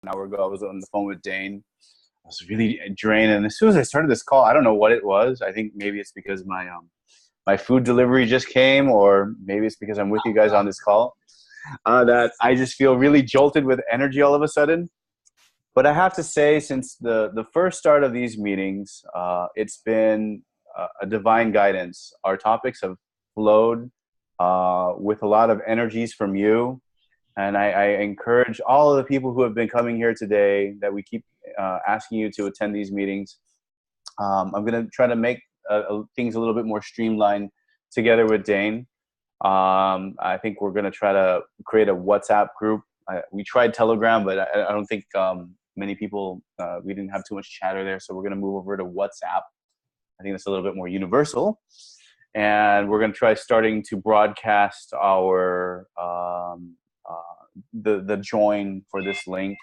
hour ago, I was on the phone with Dane. I was really drained, and as soon as I started this call, I don't know what it was. I think maybe it's because my food delivery just came, or maybe it's because I'm with you guys on this call, that I just feel really jolted with energy all of a sudden. But I have to say, since the first start of these meetings, it's been a divine guidance. Our topics have flowed with a lot of energies from you. And I encourage all of the people who have been coming here today that we keep asking you to attend these meetings. I'm going to try to make things a little bit more streamlined together with Dane. I think we're going to try to create a WhatsApp group. We tried Telegram, but I don't think many people, we didn't have too much chatter there. So we're going to move over to WhatsApp. I think that's a little bit more universal. And we're going to try starting to broadcast our the join for this link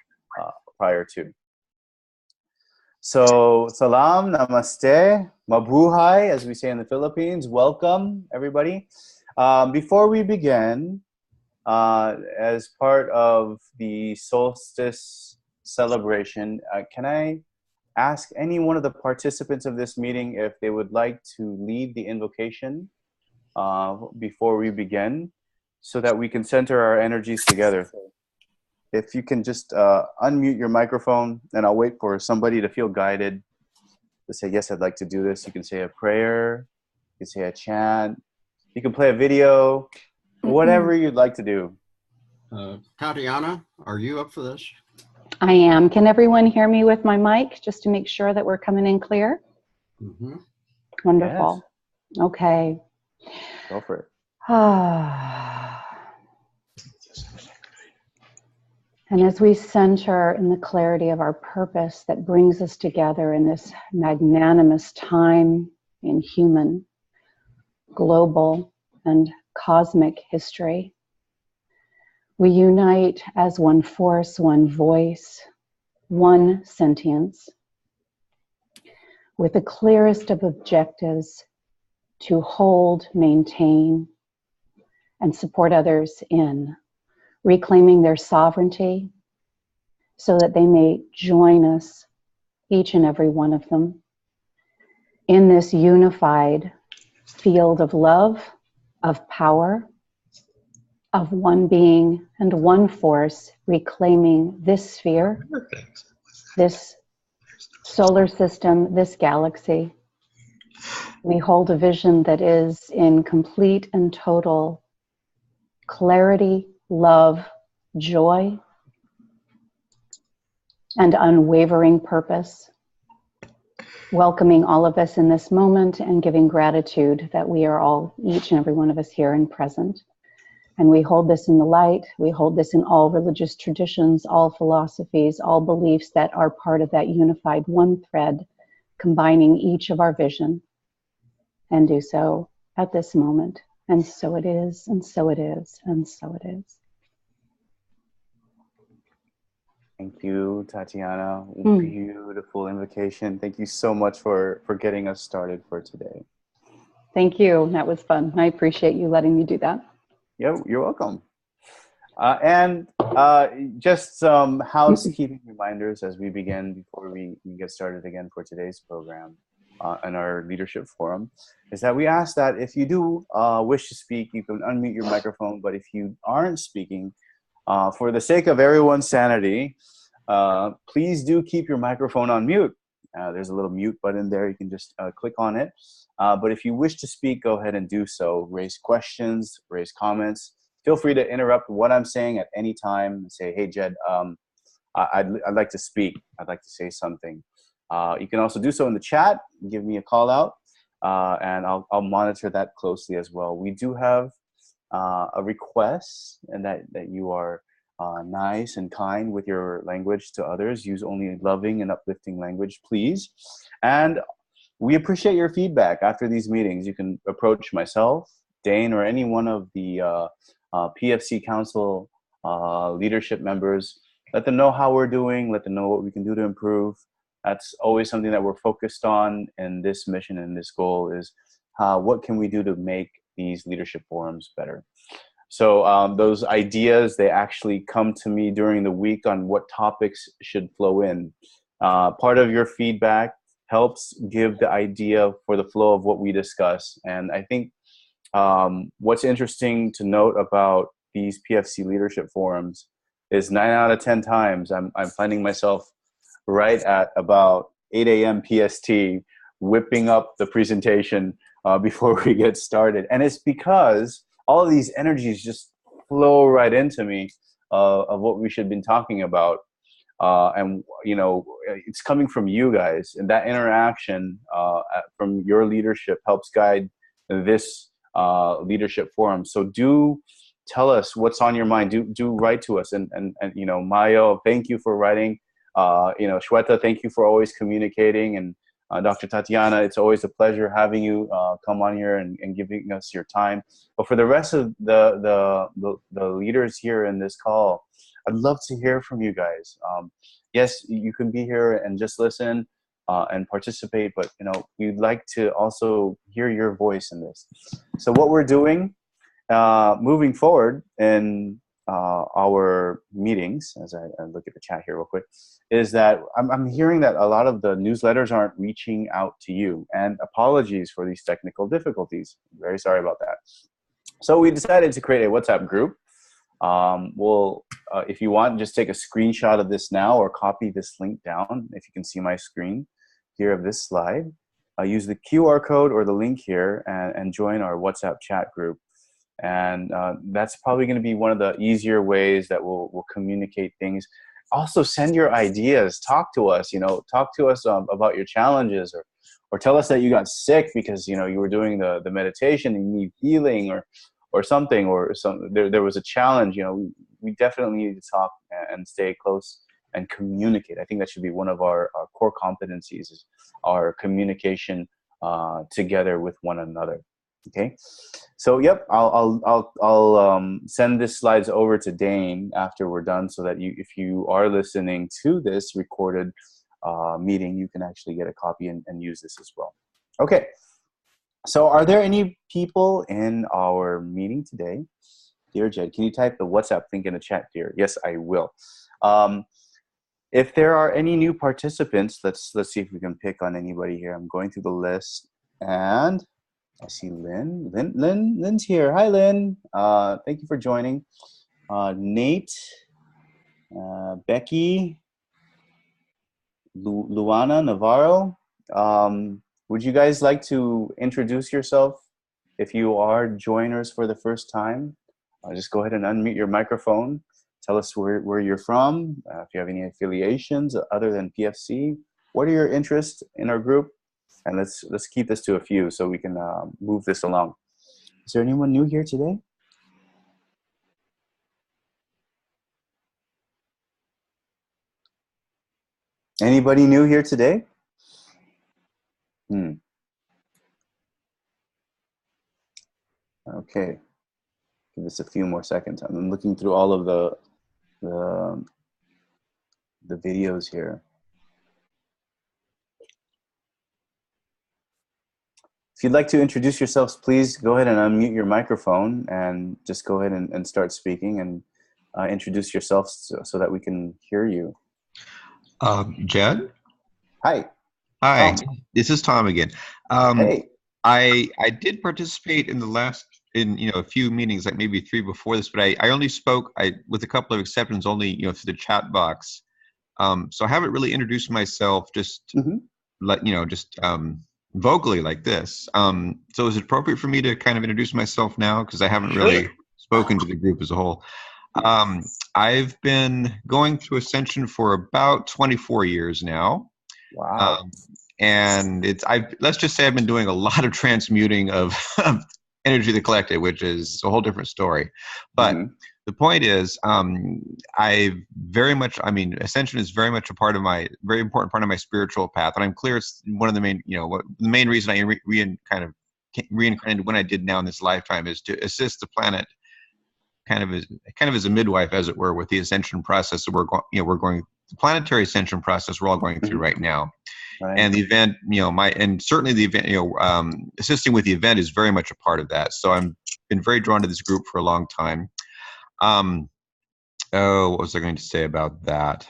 prior to. So salam, namaste, mabuhay, as we say in the Philippines. Welcome, everybody. Before we begin, as part of the solstice celebration, can I ask any one of the participants of this meeting if they would like to lead the invocation before we begin, so that we can center our energies together. If you can just unmute your microphone, and I'll wait for somebody to feel guided to say, yes, I'd like to do this. You can say a prayer, you can say a chant, you can play a video, whatever you'd like to do. Tatiana, are you up for this? I am. Can everyone hear me with my mic, just to make sure that we're coming in clear? Mm-hmm. Wonderful. Yes. Okay. Go for it. And as we center in the clarity of our purpose that brings us together in this magnanimous time in human, global, and cosmic history, we unite as one force, one voice, one sentience, with the clearest of objectives to hold, maintain, and support others in reclaiming their sovereignty so that they may join us, each and every one of them, in this unified field of love, of power, of one being and one force, reclaiming this sphere, this solar system, this galaxy. We hold a vision that is in complete and total clarity, love, joy, and unwavering purpose. Welcoming all of us in this moment and giving gratitude that we are all, each and every one of us here and present. And we hold this in the light. We hold this in all religious traditions, all philosophies, all beliefs that are part of that unified one thread, combining each of our vision, and do so at this moment. And so it is, and so it is, and so it is. Thank you, Tatiana. Beautiful invocation. Thank you so much for getting us started for today. Thank you. That was fun. I appreciate you letting me do that. Yeah, you're welcome. And just some housekeeping reminders as we begin before we get started again for today's program and our leadership forum, is that we ask that if you do wish to speak, you can unmute your microphone, but if you aren't speaking, for the sake of everyone's sanity, please do keep your microphone on mute. There's a little mute button there. You can just click on it. But if you wish to speak, go ahead and do so. Raise questions, raise comments. Feel free to interrupt what I'm saying at any time and say, hey, Jed, I'd like to speak. I'd like to say something. You can also do so in the chat. Give me a call out, and I'll monitor that closely as well. We do have a request, and that you are nice and kind with your language to others. Use only loving and uplifting language, please. And we appreciate your feedback after these meetings. You can approach myself, Dane, or any one of the PFC Council leadership members. Let them know how we're doing. Let them know what we can do to improve. That's always something that we're focused on in this mission and this goal is what can we do to make these leadership forums better. So those ideas, they actually come to me during the week on what topics should flow in. Part of your feedback helps give the idea for the flow of what we discuss. And I think what's interesting to note about these PFC leadership forums is 9 out of 10 times I'm finding myself right at about 8 a.m. PST whipping up the presentation before we get started. And it's because all of these energies just flow right into me of what we should be talking about. And, you know, it's coming from you guys, and that interaction from your leadership helps guide this leadership forum. So do tell us what's on your mind. Do write to us. And you know, Mayo, thank you for writing. You know, Shweta, thank you for always communicating. And Dr. Tatiana, it's always a pleasure having you come on here and giving us your time. But for the rest of the leaders here in this call, I'd love to hear from you guys. Yes, you can be here and just listen and participate, but you know, we'd like to also hear your voice in this. So what we're doing moving forward in our meetings, as I look at the chat here real quick, is that I'm hearing that a lot of the newsletters aren't reaching out to you, and apologies for these technical difficulties. Very sorry about that. So we decided to create a WhatsApp group. If you want, just take a screenshot of this now or copy this link down. If you can see my screen here of this slide, use the QR code or the link here and join our WhatsApp chat group. And that's probably going to be one of the easier ways that we'll communicate things. Also, send your ideas. Talk to us. You know, talk to us about your challenges, or tell us that you got sick because you know you were doing the meditation and you need healing, or something, or there was a challenge. You know, we definitely need to talk and stay close and communicate. I think that should be one of our core competencies, is our communication together with one another. Okay, so yep, I'll send this slides over to Dane after we're done, so that if you are listening to this recorded meeting, you can actually get a copy and use this as well. Okay, so are there any people in our meeting today? Dear Jed, can you type the WhatsApp link in the chat, dear? Yes, I will. If there are any new participants, let's see if we can pick on anybody here. I'm going through the list, and I see Lynn. Lynn's here. Hi, Lynn. Thank you for joining. Nate, Becky, Luana Navarro. Would you guys like to introduce yourself if you are joiners for the first time? Just go ahead and unmute your microphone. Tell us where you're from, if you have any affiliations other than PFC. What are your interests in our group? And let's keep this to a few so we can move this along. Is there anyone new here today? Anybody new here today? Okay. Give this a few more seconds. I'm looking through all of the videos here. If you'd like to introduce yourselves, please go ahead and unmute your microphone and just go ahead and start speaking and introduce yourselves so that we can hear you. Jed? Hi. Hi, this is Tom again. Hey. I did participate in a few meetings, like maybe 3 before this, but I only spoke with a couple of exceptions, only through the chat box. So I haven't really introduced myself, just vocally like this. So is it appropriate for me to kind of introduce myself now, because I haven't really spoken to the group as a whole? I've been going through Ascension for about 24 years now. Wow. And let's just say I've been doing a lot of transmuting of energy of the collective, which is a whole different story. But the point is, Ascension is very much very important part of my spiritual path. And I'm clear it's one of the main, the main reason I reincarnated when I did now in this lifetime is to assist the planet kind of as a midwife, as it were, with the ascension process that we're going the planetary ascension process we're all going through right now. Right. And the event, assisting with the event is very much a part of that. So I'm been very drawn to this group for a long time. What was I going to say about that?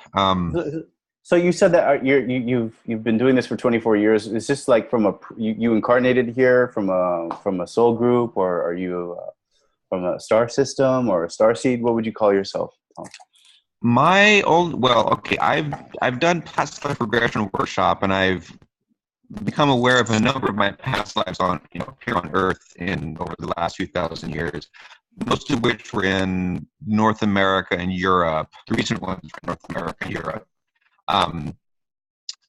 So you said that you've been doing this for 24 years. Is this like from you incarnated here from a soul group, or are you from a star system or a star seed? What would you call yourself, Tom? I've done past life regression workshop, and I've become aware of a number of my past lives here on Earth over the last few thousand years, most of which were in North America and Europe. The recent ones were in North America and Europe,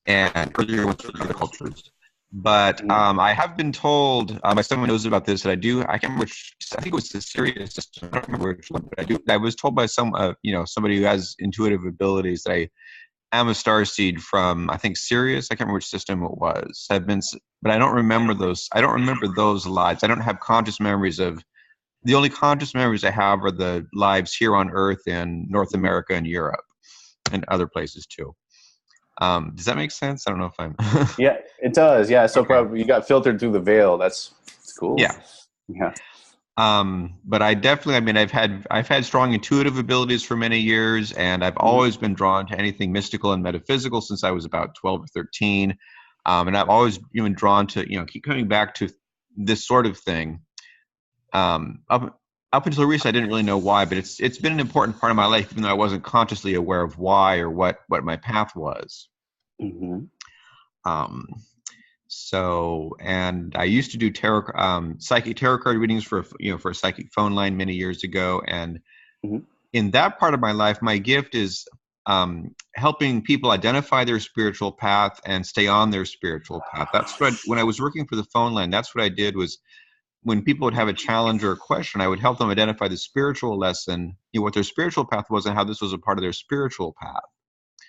and earlier ones were other cultures. But I have been told by someone who knows about this that I can't remember which, I think it was the Sirius system. I don't remember which one, but I was told by somebody who has intuitive abilities that I am a starseed from, I think, Sirius. I can't remember which system it was. But I don't remember those. I don't remember those lives. I don't have conscious memories of. The only conscious memories I have are the lives here on Earth in North America and Europe, and other places too. Does that make sense? I don't know if I'm. Yeah, it does. Yeah, so Okay. Probably you got filtered through the veil. That's cool. Yeah. Yeah. But I definitely, I've had strong intuitive abilities for many years, and I've always been drawn to anything mystical and metaphysical since I was about 12 or 13. And I've always been drawn to, keep coming back to this sort of thing. Up until recently, I didn't really know why, but it's been an important part of my life, even though I wasn't consciously aware of why or what my path was. Mm-hmm. And I used to do psychic tarot card readings for a psychic phone line many years ago. And in that part of my life, my gift is helping people identify their spiritual path and stay on their spiritual path. That's when I was working for the phone line, that's what I did was when people would have a challenge or a question, I would help them identify the spiritual lesson, what their spiritual path was and how this was a part of their spiritual path.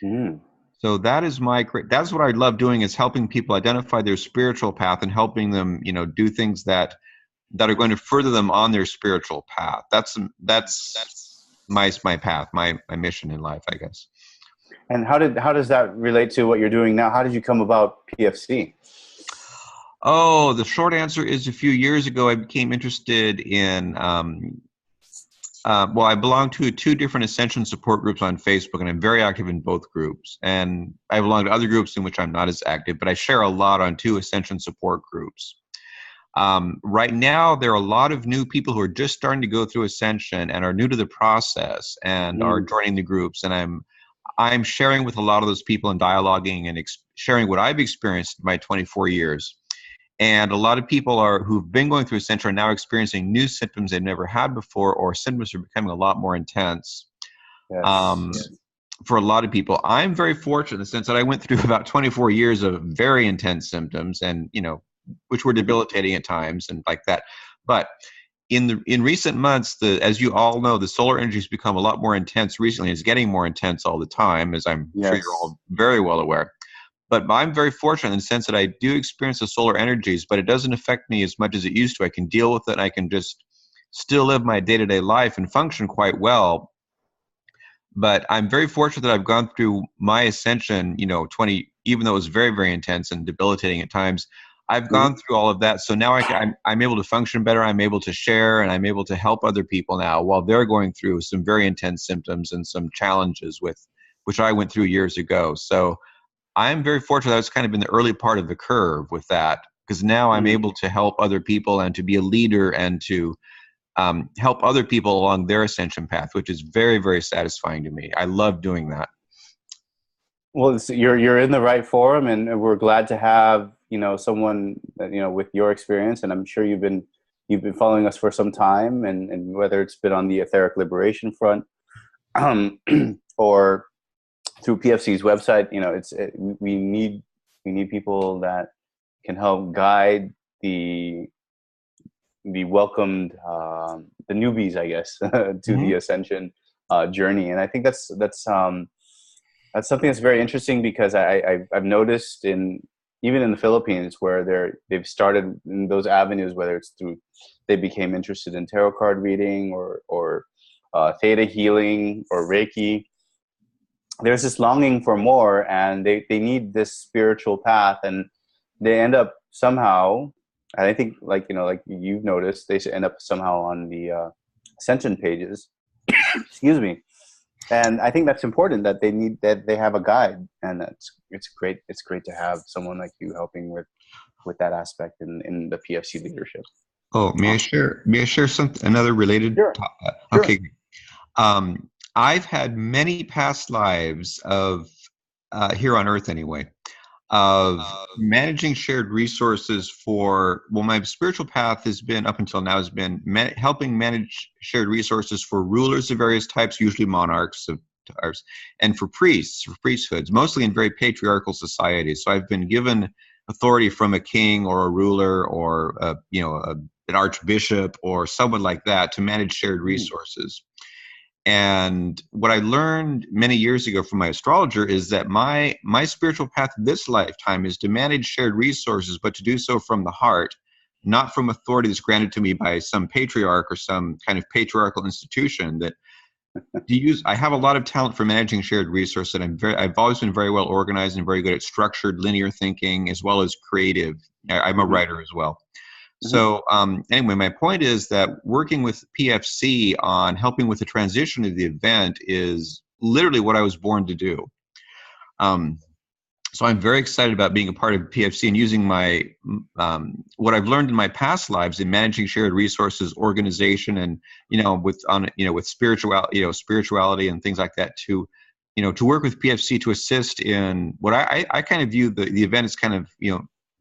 Mm. So that's what I love doing, is helping people identify their spiritual path and helping them, do things that are going to further them on their spiritual path. That's my path, my mission in life, I guess. And how does that relate to what you're doing now? How did you come about PFC? Oh, the short answer is a few years ago, I became interested in, I belong to two different ascension support groups on Facebook, and I'm very active in both groups. And I belong to other groups in which I'm not as active, but I share a lot on two ascension support groups. Right now, there are a lot of new people who are just starting to go through ascension and are new to the process and are joining the groups. And I'm sharing with a lot of those people and dialoguing and sharing what I've experienced in my 24 years. And a lot of people who've been going through ascension are now experiencing new symptoms they've never had before, or symptoms are becoming a lot more intense. Yes. For a lot of people, I'm very fortunate in the sense that I went through about 24 years of very intense symptoms, and which were debilitating at times and like that. But in recent months, as you all know, the solar energy has become a lot more intense recently. It's getting more intense all the time, as I'm sure you're all very well aware. But I'm very fortunate in the sense that I do experience the solar energies, but it doesn't affect me as much as it used to. I can deal with it, and I can just still live my day-to-day life and function quite well. But I'm very fortunate that I've gone through my ascension, even though it was very, very intense and debilitating at times. I've gone through all of that. So now I'm able to function better. I'm able to share, and I'm able to help other people now while they're going through some very intense symptoms and some challenges which I went through years ago. So I'm very fortunate. I was kind of in the early part of the curve with that, because now I'm able to help other people and to be a leader and to help other people along their ascension path, which is very, very satisfying to me. I love doing that. Well, you're in the right forum, and we're glad to have someone with your experience. And I'm sure you've been following us for some time, and whether it's been on the etheric liberation front or through PFC's website, we need people that can help guide the welcomed the newbies, I guess, to the ascension journey. And I think that's something that's very interesting, because I've noticed even in the Philippines, where they've started in those avenues, whether it's through they became interested in tarot card reading or theta healing or Reiki. There's this longing for more, and they need this spiritual path, and they end up somehow And I think, like, like you've noticed, they should end up somehow on the Ascension pages. Excuse me. And I think that's important, that they have a guide, and it's great. It's great to have someone like you helping with that aspect in the PFC leadership. Oh, may I share? May I share another related? Sure. Okay. I've had many past lives of here on Earth, anyway, of managing shared resources for. Well, my spiritual path has been up until now has been helping manage shared resources for rulers of various types, usually monarchs of ours, and for priests, for priesthoods, mostly in very patriarchal societies. So I've been given authority from a king or a ruler or an archbishop or someone like that to manage shared resources. And what I learned many years ago from my astrologer is that my spiritual path this lifetime is to manage shared resources, but to do so from the heart, not from authority that's granted to me by some patriarch or some kind of patriarchal institution. That I have a lot of talent for managing shared resources, and I've always been very well organized and very good at structured linear thinking as well as creative. I'm a writer as well. So anyway, my point is that working with PFC on helping with the transition of the event is literally what I was born to do. So I'm very excited about being a part of PFC and using my what I've learned in my past lives in managing shared resources, organization, and with spirituality and things like that to work with PFC to assist in what I kind of view the event as kind of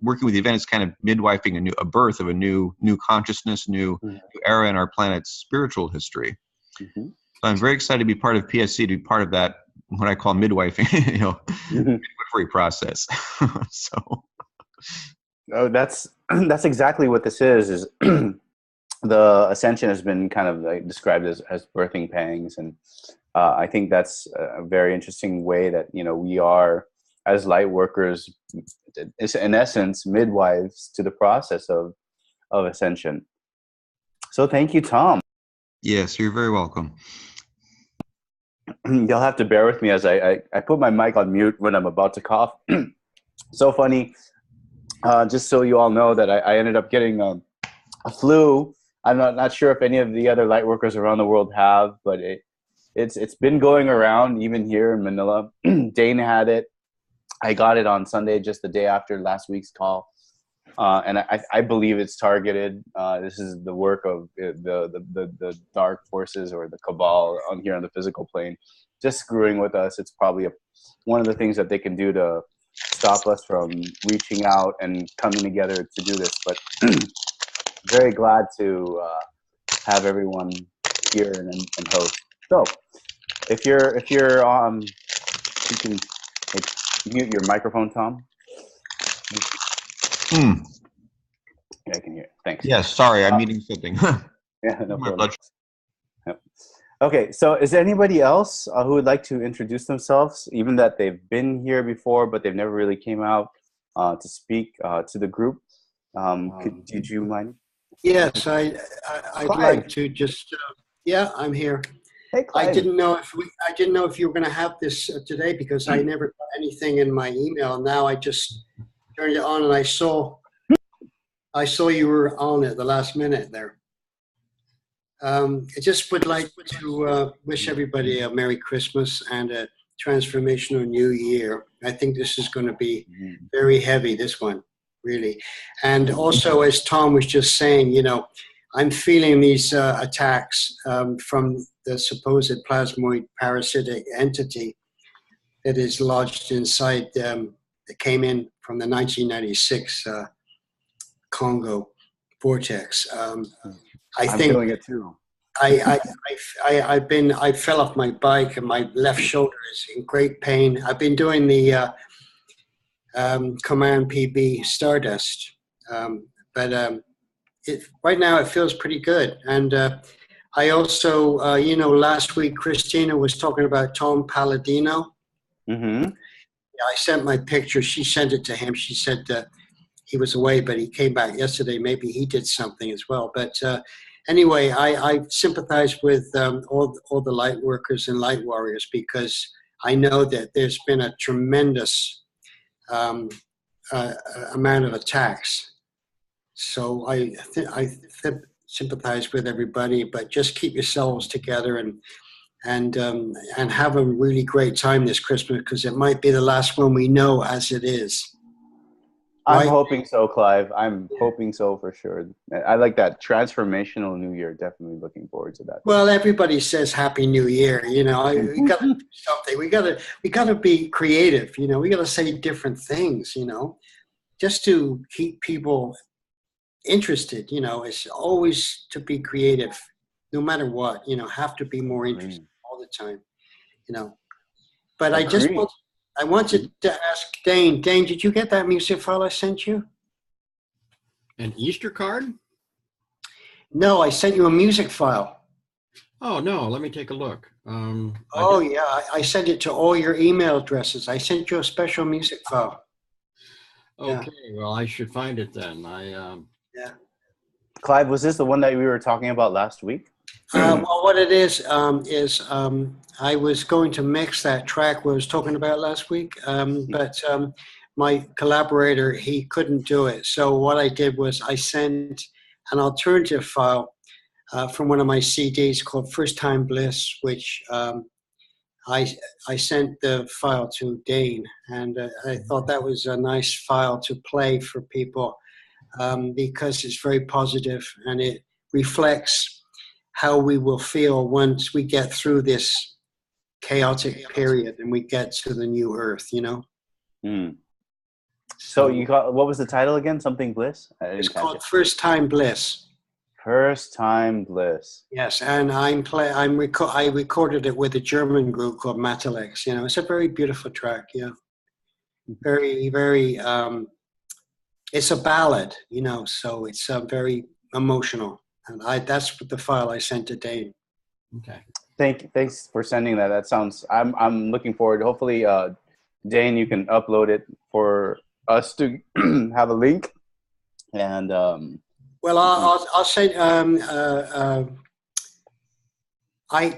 working with the event is kind of midwifing a birth of a new consciousness, new era in our planet's spiritual history. So I'm very excited to be part of PSC, to be part of that, what I call midwifing, midwifery process. So. Oh, that's exactly what this is the Ascension has been kind of like described as birthing pangs. And I think that's a very interesting way that, we are, as light workers, is in essence midwives to the process of ascension. So thank you, Tom. Yes, you're very welcome. You'll have to bear with me as I put my mic on mute when I'm about to cough. So funny. Just so you all know that I ended up getting a flu. I'm not sure if any of the other light workers around the world have, but it's been going around even here in Manila. Dane had it. I got it on Sunday, just the day after last week's call, and I believe it's targeted. This is the work of the dark forces or the cabal here on the physical plane, just screwing with us. It's probably one of the things that they can do to stop us from reaching out and coming together to do this. But very glad to have everyone here and host. So if you're you can mute your microphone, Tom. Yeah, I can hear it. Thanks. Yes, sorry, I'm eating something. Yeah, no problem. Yep. Okay, so is there anybody else who would like to introduce themselves, even that they've been here before, but they've never really came out to speak to the group? Did you mind? Yes, I'd like to just. Yeah, I'm here. Hey, Clyde. I didn't know if you were going to have this today because I never got anything in my email. Now I just turned it on and I saw you were on at the last minute there. I just would like to wish everybody a Merry Christmas and a transformational New Year. I think this is going to be very heavy, this one, really. And also, as Tom was just saying, I'm feeling these attacks from the supposed plasmoid parasitic entity that is lodged inside, that came in from the 1996 Congo vortex. I'm feeling it too. I fell off my bike and my left shoulder is in great pain. I've been doing the Command PB Stardust, but right now it feels pretty good. And I also, last week Christina was talking about Tom Palladino. Mm-hmm. I sent my picture. She sent it to him. She said he was away, but he came back yesterday. Maybe he did something as well. But anyway, I sympathize with all the light workers and light warriors because I know that there's been a tremendous amount of attacks. So I sympathize with everybody, but just keep yourselves together and have a really great time this Christmas, because it might be the last one we know as it is. I'm Right? hoping so, Clive. I'm hoping so for sure. I like that transformational New Year. Definitely looking forward to that. Well, everybody says Happy New Year. You know, we got to do something. We got to be creative. You know, we got to say different things. You know, just to keep people interested. You know, it's always to be creative, no matter what. You know, have to be more interested all the time. You know, but I wanted to ask Dane. Dane, did you get that music file I sent you? An Easter card? No, I sent you a music file. Oh, no, let me take a look. I sent it to all your email addresses. I sent you a special music file. Okay, well, I should find it then. Clive, was this the one that we were talking about last week? Well, what it is I was going to mix that track we was talking about last week, but my collaborator, he couldn't do it. So what I did was I sent an alternative file from one of my CDs called First Time Bliss, which I sent the file to Dane, and I thought that was a nice file to play for people because it's very positive and it reflects how we will feel once we get through this chaotic period and we get to the new earth, you know? Mm. So you got, what was the title again? Something Bliss? It's called First Time Bliss. First Time Bliss. Yes, and I recorded it with a German group called Matalex. You know, it's a very beautiful track, yeah. Very, very, it's a ballad, you know, so it's very emotional. And that's the file I sent to Dane. Okay. Thanks for sending that. That sounds, I'm looking forward. Hopefully, Dane, you can upload it for us to have a link. And well, I'll send.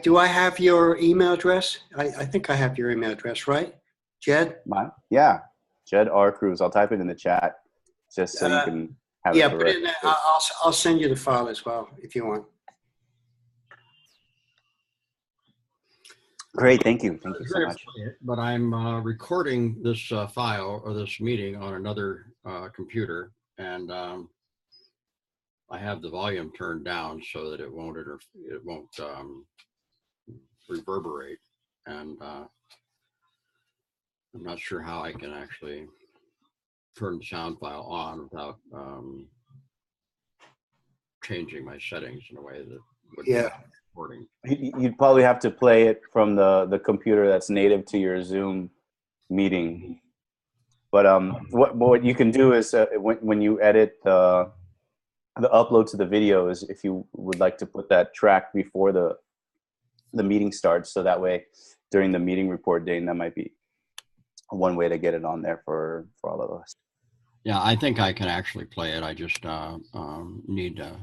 Do I have your email address? I think I have your email address, right, Jed? Yeah, Jed R. Cruz. I'll type it in the chat just so you can have it. Put it in there. I'll send you the file as well if you want. Great, thank you so much. But I'm recording this file or this meeting on another computer, and I have the volume turned down so that it won't reverberate, and I'm not sure how I can actually turn the sound file on without changing my settings in a way that would be recording. You'd probably have to play it from the computer that's native to your Zoom meeting. But what you can do is when you edit the upload to the video is if you would like to put that track before the meeting starts, so that way during the meeting report, Dane, that might be one way to get it on there for all of us. Yeah, I think I can actually play it. I just need to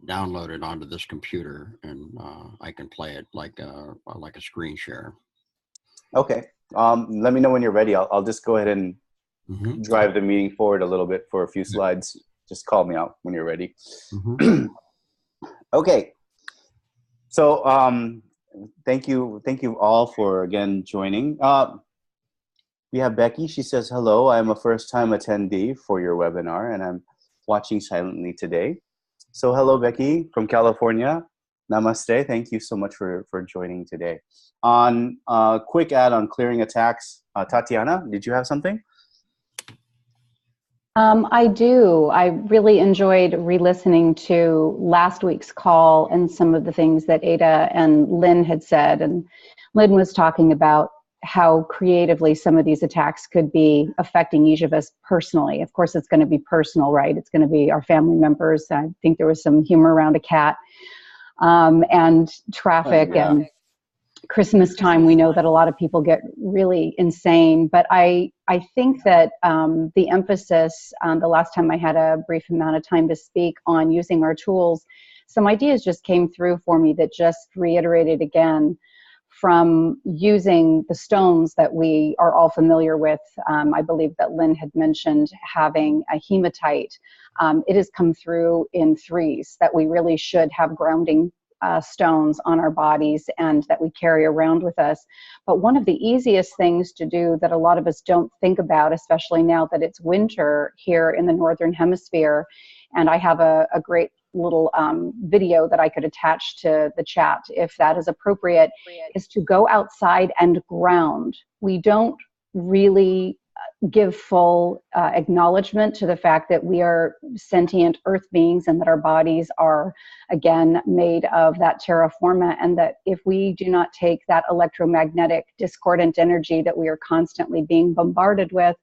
download it onto this computer, and I can play it like a screen share. Okay. Let me know when you're ready. I'll just go ahead and drive the meeting forward a little bit for a few slides. Just call me out when you're ready. Okay. So thank you all for again joining. We have Becky. She says, hello, I am a first-time attendee for your webinar, and I'm watching silently today. So hello, Becky from California. Namaste. Thank you so much for joining today. On a quick ad on clearing attacks, Tatiana, did you have something? I do. I really enjoyed re-listening to last week's call and some of the things that Ada and Lynn had said. And Lynn was talking about how creatively some of these attacks could be affecting each of us personally. Of course, it's going to be personal, right? It's going to be our family members. I think there was some humor around a cat and traffic and Christmas time. We know that a lot of people get really insane, but I think that the emphasis, the last time I had a brief amount of time to speak on using our tools, some ideas just came through for me that just reiterated again from using the stones that we are all familiar with. I believe that Lynn had mentioned having a hematite. It has come through in threes that we really should have grounding stones on our bodies and that we carry around with us. But one of the easiest things to do that a lot of us don't think about, especially now that it's winter here in the Northern Hemisphere, and I have a great little video that I could attach to the chat if that is appropriate, is to go outside and ground. We don't really give full acknowledgement to the fact that we are sentient earth beings and that our bodies are, again, made of that terra firma, and that if we do not take that electromagnetic discordant energy that we are constantly being bombarded with,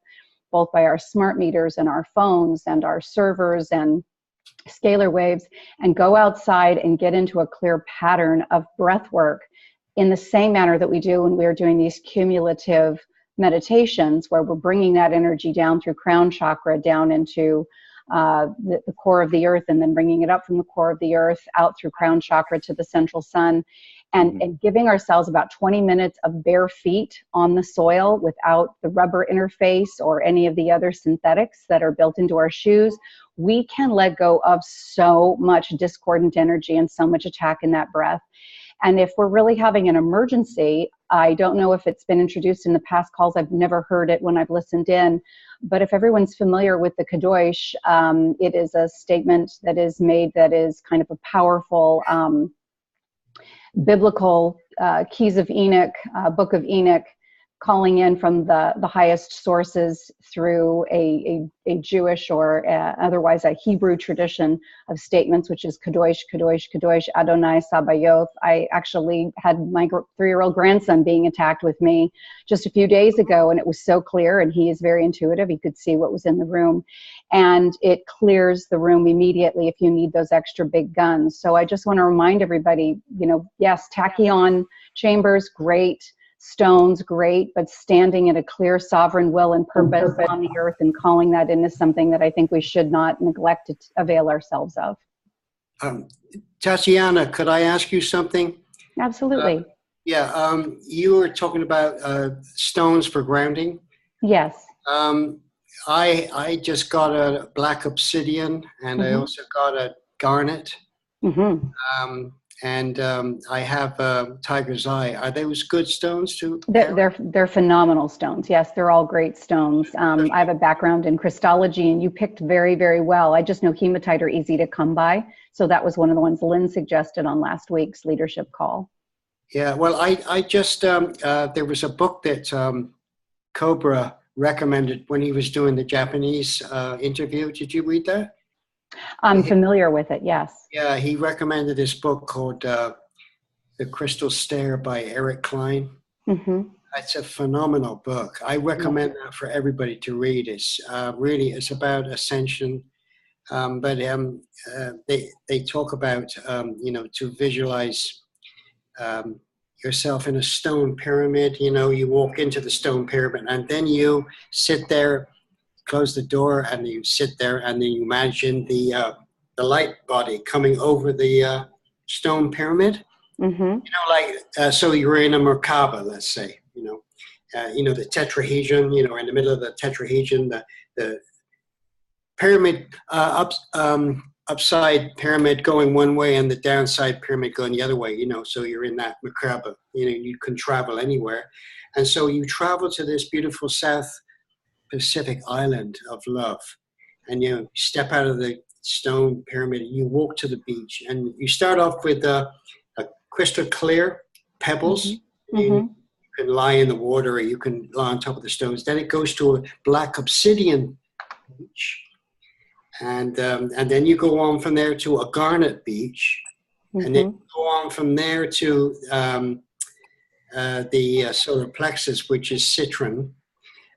both by our smart meters and our phones and our servers and scalar waves, and go outside and get into a clear pattern of breath work in the same manner that we do when we're doing these cumulative meditations, where we're bringing that energy down through crown chakra down into the core of the earth, and then bringing it up from the core of the earth out through crown chakra to the central sun, and giving ourselves about 20 minutes of bare feet on the soil without the rubber interface or any of the other synthetics that are built into our shoes. We can let go of so much discordant energy and so much attack in that breath. And if we're really having an emergency, I don't know if it's been introduced in the past calls. I've never heard it when I've listened in. But if everyone's familiar with the Kadosh, it is a statement that is made that is kind of a powerful biblical Keys of Enoch, Book of Enoch, calling in from the highest sources through a Jewish or otherwise a Hebrew tradition of statements, which is Kadosh, Kadosh, Kadosh, Adonai Sabaoth. I actually had my 3-year-old grandson being attacked with me just a few days ago, and it was so clear, and he is very intuitive. He could see what was in the room, and it clears the room immediately if you need those extra big guns. So I just want to remind everybody, yes, tachyon chambers, great. Stones, great, but standing in a clear sovereign will and purpose on the earth and calling that into something that I think we should not neglect to avail ourselves of. Tatiana, could I ask you something? Absolutely. You were talking about stones for grounding. Yes. I just got a black obsidian, and I also got a garnet. And I have tiger's eye. Are those good stones too? They're phenomenal stones. Yes, they're all great stones. I have a background in Christology, and you picked very, very well. I just know hematite are easy to come by, so that was one of the ones Lynn suggested on last week's leadership call. Yeah, well, I just there was a book that Cobra recommended when he was doing the Japanese interview. Did you read that? I'm familiar with it, yes. Yeah, he recommended this book called The Crystal Stair by Eric Klein. It's a phenomenal book. I recommend that for everybody to read. It's it's about ascension, but they talk about to visualize yourself in a stone pyramid. You walk into the stone pyramid, and then you sit there, close the door, and you sit there, and then you imagine the light body coming over the stone pyramid. So you're in a Merkaba, let's say. The tetrahedron. In the middle of the tetrahedron, the pyramid upside pyramid going one way, and the downside pyramid going the other way. So you're in that Merkaba. You can travel anywhere, and so you travel to this beautiful South Pacific island of love, and you step out of the stone pyramid and you walk to the beach, and you start off with a crystal clear pebbles. You can lie in the water, or you can lie on top of the stones. Then it goes to a black obsidian beach, and then you go on from there to a garnet beach, and then you go on from there to the solar plexus, which is citron.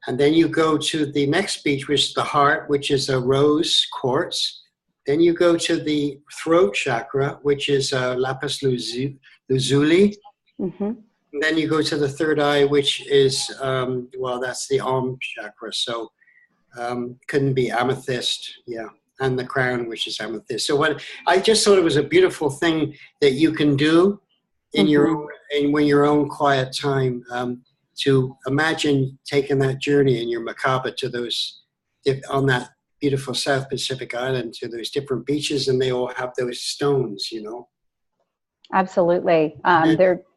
And then you go to the next beach, which is the heart, which is a rose quartz. Then you go to the throat chakra, which is lapis lazuli. And then you go to the third eye, which is, that's the arm chakra. So couldn't be amethyst, and the crown, which is amethyst. So I just thought it was a beautiful thing that you can do in your own, in your own quiet time, to imagine taking that journey in your macabre to those, on that beautiful South Pacific island, to those different beaches, and they all have those stones, you know. Absolutely.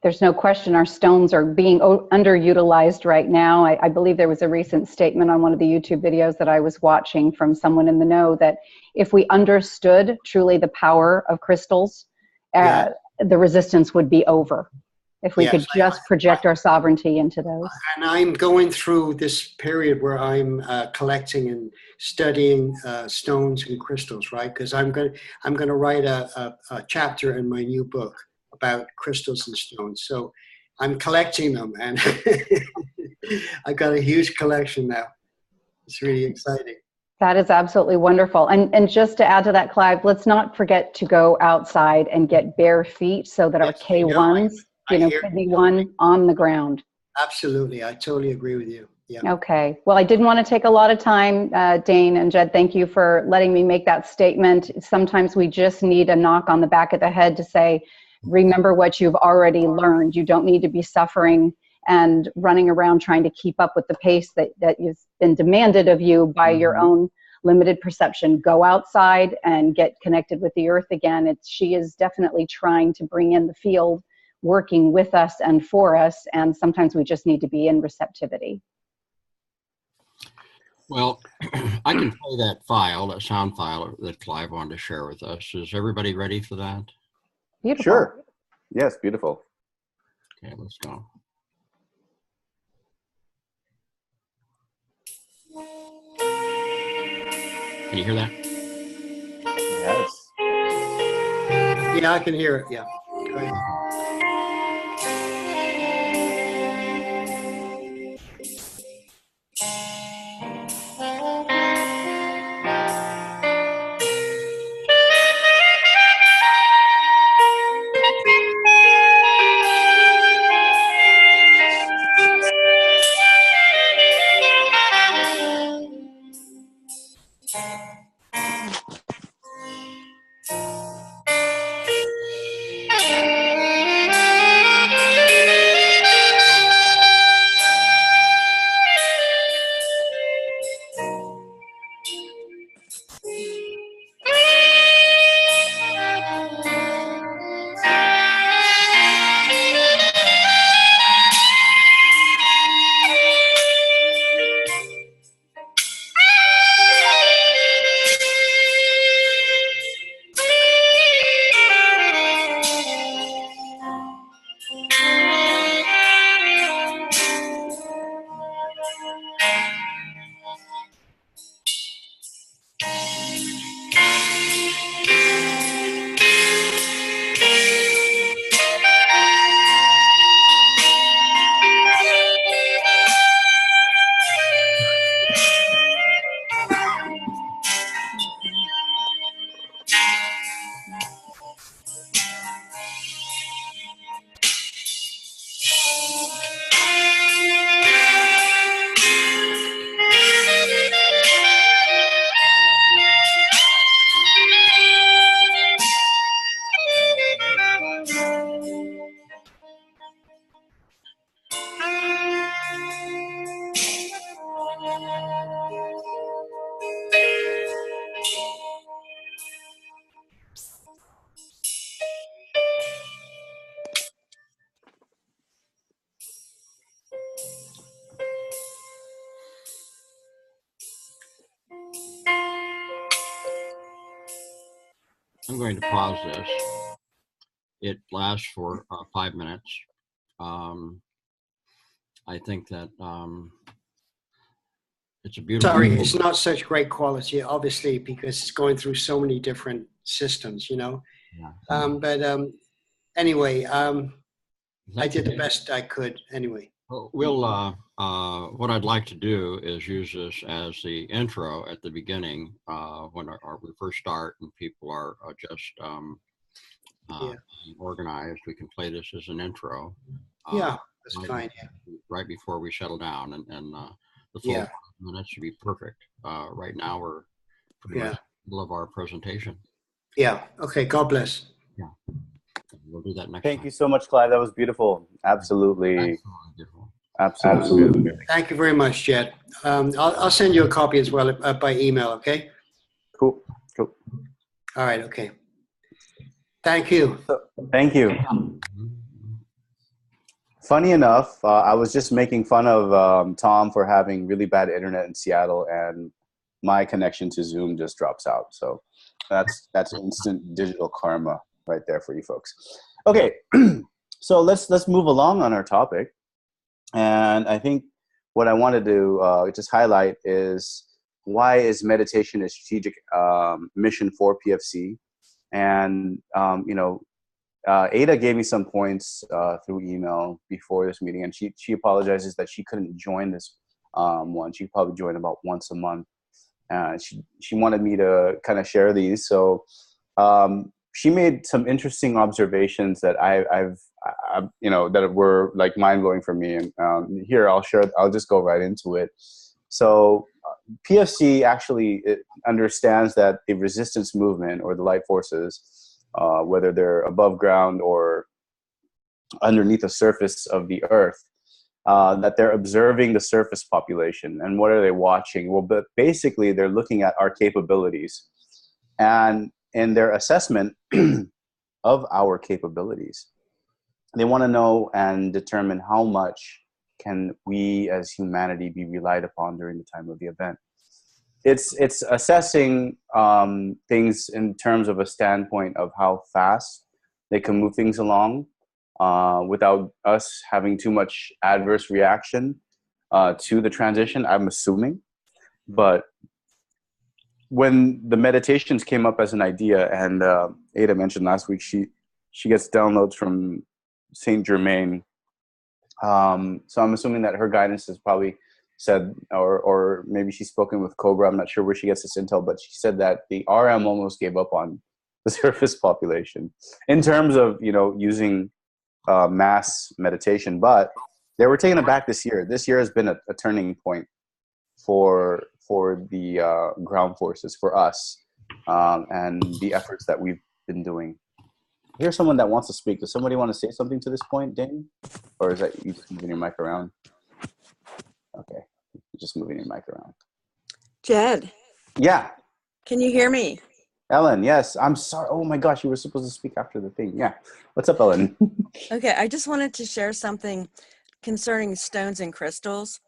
There's no question our stones are being underutilized right now. I believe there was a recent statement on one of the YouTube videos that I was watching from someone in the know that if we understood truly the power of crystals, the resistance would be over. If we could just project our sovereignty into those. And I'm going through this period where I'm collecting and studying stones and crystals, right? Because I'm going to write a chapter in my new book about crystals and stones. So I'm collecting them, and I got a huge collection now. It's really exciting. That is absolutely wonderful. And just to add to that, Clive, let's not forget to go outside and get bare feet so that our K1s, kidney one on the ground. Absolutely. I totally agree with you. Yeah. Okay. Well, I didn't want to take a lot of time, Dane and Jed. Thank you for letting me make that statement. Sometimes we just need a knock on the back of the head to say, remember what you've already learned. You don't need to be suffering and running around trying to keep up with the pace that has been demanded of you by your own limited perception. Go outside and get connected with the earth again. She is definitely trying to bring in the field, working with us and for us, and sometimes we just need to be in receptivity. Well, I can play that file, that sound file that Clive wanted to share with us. Is everybody ready for that? Beautiful. Sure. Yes, beautiful. Okay, let's go. Can you hear that? Yes. Yeah, I can hear it. Yeah. Go ahead. I'm going to pause this. It lasts for 5 minutes. I think that it's a beautiful. Sorry, it's not such great quality, obviously, because it's going through so many different systems, you know. Yeah. Anyway, I did the best I could anyway. We'll, what I'd like to do is use this as the intro at the beginning when we first start and people are just organized. We can play this as an intro. Yeah, that's fine. Right before we settle down, and the full 5 minutes should be perfect. Right now we're pretty much in the middle of our presentation. Yeah. Okay. God bless. Yeah. We'll do that next Thank time. you so much, Clive. That was beautiful. Absolutely. Absolutely beautiful. Absolutely. Thank you very much, Jed. I'll send you a copy as well by email, okay? Cool. Cool. All right, okay. Thank you. Thank you. Funny enough, I was just making fun of Tom for having really bad internet in Seattle, and my connection to Zoom just drops out. So that's instant digital karma right there for you folks. Okay, so let's move along on our topic. And I think what I wanted to just highlight is, why is meditation a strategic mission for PFC? And Ada gave me some points through email before this meeting, and she apologizes that she couldn't join this one. She probably join about once a month. She wanted me to kind of share these. So she made some interesting observations that I've that were like mind blowing for me. And here I'll share. I'll just go right into it. So PFC actually understands that the resistance movement, or the light forces, whether they're above ground or underneath the surface of the earth, that they're observing the surface population. And what are they watching? Well, but basically they're looking at our capabilities, and in their assessment of our capabilities, they want to know and determine how much can we as humanity be relied upon during the time of the event. It's assessing things in terms of a standpoint of how fast they can move things along without us having too much adverse reaction to the transition, I'm assuming. But when the meditations came up as an idea, and Ada mentioned last week, she gets downloads from Saint Germain. So I'm assuming that her guidance has probably said, or maybe she's spoken with Cobra. I'm not sure where she gets this intel, but she said that the RM almost gave up on the surface population in terms of using mass meditation, but they were taking it back this year. This year has been a turning point for the ground forces, for us, and the efforts that we've been doing. Here's someone that wants to speak. Does somebody want to say something to this point, Dane? Or is that you just moving your mic around? Okay, you're just moving your mic around. Jed, Yeah. can you hear me? Ellen, yes. I'm sorry. Oh my gosh, you were supposed to speak after the thing. Yeah. What's up, Ellen? Okay, I just wanted to share something concerning stones and crystals.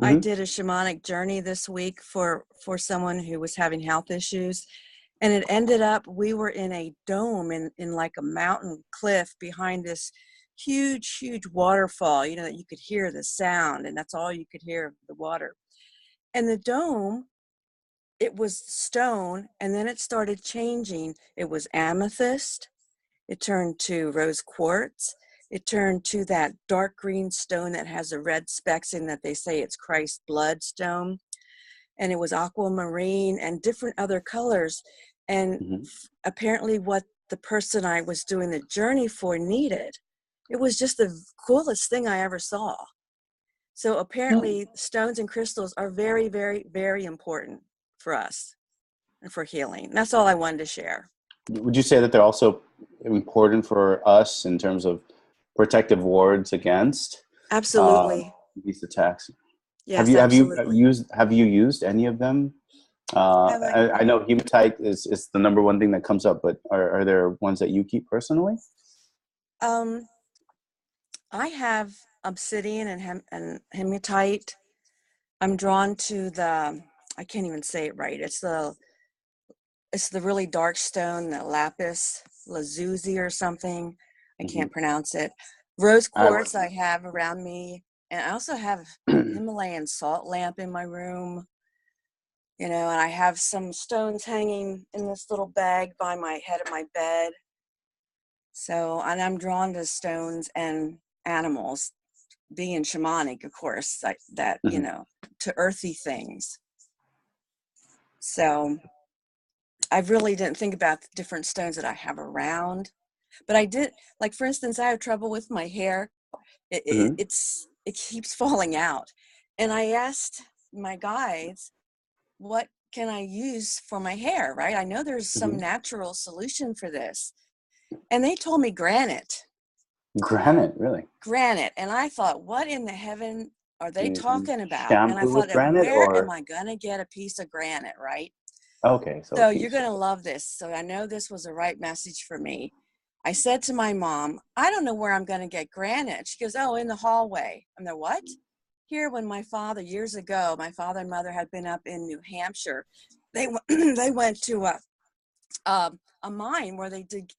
I Mhm. did a shamanic journey this week for someone who was having health issues, and it ended up we were in a dome in like a mountain cliff behind this huge waterfall, that you could hear the sound, and that's all you could hear of the water. And the dome, it was stone, and then it started changing. It was amethyst, it turned to rose quartz, it turned to that dark green stone that has the red specks in that they say it's Christ's blood stone, and it was aquamarine and different other colors. And apparently what the person I was doing the journey for needed. It was just the coolest thing I ever saw. So apparently stones and crystals are very, very, very important for us and for healing. That's all I wanted to share. Would you say that they're also important for us in terms of protective wards against Absolutely. these attacks? Yes, Have absolutely. you used any of them? I know hematite is the number one thing that comes up, but are there ones that you keep personally? I have obsidian and hematite. I'm drawn to I can't even say it right. It's the really dark stone, the lapis lazuli or something. I can't pronounce it. Rose quartz I have around me, and I also have Himalayan salt lamp in my room. And I have some stones hanging in this little bag by my head of my bed. So, and I'm drawn to stones and animals, being shamanic, of course, to earthy things. So I really didn't think about the different stones that I have around, but I did, like, for instance, I have trouble with my hair. It keeps falling out. And I asked my guides, what can I use for my hair, right? I know there's some natural solution for this. And they told me granite. Granite, really? Granite. And I thought, what in the heaven are they talking about? And I Shampoo with thought, granite, where am or I going to get a piece of granite, right? okay, so a So you're piece. going to love this. So I know this was the right message for me. I said to my mom, I don't know where I'm going to get granite. She goes, oh, in the hallway. I'm there, what? Here, when my father, years ago, my father and mother had been up in New Hampshire. They they went to a mine where they did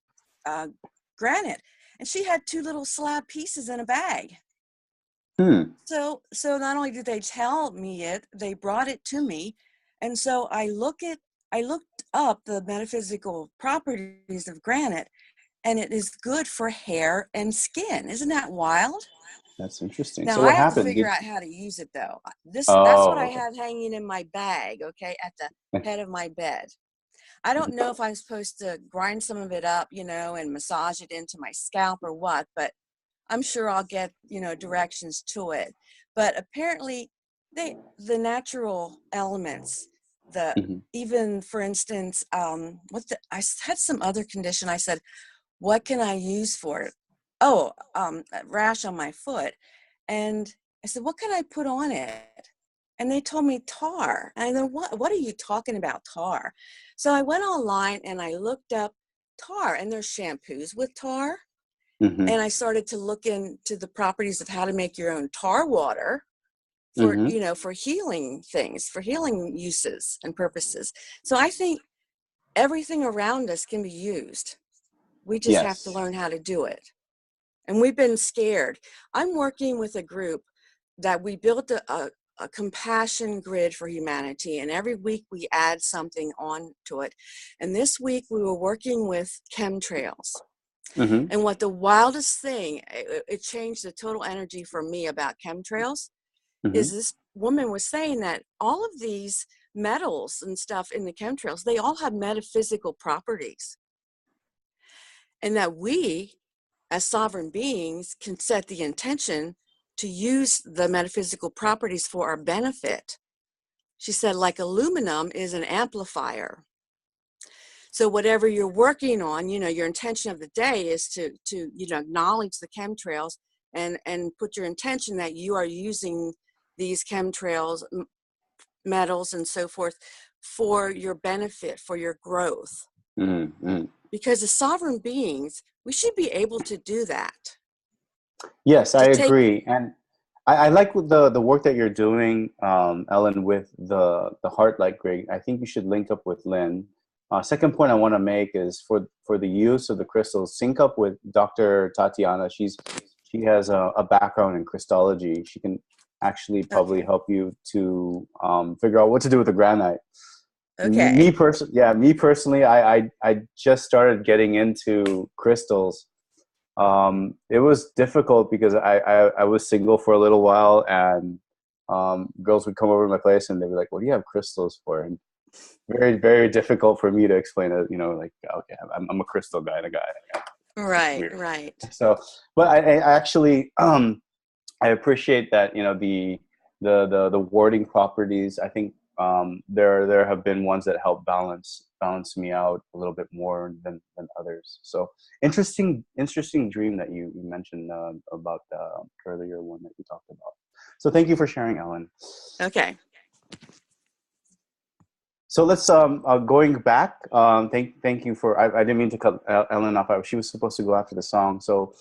granite, and she had 2 little slab pieces in a bag. So not only did they tell me it, they brought it to me, and so I looked up the metaphysical properties of granite, and it is good for hair and skin. Isn't that wild? That's interesting. Now So I what have to happened? figure out how to use it though. That's what Oh, I okay. have hanging in my bag, okay, at the head of my bed. I don't know if I'm supposed to grind some of it up, and massage it into my scalp or what, but I'm sure I'll get, directions to it. But apparently the natural elements, Mhm. even for instance, I had some other condition. I said, what can I use for it? Oh, a rash on my foot. And I said, what can I put on it? And they told me tar. And I said, what are you talking about, tar? So I went online and I looked up tar, and there's shampoos with tar. Mhm. And I started to look into the properties of how to make your own tar water for, Mhm. for healing things, for healing uses and purposes. So I think everything around us can be used. We just have to Yes. learn how to do it. And we've been scared. I'm working with a group that we built a compassion grid for humanity. And every week we add something on to it. And this week we were working with chemtrails. Mhm. And what the wildest thing, it changed the total energy for me about chemtrails, is Mhm. this woman was saying that all of these metals and stuff in the chemtrails, they all have metaphysical properties. And that we, as sovereign beings, can set the intention to use the metaphysical properties for our benefit. She said, like aluminum is an amplifier. So whatever you're working on, your intention of the day is to acknowledge the chemtrails and put your intention that you are using these chemtrails, metals and so forth for your benefit, for your growth. Mhm. Mhm. Because as sovereign beings, we should be able to do that. Yes, I To take, agree, and I like the work that you're doing, Ellen, with the heart light grid. I think you should link up with Lynn. Second point I want to make is for the use of the crystals, sync up with Dr. Tatiana. She has a background in Christology. She can actually probably okay, help you to figure out what to do with the granite. okay. Me personally, I just started getting into crystals. It was difficult because I was single for a little while, and girls would come over to my place and they'd be like, what do you have crystals for? And very, very difficult for me to explain it, like, okay, I'm a crystal guy, Right, weird. right. So, but I actually, I appreciate that, the wording properties. I think there have been ones that help balance me out a little bit more than others. So interesting dream that you mentioned about the earlier one that you talked about. So thank you for sharing, Ellen. Okay. So let's going back. Thank you for. I didn't mean to cut Ellen off. She was supposed to go after the song. So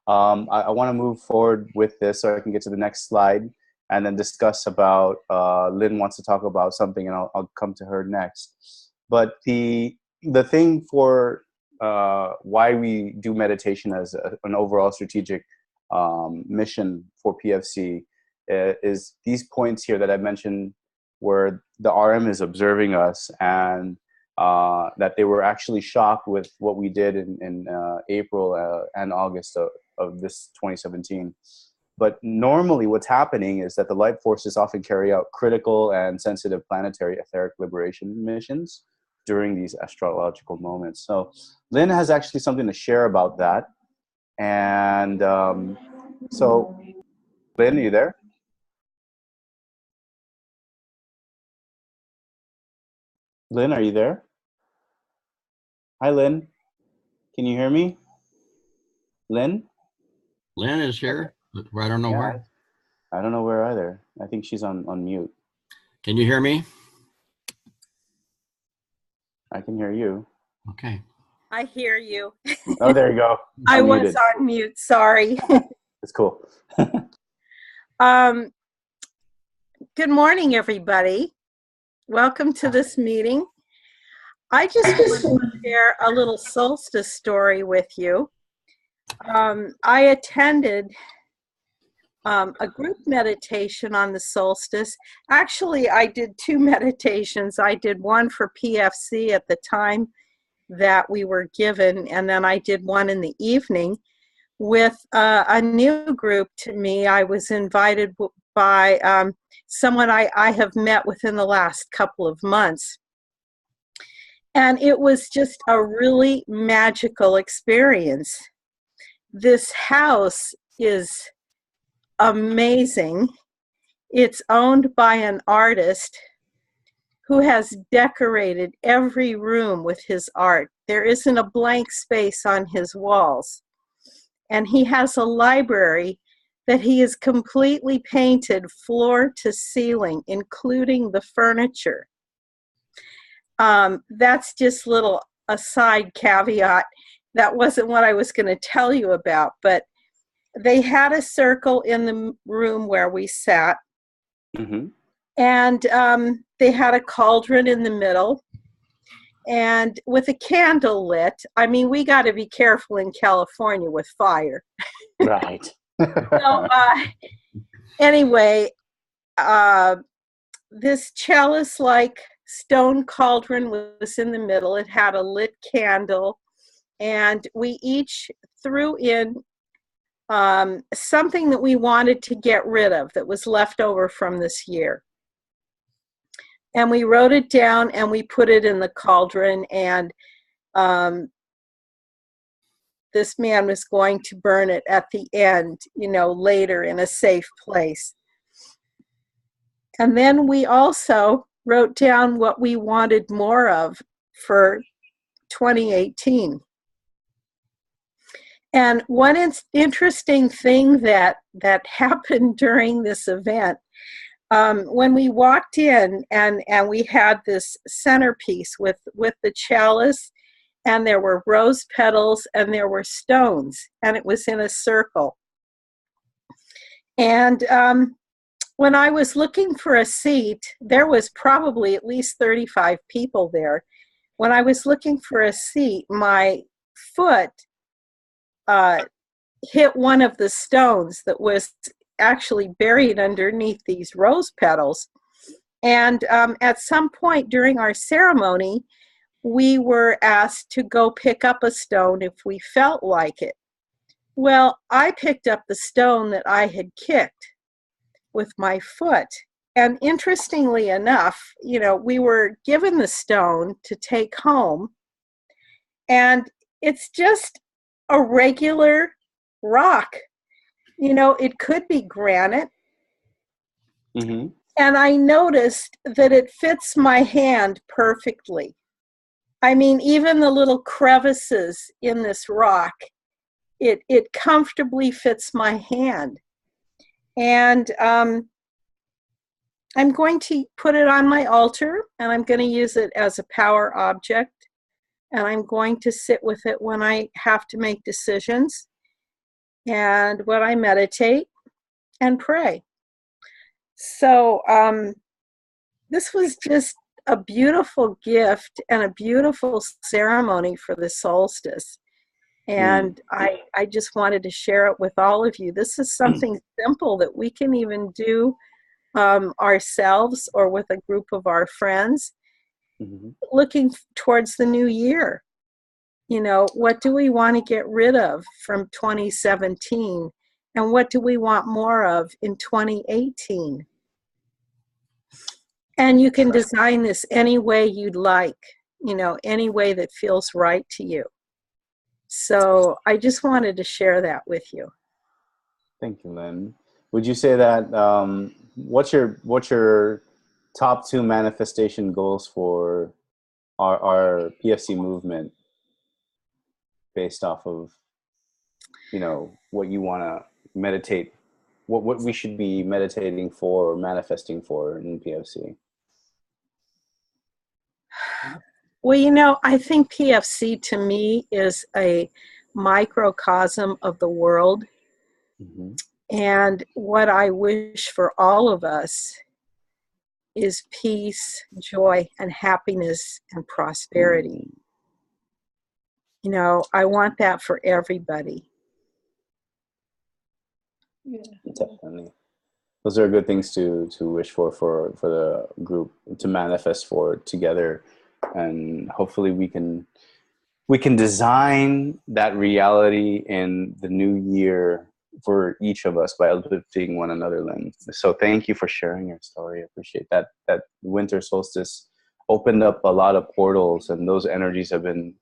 I want to move forward with this so I can get to the next slide and then discuss about. Lynn wants to talk about something, and I'll come to her next. But the thing for why we do meditation as an overall strategic mission for PFC is these points here that I mentioned, where the RM is observing us, and that they were actually shocked with what we did in April and August of this 2017. But normally what's happening is that the light forces often carry out critical and sensitive planetary etheric liberation missions during these astrological moments. So Lynn has actually something to share about that. And so Lynn, are you there? Lynn, are you there? Hi, Lynn. Can you hear me? Lynn? Lynn is here, but I don't know Yeah, where. I don't know where either. I think she's on mute. Can you hear me? I can hear you. Okay. I hear you. Oh, there you go. I was Unmuted. on mute, sorry. It's cool. Good morning, everybody. Welcome to this meeting. I just want to share a little solstice story with you. I attended a group meditation on the solstice. Actually, I did 2 meditations. I did one for PFC at the time that we were given, and then I did one in the evening with a new group to me. I was invited by someone I have met within the last couple of months. And it was just a really magical experience. This house is amazing. It's owned by an artist who has decorated every room with his art. There isn't a blank space on his walls. And he has a library that he has completely painted floor to ceiling, including the furniture. That's just little aside caveat. That wasn't what I was going to tell you about, but they had a circle in the room where we sat. Mm-hmm. And they had a cauldron in the middle and with a candle lit. I mean, we got to be careful in California with fire. Right. So anyway, this chalice-like stone cauldron was in the middle. It had a lit candle, and we each threw in something that we wanted to get rid of that was left over from this year. And we wrote it down and we put it in the cauldron, and this man was going to burn it at the end, you know, later in a safe place. And then we also wrote down what we wanted more of for 2018. And one interesting thing that happened during this event, when we walked in and we had this centerpiece with the chalice, and there were rose petals and there were stones, and it was in a circle. And when I was looking for a seat, there was probably at least 35 people there. When I was looking for a seat, my foot hit one of the stones that was actually buried underneath these rose petals. And at some point during our ceremony, we were asked to go pick up a stone if we felt like it. Well, I picked up the stone that I had kicked with my foot. And interestingly enough, you know, we were given the stone to take home, and it's just a regular rock. You know, it could be granite. Mm-hmm. And I noticed that it fits my hand perfectly. I mean, even the little crevices in this rock, it comfortably fits my hand. And I'm going to put it on my altar, and I'm going to use it as a power object. And I'm going to sit with it when I have to make decisions, and when I meditate and pray. So this was just a beautiful gift and a beautiful ceremony for the solstice. And I just wanted to share it with all of you. This is something simple that we can even do ourselves or with a group of our friends, looking towards the new year. You know, what do we want to get rid of from 2017? And what do we want more of in 2018? And you can design this any way you'd like, you know, any way that feels right to you. So I just wanted to share that with you. Thank you, Lynn. Would you say that what's your top 2 manifestation goals for our PFC movement based off of what you want to meditate, what we should be meditating for or manifesting for in PFC. Well, I think PFC to me is a microcosm of the world. Mm-hmm. And what I wish for all of us is peace, joy, and happiness and prosperity. I want that for everybody. Yeah. Definitely. Those are good things to wish for the group to manifest for together, and hopefully we can design that reality in the new year for each of us by uplifting one another, Lynn. So thank you for sharing your story. I appreciate that. That winter solstice opened up a lot of portals, and those energies have been,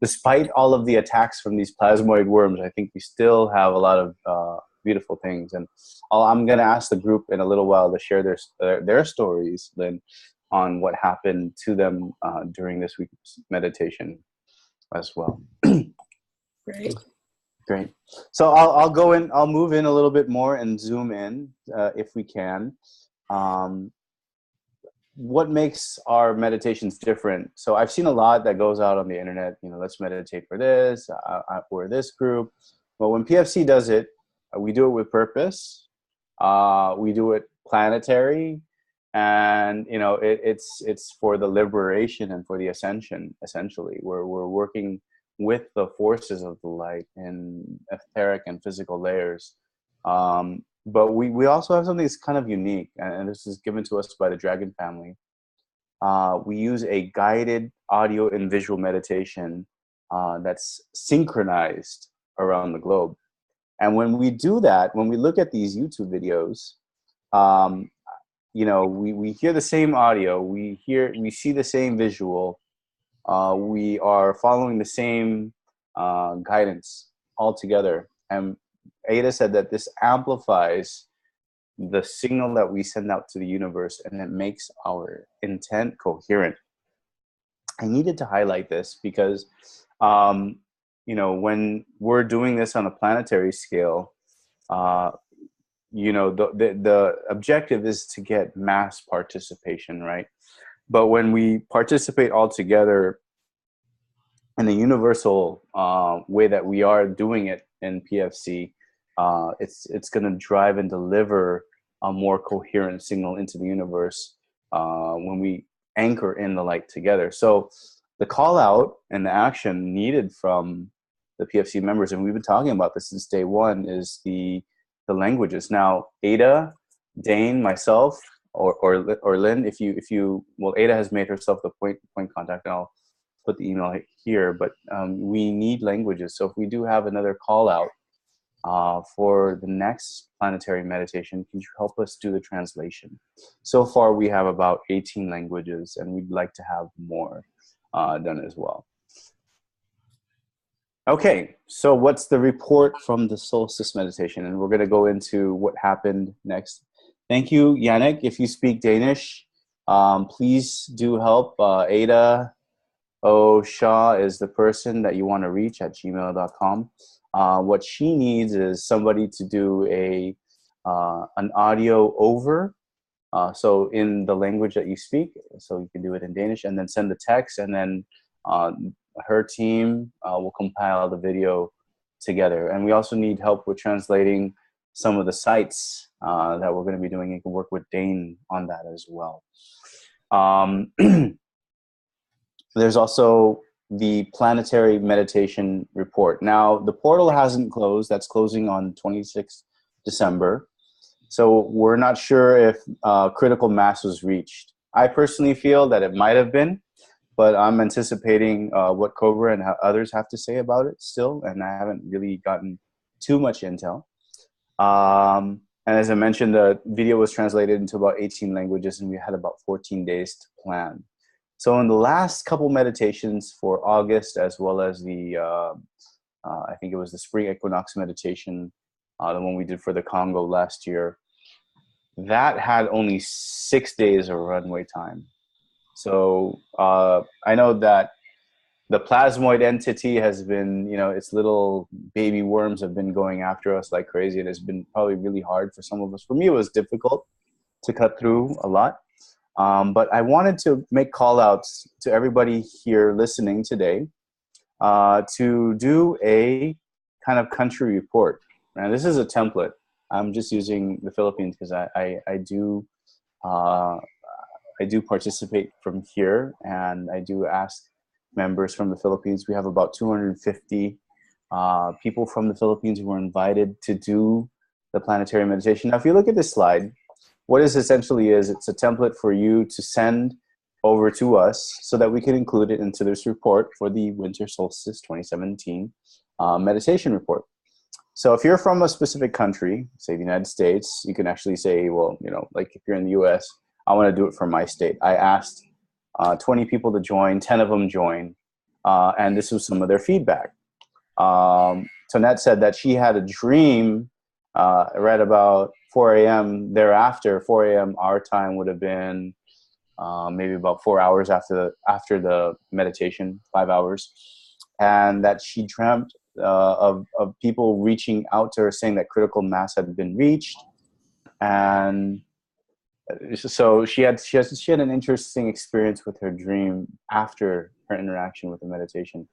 despite all of the attacks from these plasmoid worms, I think we still have a lot of beautiful things. And I'm going to ask the group in a little while to share their stories, Lynn, on what happened to them during this week's meditation as well. Great. So I'll move in a little bit more and zoom in if we can. What makes our meditations different? So I've seen a lot that goes out on the internet, let's meditate for this, we're this group. But when PFC does it, we do it with purpose. We do it planetary, and it's for the liberation and for the ascension. Essentially, we're working with the forces of the light in etheric and physical layers. But we also have something that's kind of unique, and this is given to us by the Dragon family. We use a guided audio and visual meditation that's synchronized around the globe. And when we do that, when we look at these YouTube videos, we hear the same audio, we see the same visual, we are following the same guidance all together. And Ada said that this amplifies the signal that we send out to the universe, and it makes our intent coherent. I needed to highlight this because when we're doing this on a planetary scale, the objective is to get mass participation, right? But when we participate all together in a universal way that we are doing it in PFC, it's going to drive and deliver a more coherent signal into the universe when we anchor in the light together. So the call out and the action needed from the PFC members, and we've been talking about this since day one, is the languages. Now, Ada, Dane, myself, or Lynn, if you Ada has made herself the point contact, and I'll put the email here, but we need languages. So if we do have another call out for the next planetary meditation, can you help us do the translation? So far, we have about 18 languages, and we'd like to have more done as well. Okay, so what's the report from the solstice meditation? And we're going to go into what happened next. Thank you, Yannick. If you speak Danish, please do help. Ada O. Shaw is the person that you want to reach at gmail.com. What she needs is somebody to do an audio over, so in the language that you speak, so you can do it in Danish, and then send the text, and then her team will compile the video together. And we also need help with translating some of the sites that we're going to be doing. You can work with Dane on that as well. There's also the planetary meditation report. Now, the portal hasn't closed. That's closing on 26th December. So we're not sure if critical mass was reached. I personally feel that it might have been, but I'm anticipating what Cobra and others have to say about it still, and I haven't really gotten too much intel. And as I mentioned, the video was translated into about 18 languages, and we had about 14 days to plan. So in the last couple meditations for August, as well as the, I think it was the spring equinox meditation, the one we did for the Congo last year, that had only 6 days of runway time. So I know that the plasmoid entity has been, its little baby worms have been going after us like crazy, and it's been probably really hard for some of us. For me, it was difficult to cut through a lot. But I wanted to make call outs to everybody here listening today to do a kind of country report. And this is a template. I'm just using the Philippines because I do participate from here, and I do ask members from the Philippines. We have about 250 people from the Philippines who were invited to do the planetary meditation. Now, if you look at this slide, what this essentially is, it's a template for you to send over to us so that we can include it into this report for the Winter Solstice 2017 meditation report. So if you're from a specific country, say the United States, you can actually say, well, like if you're in the US, I want to do it for my state. I asked 20 people to join, 10 of them joined, and this was some of their feedback. Tonette said that she had a dream right about 4 a.m. thereafter. 4 a.m. our time would have been maybe about 4 hours after the meditation, 5 hours, and that she dreamt of people reaching out to her saying that critical mass had been reached. And so she had an interesting experience with her dream after her interaction with the meditation.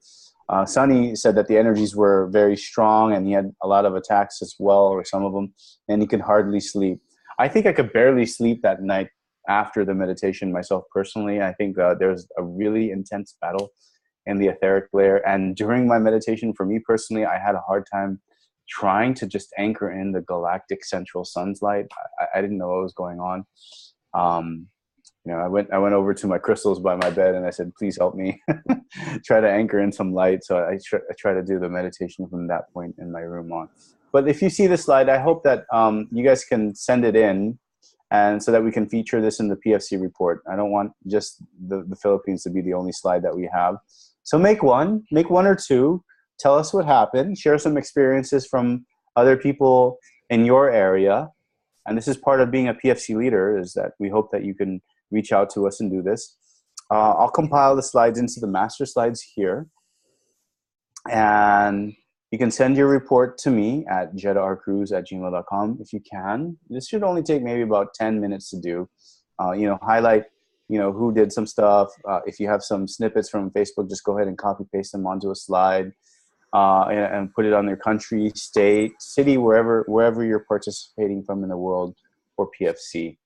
Sunny said that the energies were very strong, and he had a lot of attacks as well, or some of them, and he could hardly sleep. I think I could barely sleep that night after the meditation myself personally. I think there's a really intense battle in the etheric layer, and during my meditation, for me personally, I had a hard time trying to just anchor in the galactic central sun's light. I didn't know what was going on. I went over to my crystals by my bed and I said, please help me try to anchor in some light. So I try to do the meditation from that point in my room on. But if you see the slide, I hope that you guys can send it in, and so that we can feature this in the PFC report. I don't want just the Philippines to be the only slide that we have. So make one or two. Tell us what happened. Share some experiences from other people in your area. And this is part of being a PFC leader, is that we hope that you can reach out to us and do this. I'll compile the slides into the master slides here. And you can send your report to me at jedarcruz@gmail.com if you can. This should only take maybe about 10 minutes to do. Highlight, who did some stuff. If you have some snippets from Facebook, just go ahead and copy paste them onto a slide. And put it on their country, state, city, wherever you're participating from in the world for PFC.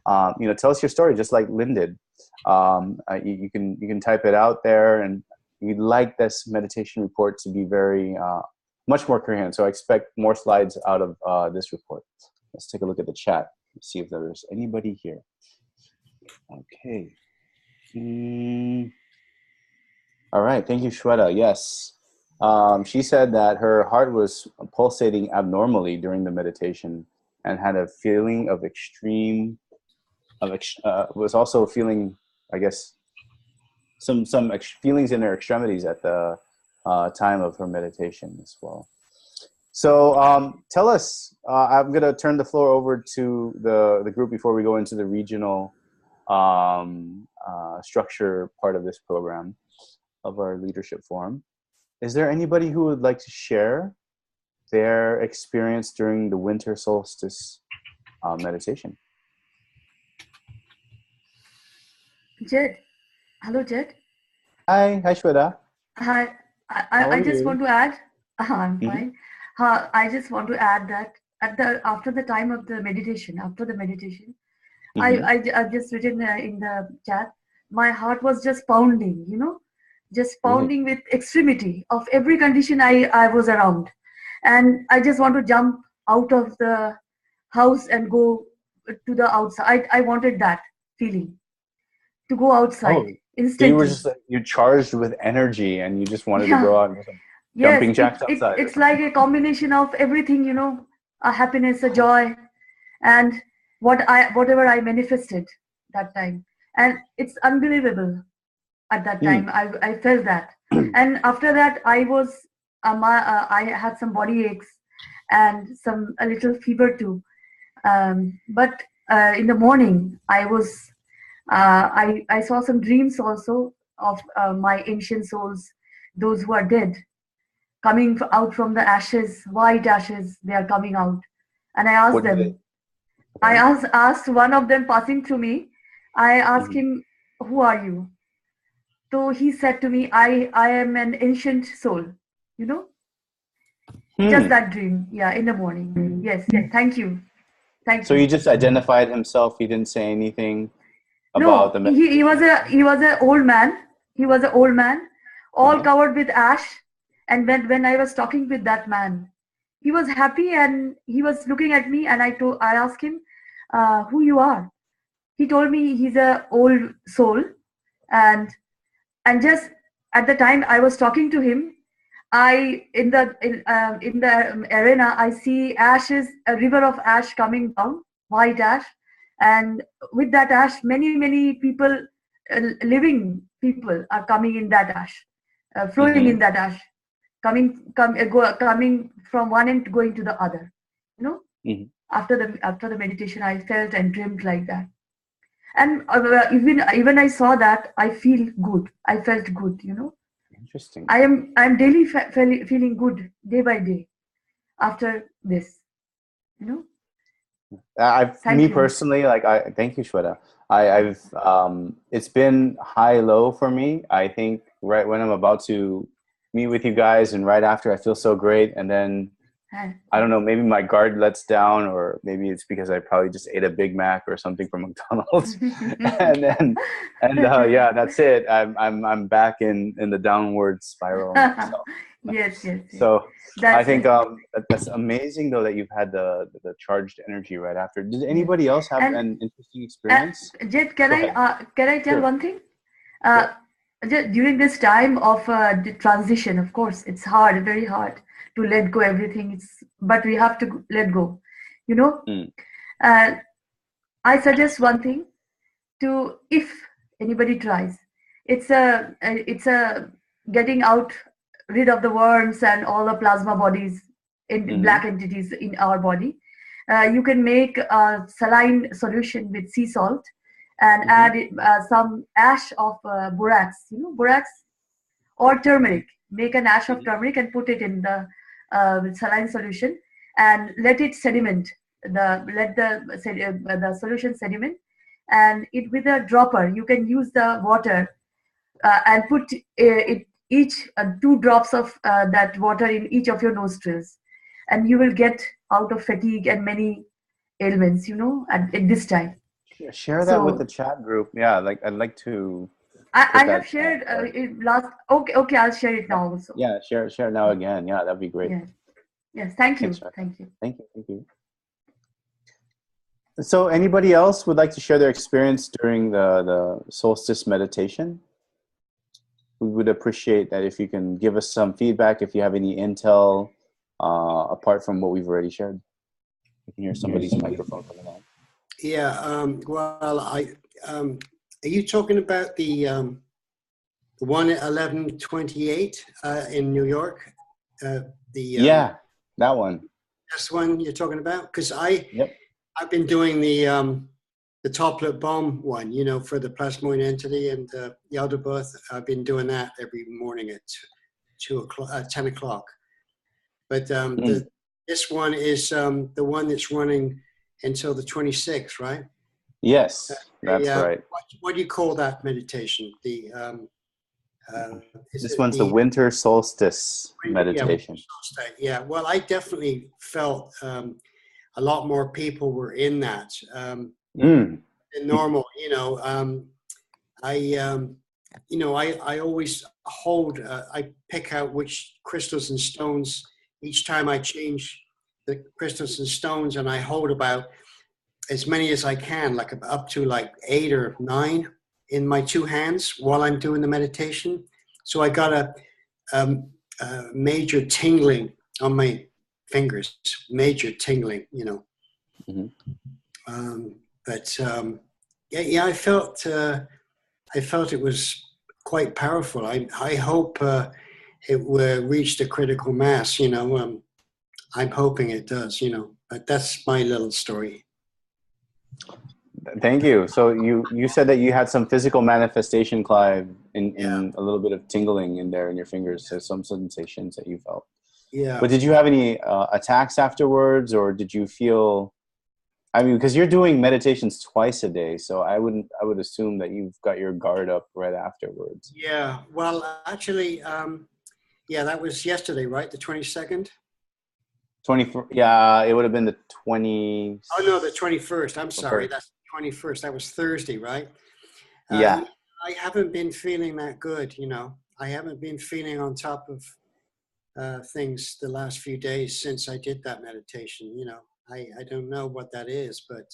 Tell us your story, just like Lynn did. You can type it out there, and we'd like this meditation report to be very much more coherent. So I expect more slides out of this report. Let's take a look at the chat. Let's see if there's anybody here. Okay. All right. Thank you, Shweta. Yes. She said that her heart was pulsating abnormally during the meditation and had a feeling of was also feeling, I guess, some feelings in her extremities at the time of her meditation as well. So tell us, I'm going to turn the floor over to the group before we go into the regional structure part of this program of our leadership forum. Is there anybody who would like to share their experience during the winter solstice meditation? Jed. Hello, Jed. Hi, Shweta. Hi. I just want to add, I'm fine. I just want to add that after the time of the meditation, I've just written in the chat, my heart was just pounding, just pounding with extremity of every condition I was around. And I just want to jump out of the house and go to the outside. I wanted that feeling, to go outside instantly. So you're charged with energy and you just wanted to go out and do some jumping jacks outside. It's like a combination of everything, a happiness, a joy, and whatever I manifested that time. And it's unbelievable. At that time, I felt that, and after that, I had some body aches and a little fever too. But in the morning, I saw some dreams also of my ancient souls those who are dead, coming out from the ashes, white ashes, they are coming out. And I asked What do them, they? I asked one of them passing through me, I asked Mhm. him, who are you? So he said to me, I am an ancient soul, you know, just that dream. Yeah, in the morning. Yes, thank you. Thank So you. he just identified himself. He didn't say anything about No, the he was an old man. He was an old man, all covered with ash. And when I was talking with that man, he was happy and he was looking at me. And I asked him, who you are. He told me he's a old soul, and just at the time I was talking to him, in the arena I see ashes, a river of ash coming down, white ash, and with that ash, many people, living people are coming in that ash, flowing in that ash, coming from one end going to the other. You know, Mhm. after the meditation, I felt and dreamt like that. And even I saw that, I feel good. I felt good. You know, Interesting. I'm daily feeling good day by day after this. You know. Thank Me you. personally, like thank you, Shweta. I've it's been high low for me. I think right when I'm about to meet with you guys and right after, I feel so great, and then I don't know, maybe my guard lets down, or maybe it's because I probably just ate a Big Mac or something from McDonald's, yeah, that's it. I'm back in the downward spiral myself. Yes. So I That's think it. that's amazing though that you've had the charged energy right after. Did anybody else have And an interesting experience? Jet, Go ahead. can I tell Sure. one thing? During this time of the transition, of course, it's hard, very hard to let go everything. But we have to let go. You know, Mm. I suggest one thing if anybody tries, it's a getting out, rid of the worms and all the plasma bodies in black entities in our body. You can make a saline solution with sea salt and add some ash of borax, borax or turmeric. Make an ash of turmeric and put it in the saline solution and let it sediment. Let the solution sediment, and it with a dropper you can use the water and put each 2 drops of that water in each of your nostrils, and you will get out of fatigue and many ailments, at this time. Share that with the So chat group. Yeah, like I'd like to I put have that. shared it last. Okay, I'll share it now also. Yeah, share it now again. Yeah, that'd be great. Yes. Thank you. Thanks, Shweta. Thank you. Thank you. So anybody else would like to share their experience during the solstice meditation? We would appreciate that if you can give us some feedback, if you have any intel apart from what we've already shared. I can hear somebody's microphone coming on. Yeah. Well, are you talking about the one at 11:28 in New York? Yeah, that one. That's the one you're talking about? Because Yep. I've been doing the toplet bomb one, for the plasmoid entity and the elder birth. I've been doing that every morning at 10 o'clock. But this one is the one that's running until the 26th, right? Yes, that's right. What do you call that meditation? This one's the winter solstice meditation. Yeah, well, I definitely felt a lot more people were in that than normal. I always hold. I pick out which crystals and stones each time I change the crystals and stones, and I hold about as many as I can, like up to like 8 or 9 in my 2 hands while I'm doing the meditation. So I got a major tingling on my fingers, major tingling, Yeah, I felt it was quite powerful. I hope it will reach the critical mass. I'm hoping it does. But that's my little story. Thank you. So you said that you had some physical manifestation, Clive, in a little bit of tingling in there in your fingers. So some sensations that you felt. Yeah. But did you have any attacks afterwards, or did you feel? I mean, because you're doing meditations twice a day, so I would assume that you've got your guard up right afterwards. Yeah. Well, actually, yeah, that was yesterday, right? The 22nd. 24. Yeah, it would have been the 20. Oh no, the 21st. I'm sorry, Okay. that's the 21st. That was Thursday, right? Yeah. I haven't been feeling that good. I haven't been feeling on top of things the last few days since I did that meditation. I don't know what that is, but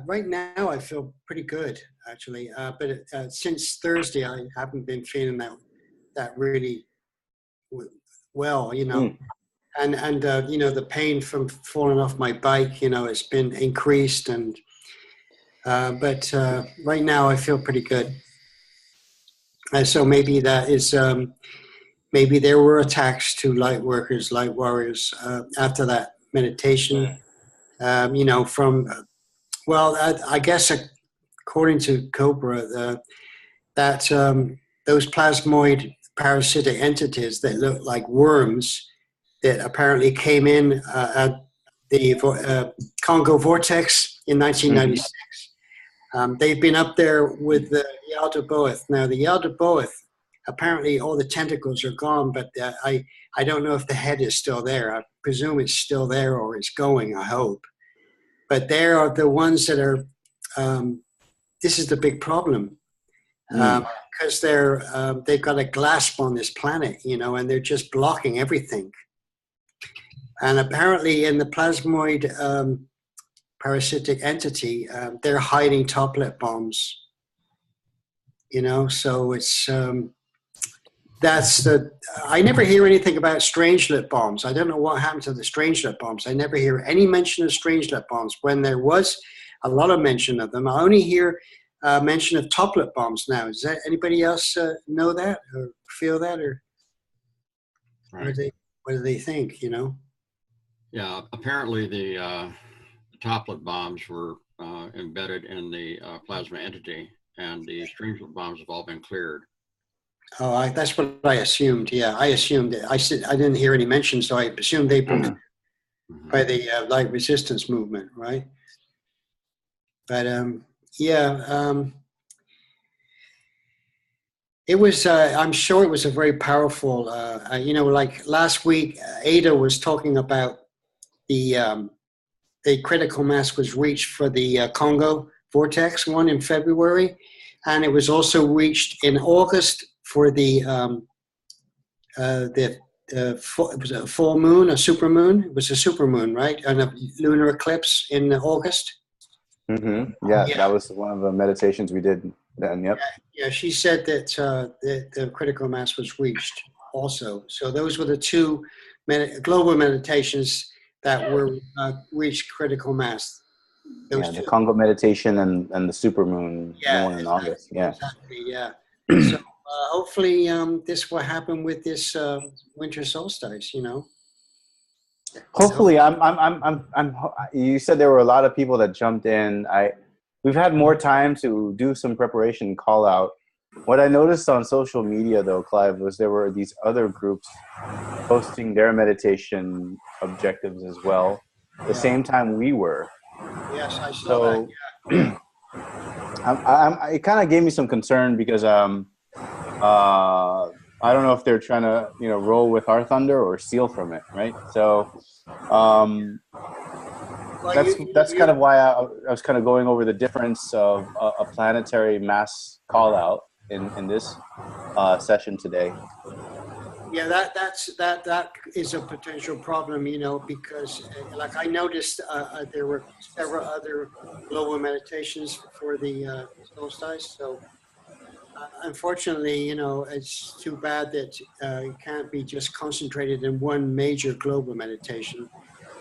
right now I feel pretty good actually. But since Thursday, I haven't been feeling that really well. Mm. And the pain from falling off my bike, has been increased, and but right now I feel pretty good. So maybe that is maybe there were attacks to light workers, light warriors after that meditation. From well, I guess according to Cobra, that those plasmoid parasitic entities that look like worms that apparently came in at the Congo vortex in 1996. They've been up there with the Yaldabaoth. Now, the Yaldabaoth, apparently all the tentacles are gone, but I don't know if the head is still there. I presume it's still there, or it's going, I hope. But they are the ones that are, this is the big problem. Because they've got a grasp on this planet, and they're just blocking everything. And apparently in the plasmoid parasitic entity, they're hiding toplet bombs. So it's, I never hear anything about strangelet bombs. I don't know what happened to the strangelet bombs. I never hear any mention of strangelet bombs. When there was a lot of mention of them, I only hear mention of toplet bombs now. Does anybody else know that or feel that, or Right. what do they think, Yeah, apparently the toplet bombs were embedded in the plasma entity, and the strangelet bombs have all been cleared. Oh, that's what I assumed. Yeah, I assumed it. I said I didn't hear any mention, so I assumed they've been by the light resistance movement, right? But it was. I'm sure it was a very powerful. Like last week, Ada was talking about the critical mass was reached for the Congo vortex one in February, and it was also reached in August for the it was a full moon, a super moon. It was a super moon, right? And a lunar eclipse in August. Mm-hmm. Yeah, that was one of the meditations we did then. Yep. Yeah, she said that the critical mass was reached also. So those were the two global meditations that were reached critical mass. Yeah, the Congo meditation and the supermoon, the one in August. Yeah. Exactly. Yeah. So hopefully this will happen with this winter solstice. Hopefully, you said there were a lot of people that jumped in. We've had more time to do some preparation and call out. What I noticed on social media, though, Clive, was there were these other groups posting their meditation objectives as well, the same time we were. Yes, I saw that. Yeah. It kind of gave me some concern because I don't know if they're trying to roll with our thunder or steal from it, right? So that's kind of why I was kind of going over the difference of a planetary mass call out in this session today. Yeah, that is a potential problem, because like I noticed there were several other global meditations for the solstice. So unfortunately, it's too bad that it can't be just concentrated in one major global meditation.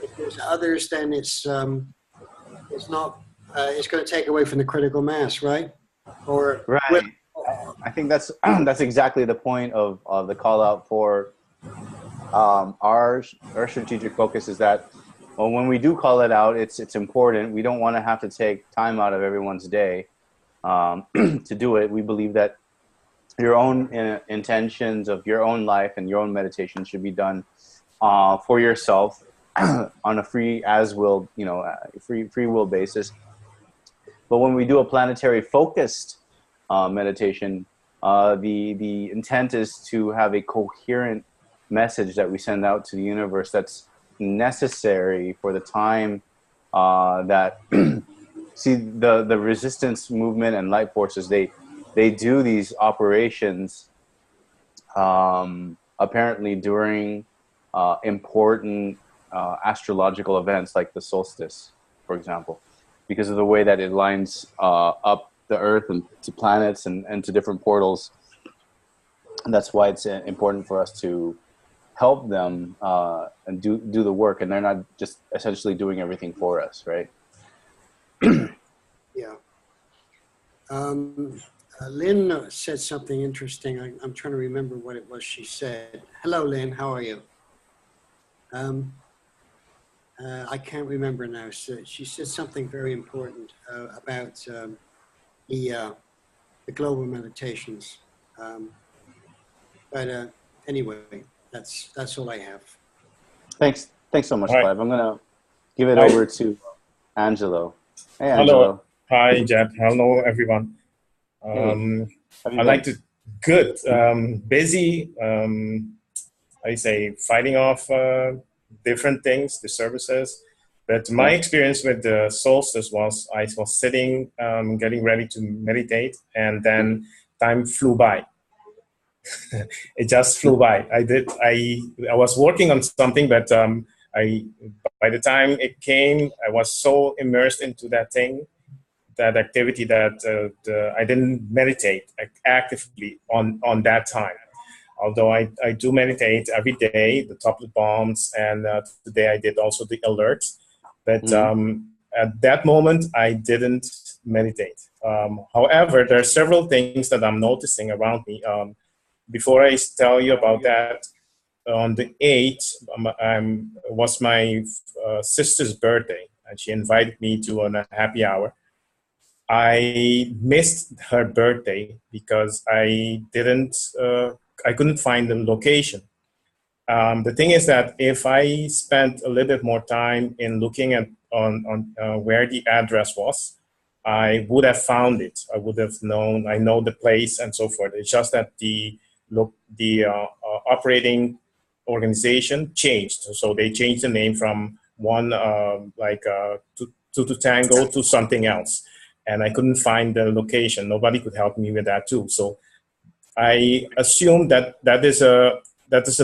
If there's others, then it's not. It's going to take away from the critical mass, right? Or right. I think that's exactly the point of the call out for our strategic focus is that Well, when we do call it out, it's important. We don't want to have to take time out of everyone's day to do it. We believe that your own intentions of your own life and your own meditation should be done for yourself on a free will basis. But when we do a planetary focused meditation, the intent is to have a coherent message that we send out to the universe that's necessary for the time that see the resistance movement and light forces, they do these operations apparently during important astrological events like the solstice, for example, because of the way that it lines up the earth and to planets and to different portals. And that's why it's important for us to help them and do the work, and they're not just essentially doing everything for us, right? Yeah. Lynn said something interesting. I'm trying to remember what it was she said. Hello, Lynn. How are you? I can't remember now. So she said something very important about the global meditations. But anyway, that's all I have. Thanks so much, All right. Clive. I'm gonna give it Hi. over to Angelo. Hey, Hello. Angelo. Hi, Jed. Hello, everyone. Hey. How you I doing? like to, good. Busy, I say, fighting off different things, the services. But my Yeah. experience with the solstice was I was sitting, getting ready to meditate, and then time flew by. It just flew by. I was working on something, but by the time it came, I was so immersed into that thing, that activity, that I didn't meditate actively on that time. Although I do meditate every day, the tablet bombs, and today I did also the alerts. But at that moment, I didn't meditate. However, there are several things that I'm noticing around me. Before I tell you about that, on the 8th was my sister's birthday, and she invited me to a happy hour. I missed her birthday because I couldn't find the location. The thing is that if I spent a little bit more time in looking at on where the address was, I would have found it. I would have known. I know the place and so forth. It's just that the operating organization changed. So they changed the name from one to Tango to something else, and I couldn't find the location. Nobody could help me with that too. So I assume that is a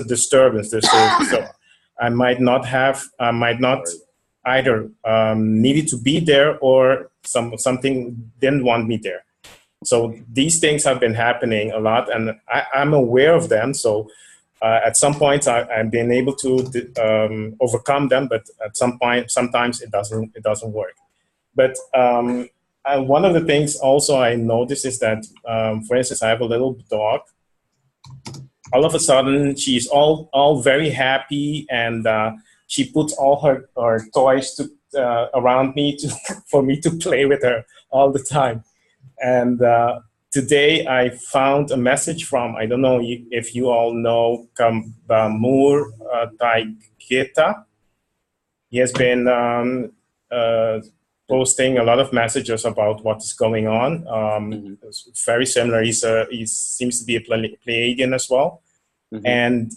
disturbance. So I might not either needed to be there, or something didn't want me there. So these things have been happening a lot, and I'm aware of them. So at some point, I've been able to overcome them, but at some point, sometimes it doesn't work. But one of the things also I noticed is that, for instance, I have a little dog. All of a sudden, she's all very happy, and she puts all her toys around me for me to play with her all the time. And today I found a message from, I don't know if you all know Kambamur Taigeta. He has been posting a lot of messages about what is going on. It's very similar. He seems to be a Pleiadian as well. And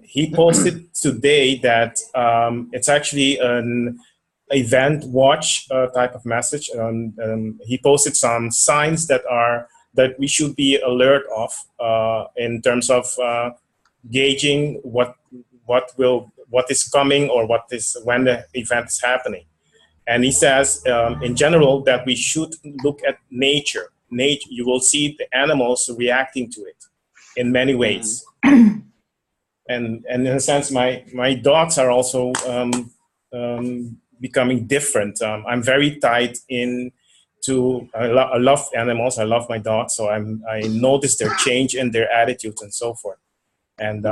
he posted today that it's actually an event watch type of message. He posted some signs that we should be alert of in terms of gauging what is coming, or when the event is happening. And he says, in general, that we should look at nature. You will see the animals reacting to it in many ways. And in a sense, my dogs are also becoming different. I'm very tied into. I love animals. I love my dogs. So I notice their change in their attitudes and so forth. And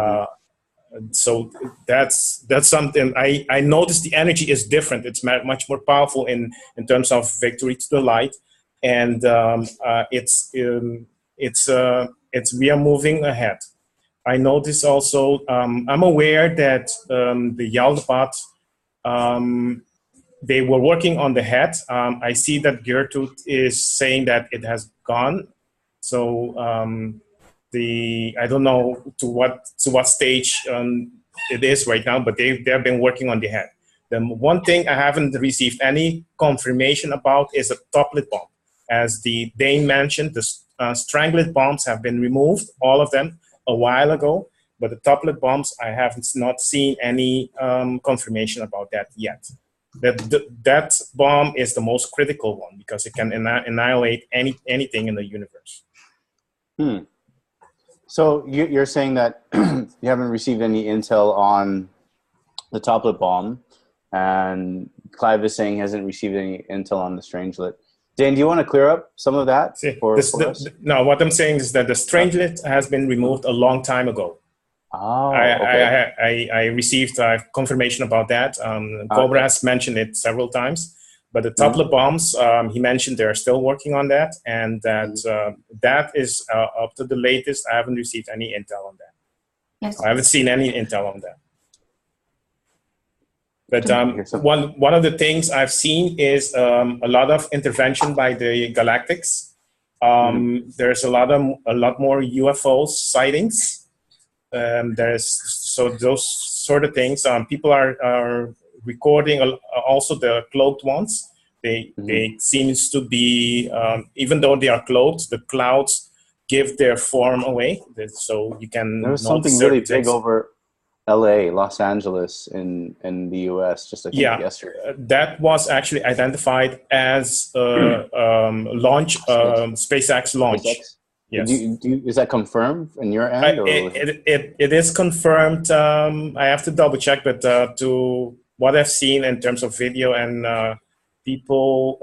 So that's something I noticed. The energy is different. It's much more powerful in terms of victory to the light, and it's we are moving ahead. I notice also, I'm aware that the Yaldabaoth, they were working on the head. I see that Gertrude is saying that it has gone. So I don't know to what stage it is right now, but they've been working on the head. The one thing I haven't received any confirmation about is a toplet bomb. As the Dane mentioned, the stranglet bombs have been removed, all of them, a while ago. But the toplet bombs, I have not seen any confirmation about that yet. That bomb is the most critical one because it can annihilate anything in the universe. So you're saying that you haven't received any intel on the toplet bomb, and Clive is saying he hasn't received any intel on the strangelet. Dan, do you want to clear up some of that for us? No, what I'm saying is that the strangelet has been removed a long time ago. Oh, okay. I received confirmation about that. Cobra has mentioned it several times, but the toplet bombs, he mentioned they're still working on that, and that that is up to the latest. I haven't received any intel on that. Yes. I haven't seen any intel on that. But one of the things I've seen is a lot of intervention by the Galactics. There's a lot more UFO sightings. So those sort of things. People are recording also the cloaked ones. They seems to be even though they are cloaked, the clouds give their form away. So you can. There was something really big over LA, Los Angeles in the US just I think yesterday. That was actually identified as launch SpaceX launch. SpaceX? Yes. Is that confirmed in your end? It is confirmed. I have to double check, but to what I've seen in terms of video and people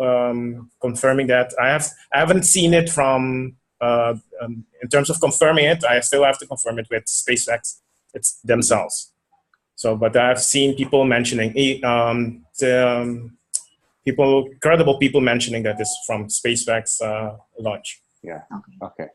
confirming that, I haven't seen it from in terms of confirming it. I still have to confirm it with SpaceX themselves. So, but I've seen people mentioning credible people mentioning that it's from SpaceX launch. Yeah. Okay.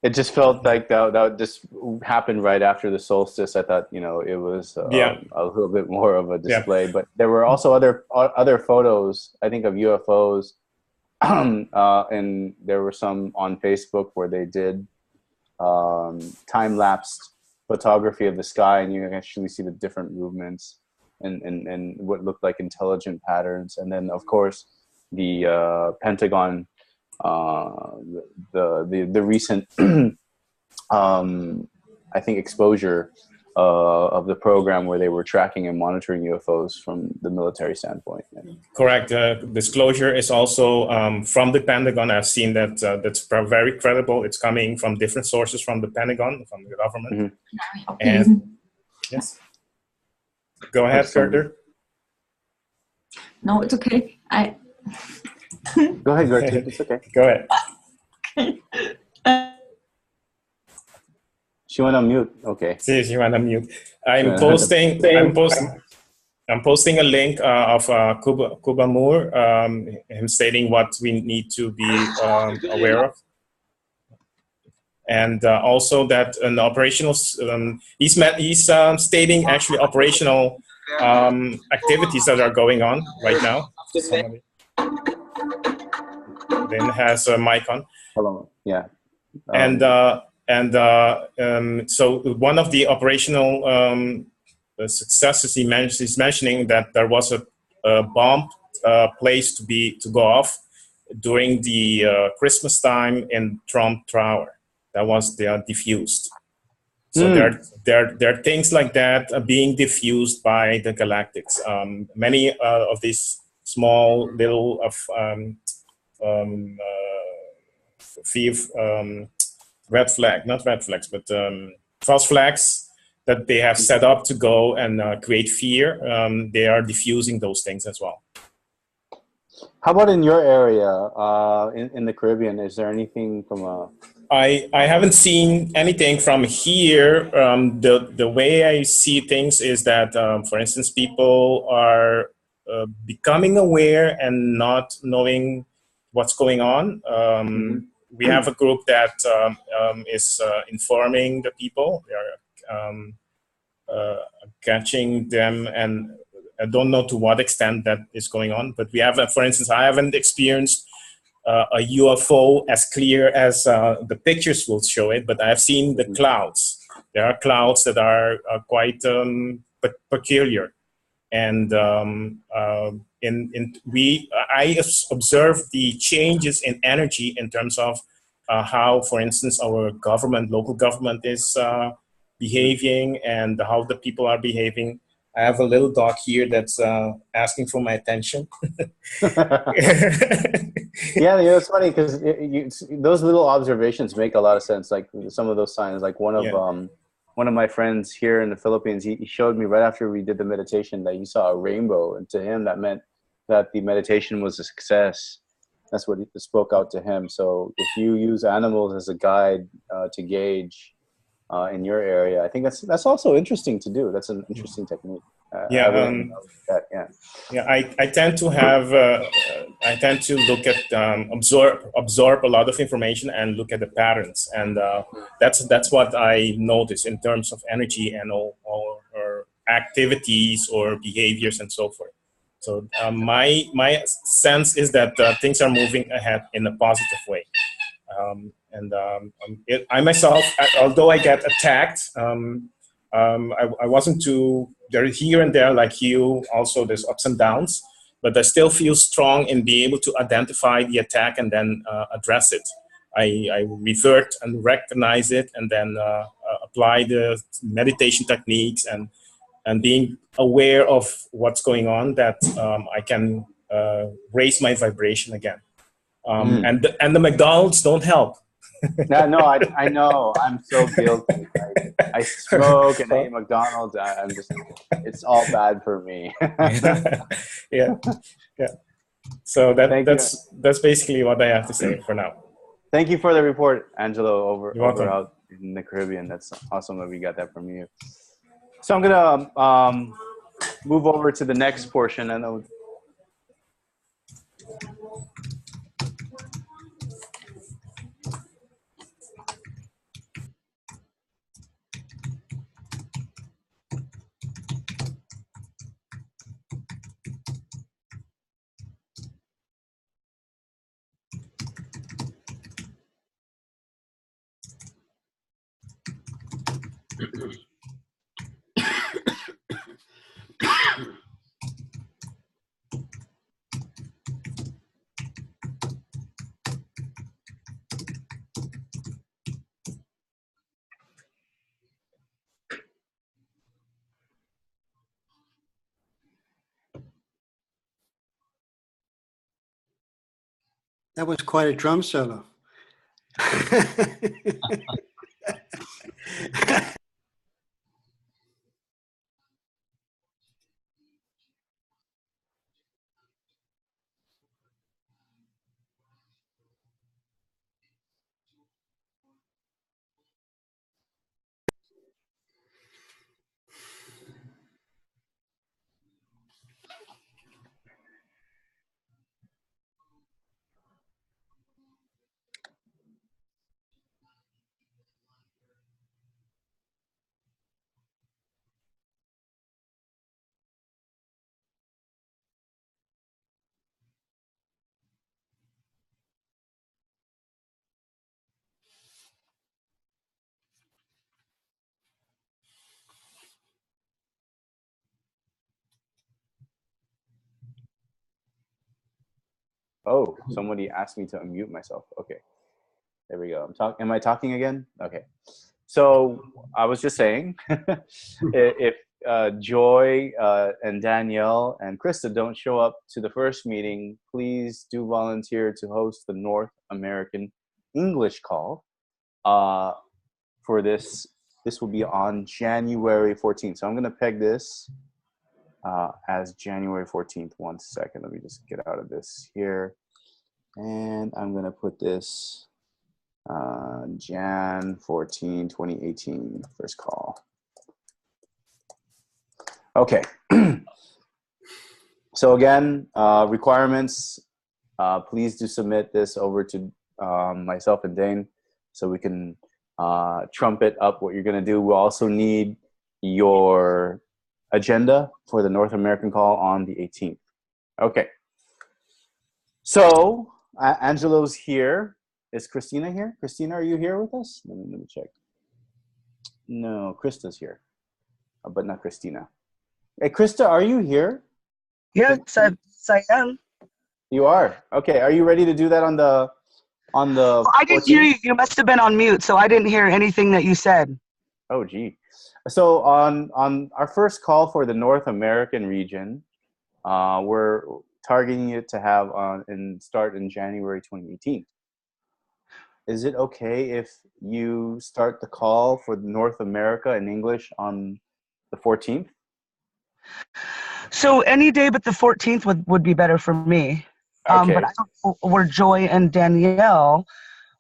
It just felt like that just happened right after the solstice. I thought, it was a little bit more of a display, but there were also other photos, I think, of UFOs, and there were some on Facebook where they did time-lapsed photography of the sky, and you can actually see the different movements and what looked like intelligent patterns. And then, of course, the Pentagon. The recent I think exposure of the program where they were tracking and monitoring UFOs from the military standpoint. Correct. Disclosure is also from the Pentagon. I've seen that that's very credible. It's coming from different sources from the Pentagon, from the government. And yes, go ahead, Carter. No, it's okay. Go ahead, Gertrude. It's okay. Go ahead. She went on mute. Okay. See, she went on mute. I'm posting a link of Kuba Moore, him stating what we need to be aware of. And also that an operational, he's stating actually operational activities that are going on right now. Then has a mic on. Hello. Yeah. So one of the operational successes he's mentioning that there was a bomb placed to go off during the Christmas time in Trump Tower. That was diffused. So there are things like that being diffused by the Galactics. Many of these small little red flag, not red flags, but false flags that they have set up to go and create fear. They are diffusing those things as well. How about in your area, in the Caribbean? Is there anything from I haven't seen anything from here. The way I see things is that, for instance, people are becoming aware and not knowing what's going on. We have a group that is informing the people. They are catching them, and I don't know to what extent that is going on. But we have, for instance, I haven't experienced a UFO as clear as the pictures will show it, but I've seen the clouds. There are clouds that are quite peculiar, and I observe the changes in energy in terms of how, for instance, our government, local government, is behaving, and how the people are behaving. I have a little dog here that's asking for my attention. Yeah, you know, it's funny because those little observations make a lot of sense. Like some of those signs, like one of my friends here in the Philippines, he showed me right after we did the meditation that he saw a rainbow, and to him that meant that the meditation was a success. That's what spoke out to him. So if you use animals as a guide to gauge in your area, I think that's also interesting to do. That's an interesting technique. Yeah, I wouldn't know that. Yeah. Yeah, I tend to have I tend to look at absorb a lot of information and look at the patterns, and that's what I notice in terms of energy and all or activities or behaviors and so forth. So my sense is that things are moving ahead in a positive way, I myself, although I get attacked. I wasn't too there here and there like you. Also, there's ups and downs, but I still feel strong in being able to identify the attack and then address it. I revert and recognize it, and then apply the meditation techniques and being aware of what's going on, that I can raise my vibration again. And the McDonald's don't help. No, I know. I'm so guilty. I smoke and I eat McDonald's. I'm just, it's all bad for me. yeah. So that's basically what I have to say for now. Thank you for the report, Angelo, over welcome. out in the Caribbean. That's awesome that we got that from you. So I'm gonna move over to the next portion, and That was quite a drum solo. oh, somebody asked me to unmute myself. Okay, there we go. Am I talking again? Okay. So I was just saying, if Joy and Danielle and Krista don't show up to the first meeting, please do volunteer to host the North American English call for this. This will be on January 14th. So I'm going to peg this as January 14th. One second. Let me just get out of this here. And I'm going to put this Jan 14, 2018, first call. Okay. So again, requirements, please do submit this over to myself and Dane so we can trumpet up what you're going to do. We'll also need your agenda for the North American call on the 18th. Okay. So Angelo's here. Is Christina here? Christina, are you here with us? Let me check. No, Krista's here, but not Christina. Hey, Krista, are you here? Yes, I am. You are? Okay. Are you ready to do that on the I didn't 14th? hear you. You must have been on mute, so I didn't hear anything that you said. Oh, gee. So on our first call for the North American region, we're targeting it to have and start in January 2018. Is it okay if you start the call for North America in English on the 14th? So any day but the 14th would be better for me. Okay. But I don't, were Joy and Danielle,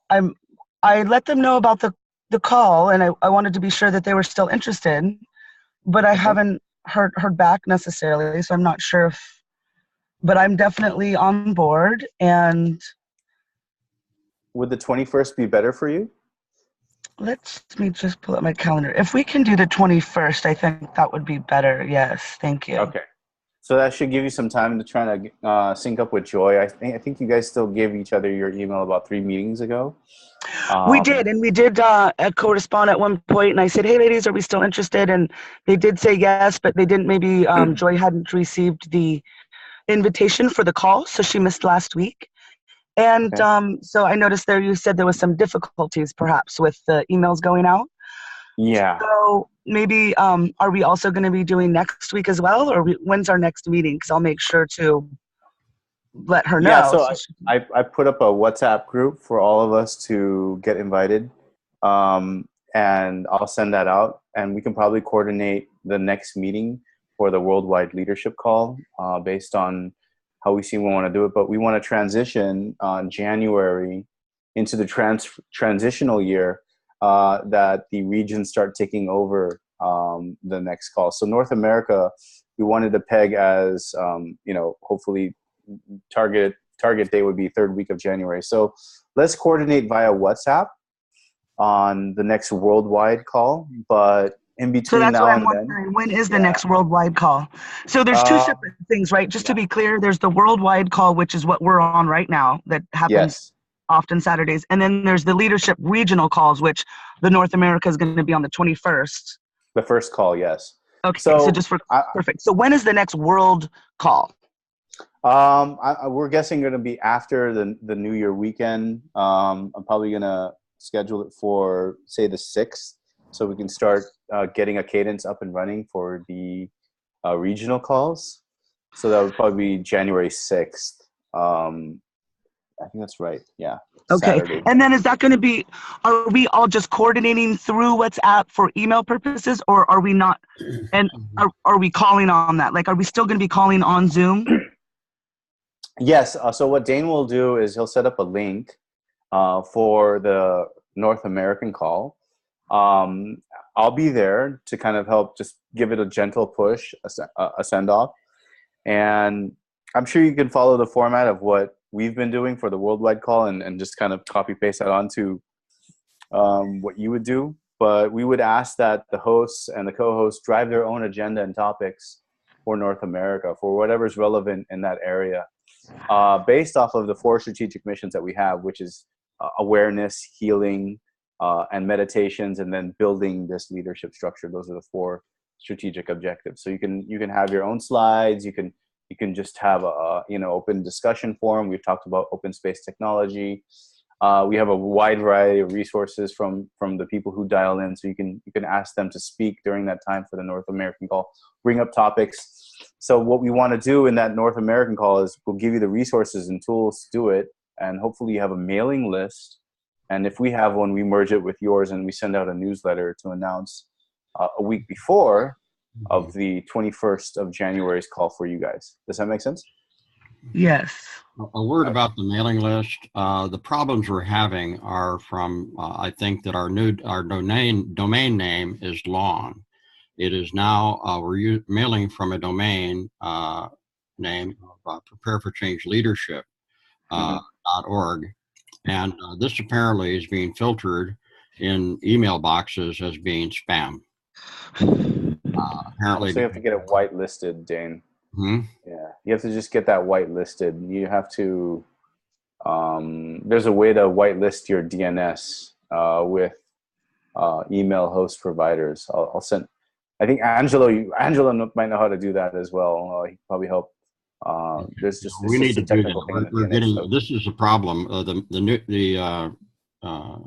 I let them know about the call, and I wanted to be sure that they were still interested, but I haven't heard back necessarily, so I'm not sure if, but I'm definitely on board. And would the 21st be better for you? let me just pull up my calendar. If we can do the 21st, I think that would be better. Yes, thank you. Okay. So that should give you some time to try to sync up with Joy. I think you guys still gave each other your email about 3 meetings ago. We did, and we did correspond at one point, and I said, hey, ladies, are we still interested? And they did say yes, but they didn't, maybe Joy hadn't received the invitation for the call, so she missed last week. And so I noticed there you said there was some difficulties perhaps with the emails going out. Yeah. So maybe are we also going to be doing next week as well, or when's our next meeting? Because I'll make sure to let her know. Yeah, so I put up a WhatsApp group for all of us to get invited, and I'll send that out, and we can probably coordinate the next meeting for the Worldwide Leadership Call based on how we want to do it. But we want to transition January into the transitional year that the regions start taking over the next call. So North America, we wanted to peg as, hopefully target date would be third week of January. So let's coordinate via WhatsApp on the next worldwide call. But in between now and then, when is the next worldwide call? So there's two separate things, right? Just to be clear, there's the worldwide call, which is what we're on right now, that happens often Saturdays, and then there's the leadership regional calls, which the North America is going to be on the 21st. The first call, yes. Okay, so just for perfect. So when is the next world call? We're guessing going to be after the New Year weekend. I'm probably going to schedule it for, say, the 6th, so we can start getting a cadence up and running for the regional calls. So that would probably be January 6th. I think that's right. Yeah. Okay. Saturday. And then is that going to be, are we all just coordinating through WhatsApp for email purposes, or are we not? And are we calling on that? Like, are we still going to be calling on Zoom? Yes. So what Dane will do is he'll set up a link for the North American call. I'll be there to kind of help just give it a gentle push, a send-off. And I'm sure you can follow the format of what we've been doing for the worldwide call and just kind of copy paste that onto what you would do. But we would ask that the hosts and the co-hosts drive their own agenda and topics for North America, for whatever's relevant in that area, based off of the 4 strategic missions that we have, which is awareness, healing, and meditations, and then building this leadership structure. Those are the 4 strategic objectives. So you can have your own slides. You can just have a open discussion forum. We've talked about open space technology. We have a wide variety of resources from the people who dial in. So you can ask them to speak during that time for the North American call, bring up topics. So what we want to do in that North American call is we'll give you the resources and tools to do it. And hopefully you have a mailing list. And if we have one, we merge it with yours and we send out a newsletter to announce a week before of the 21st of January's call for you guys. Does that make sense? Yes. A word about the mailing list. The problems we're having are from, I think that our domain name is long. It is now, we're mailing from a domain name of Prepare for Change Leadership .org. And this apparently is being filtered in email boxes as being spam. Apparently, so you have to get it whitelisted, Dane. Yeah, you have to just get that whitelisted. You have to. There's a way to whitelist your DNS with email host providers. I'll send. I think Angelo might know how to do that as well. He can probably help. There's just we need to a technical do that. thing. We're getting this is a problem. The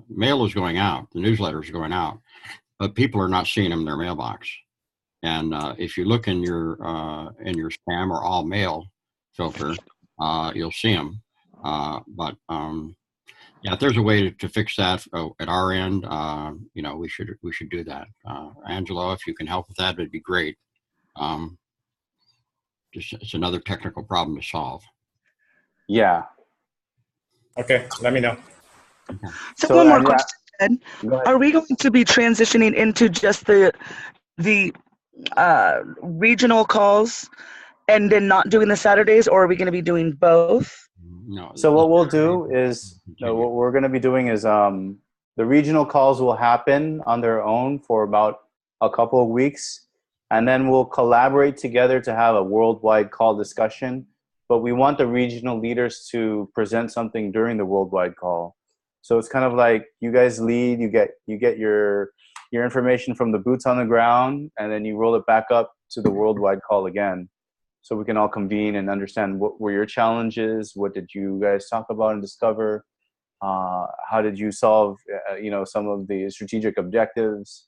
mail is going out. The newsletter is going out, but people are not seeing them in their mailbox. And if you look in your spam or all mail filter, you'll see them. But yeah, if there's a way to fix that at our end, we should do that. Angelo, if you can help with that, it'd be great. It's another technical problem to solve. Yeah. Okay, let me know. So one more question, Ed. Are we going to be transitioning into just the regional calls and then not doing the Saturdays, or are we going to be doing both? No. So what we'll do is, what we're going to be doing is the regional calls will happen on their own for about a couple of weeks, and then we'll collaborate together to have a worldwide call discussion. But we want the regional leaders to present something during the worldwide call. So it's kind of like you guys lead, you get your information from the boots on the ground, and then you roll it back up to the worldwide call again. So we can all convene and understand what were your challenges, what did you guys talk about and discover, how did you solve, some of the strategic objectives,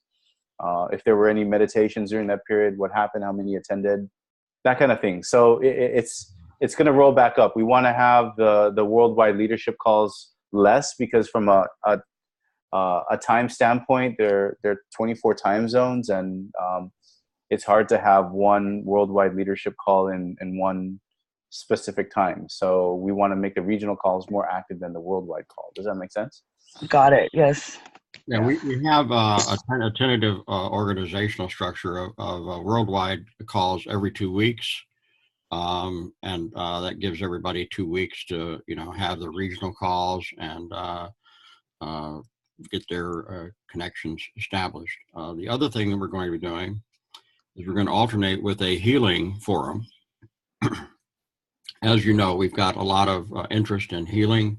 if there were any meditations during that period, what happened, how many attended, that kind of thing. So it's going to roll back up. We want to have the worldwide leadership calls less because from a time standpoint, they're 24 time zones, and it's hard to have one worldwide leadership call in one specific time. So we want to make the regional calls more active than the worldwide call. Does that make sense? Got it. Yes. Yeah, we have a tentative organizational structure of worldwide calls every 2 weeks. And that gives everybody 2 weeks to, have the regional calls and get their connections established. The other thing that we're going to be doing is we're going to alternate with a healing forum. As you know, we've got a lot of interest in healing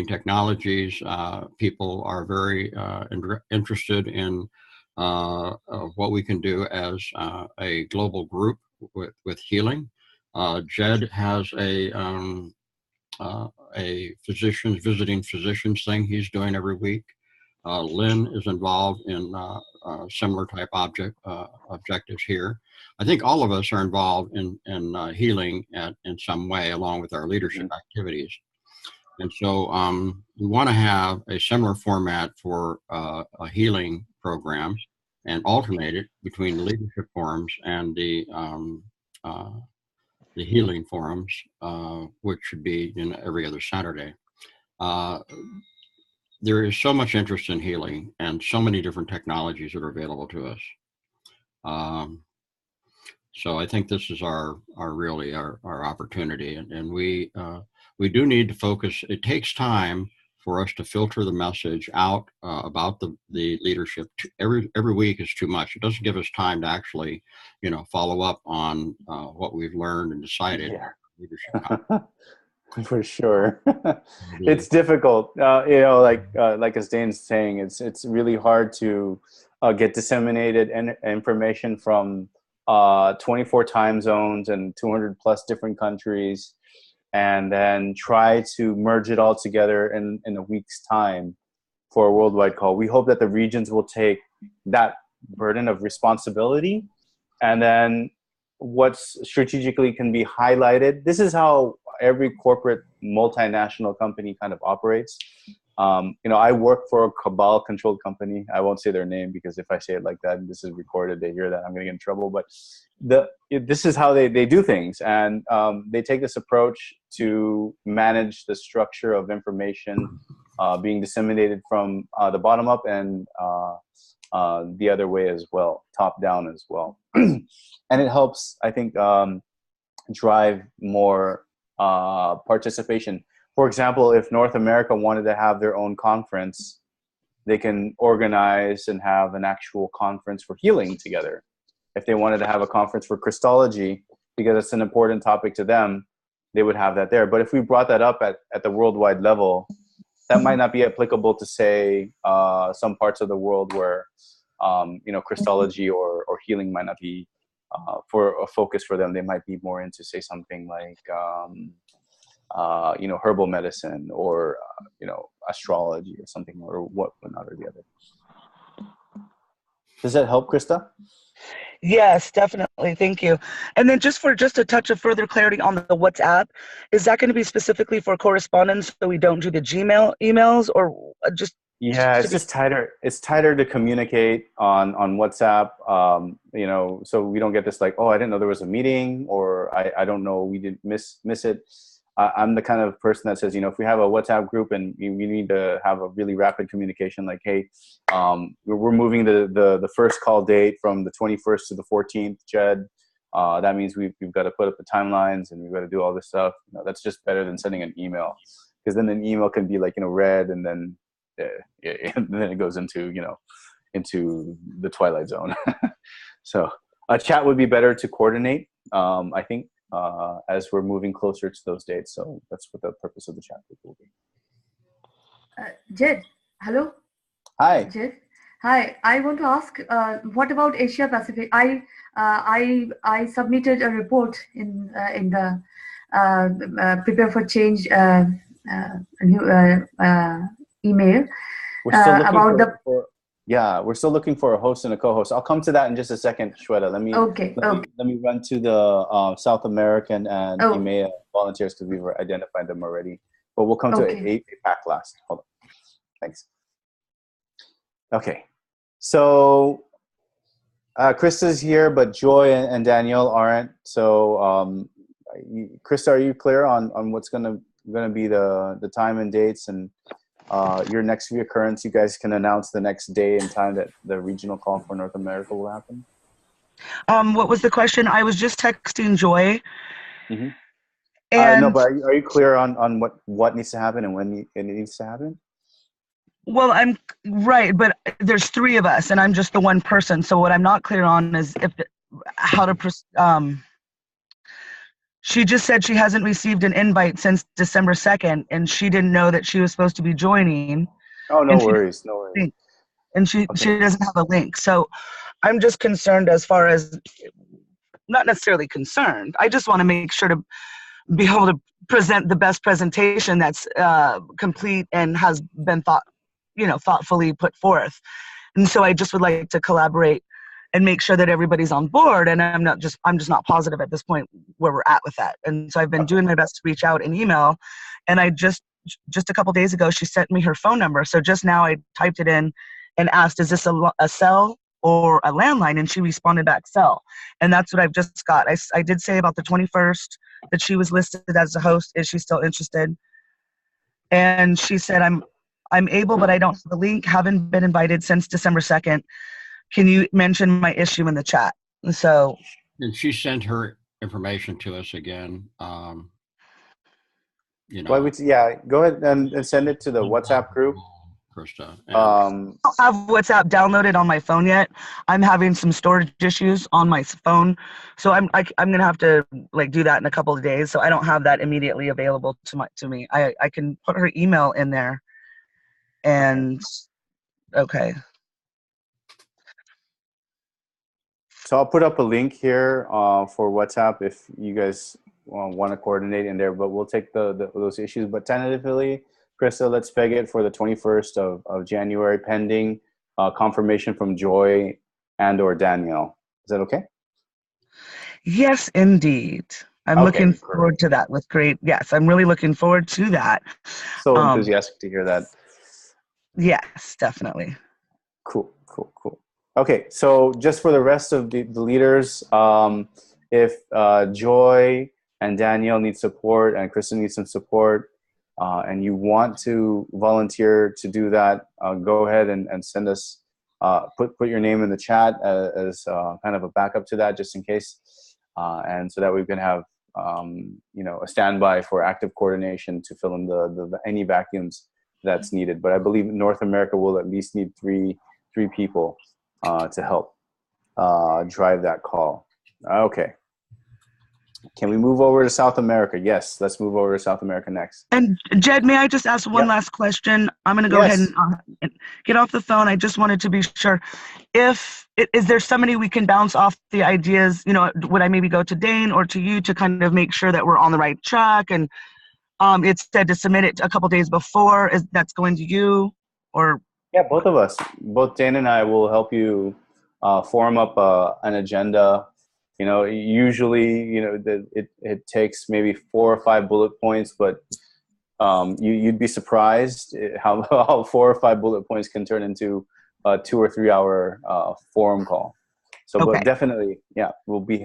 technologies. People are very interested in what we can do as a global group with healing. Jed has a visiting physicians thing he's doing every week. Lynn is involved in similar type objectives here. I think all of us are involved in healing in some way, along with our leadership activities. And so we want to have a similar format for a healing program and alternate it between the leadership forums and the healing forums, which should be every other Saturday. There is so much interest in healing and so many different technologies that are available to us. So I think this is our opportunity, and we do need to focus. It takes time for us to filter the message out about the leadership. Every week is too much. It doesn't give us time to actually, follow up on what we've learned and decided. Yeah. Leadership. For sure. It's difficult, like as Dane's saying, it's really hard to get disseminated information from 24 time zones and 200 plus different countries, and then try to merge it all together in a week's time for a worldwide call. We hope that the regions will take that burden of responsibility, and then what's strategically can be highlighted. This is how every corporate multinational company kind of operates. I work for a cabal-controlled company. I won't say their name because if I say it like that, and this is recorded, they hear that, I'm going to get in trouble. But this is how they do things. And they take this approach to manage the structure of information being disseminated from the bottom up and the other way as well, top down as well. And it helps, I think, drive more participation. For example, if North America wanted to have their own conference, they can organize and have an actual conference for healing together. If they wanted to have a conference for Christology, because it's an important topic to them, they would have that there. But if we brought that up at the worldwide level, that might not be applicable to, say, some parts of the world where, Christology or healing might not be for a focus for them. They might be more into, say, something like, herbal medicine or, astrology or something, or whatnot or the other. Does that help, Krista? Yes, definitely. Thank you. And then just a touch of further clarity on the WhatsApp, is that going to be specifically for correspondence so we don't do the Gmail emails, or just? Yeah, it's just tighter. It's tighter to communicate on WhatsApp, so we don't get this like, oh, I didn't know there was a meeting, or I don't know, we didn't miss it. I'm the kind of person that says, if we have a WhatsApp group and we need to have a really rapid communication, like, hey, we're moving the first call date from the 21st to the 14th, Jed. That means we've got to put up the timelines and we've got to do all this stuff. That's just better than sending an email, because then an email can be like, read, and then and then it goes into the twilight zone. So a chat would be better to coordinate, I think. As we're moving closer to those dates. So that's what the purpose of the chat group will be. Jed, hello. Hi. Jed, hi. I want to ask, what about Asia Pacific? I submitted a report in the Prepare for Change email We're still looking about we're still looking for a host and a co-host. I'll come to that in just a second, Shweta. Let me run to the South American and EMEA volunteers, because we've identified them already. But we'll come to APAC last. Hold on. Thanks. Okay. So Krista's here, but Joy and Danielle aren't. So Krista, are you clear on what's gonna be the time and dates, and your next reoccurrence? You guys can announce the next day and time that the regional call for North America will happen. What was the question? I was just texting Joy. Mm-hmm. And no, but are you clear on what needs to happen and when it needs to happen? Well, I'm right, but there's three of us, and I'm just the one person. So what I'm not clear on is how to. She just said she hasn't received an invite since December 2nd, and she didn't know that she was supposed to be joining. Oh, no worries, no worries. And she doesn't have a link. So I'm just concerned, as far as, not necessarily concerned, I just want to make sure to be able to present the best presentation that's complete and has been thoughtfully put forth. And so I just would like to collaborate and make sure that everybody's on board. And I'm just not positive at this point where we're at with that. And so I've been doing my best to reach out in email. And I just a couple days ago, she sent me her phone number. So just now I typed it in and asked, is this a cell or a landline? And she responded back, cell. And that's what I've just got. I did say about the 21st that she was listed as a host. Is she still interested? And she said, I'm able, but I don't have the link. Haven't been invited since December 2nd. Can you mention my issue in the chat? So. And she sent her information to us again. Why go ahead and send it to the WhatsApp group. Krista. I don't have WhatsApp downloaded on my phone yet. I'm having some storage issues on my phone. So I'm gonna have to do that in a couple of days. So I don't have that immediately available to me. I can put her email in there. And okay. So I'll put up a link here for WhatsApp if you guys want to coordinate in there, but we'll take those issues. But tentatively, Krista, let's peg it for the 21st of January, pending confirmation from Joy and or Danielle. Is that okay? Yes, indeed. I'm looking forward to that with great. Yes, I'm really looking forward to that. So enthusiastic to hear that. Yes, definitely. Cool. Okay, so just for the rest of the leaders, if Joy and Danielle need support and Kristen needs some support, and you want to volunteer to do that, go ahead and send us, put your name in the chat as kind of a backup to that, just in case, and so that we can have a standby for active coordination to fill in the any vacuums that's needed. But I believe North America will at least need three people to help drive that call. Okay. Can we move over to South America? Yes, let's move over to South America next. And Jed, may I just ask one last question? I'm going to go ahead and get off the phone. I just wanted to be sure. Is there somebody we can bounce off the ideas? Would I maybe go to Dane or to you to kind of make sure that we're on the right track? And it said to submit it a couple days before. That's going to you, or? Yeah, both of us. Both Dane and I will help you form up an agenda. Usually, it takes maybe 4 or 5 bullet points, but you'd be surprised how 4 or 5 bullet points can turn into a 2 or 3 hour forum call. So, okay. But definitely, yeah, we'll be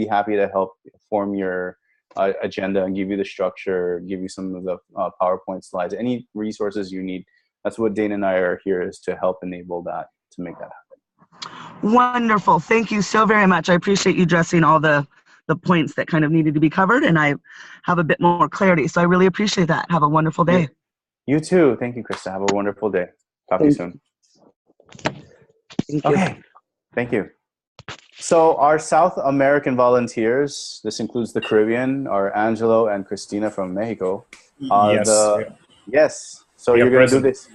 happy to help form your agenda and give you the structure, give you some of the PowerPoint slides, any resources you need. That's what Dane and I are here, is to help enable that, to make that happen. Wonderful. Thank you so very much. I appreciate you addressing all the points that kind of needed to be covered, and I have a bit more clarity. So I really appreciate that. Have a wonderful day. You too. Thank you, Krista. Have a wonderful day. Talk to you soon. Thank you. Okay. Thank you. So our South American volunteers, this includes the Caribbean, are Angelo and Cristina from Mexico. Yes. So you're going to do this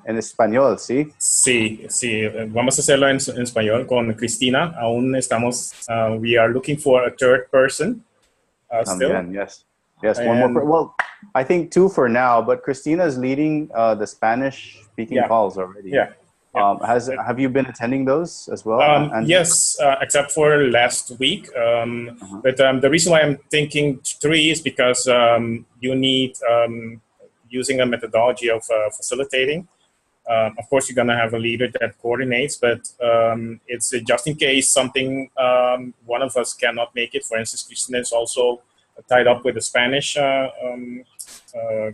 en español, ¿sí? Sí. Vamos a hacerlo en español con Cristina. Aún estamos, we are looking for a third person still. Yes, one more. Well, I think 2 for now, but Cristina is leading the Spanish-speaking calls already. Yeah. Have you been attending those as well? Yes, except for last week. But the reason why I'm thinking 3 is because you need using a methodology of facilitating. Of course, you're going to have a leader that coordinates, but it's just in case something, one of us cannot make it. For instance, Cristina is also tied up with the Spanish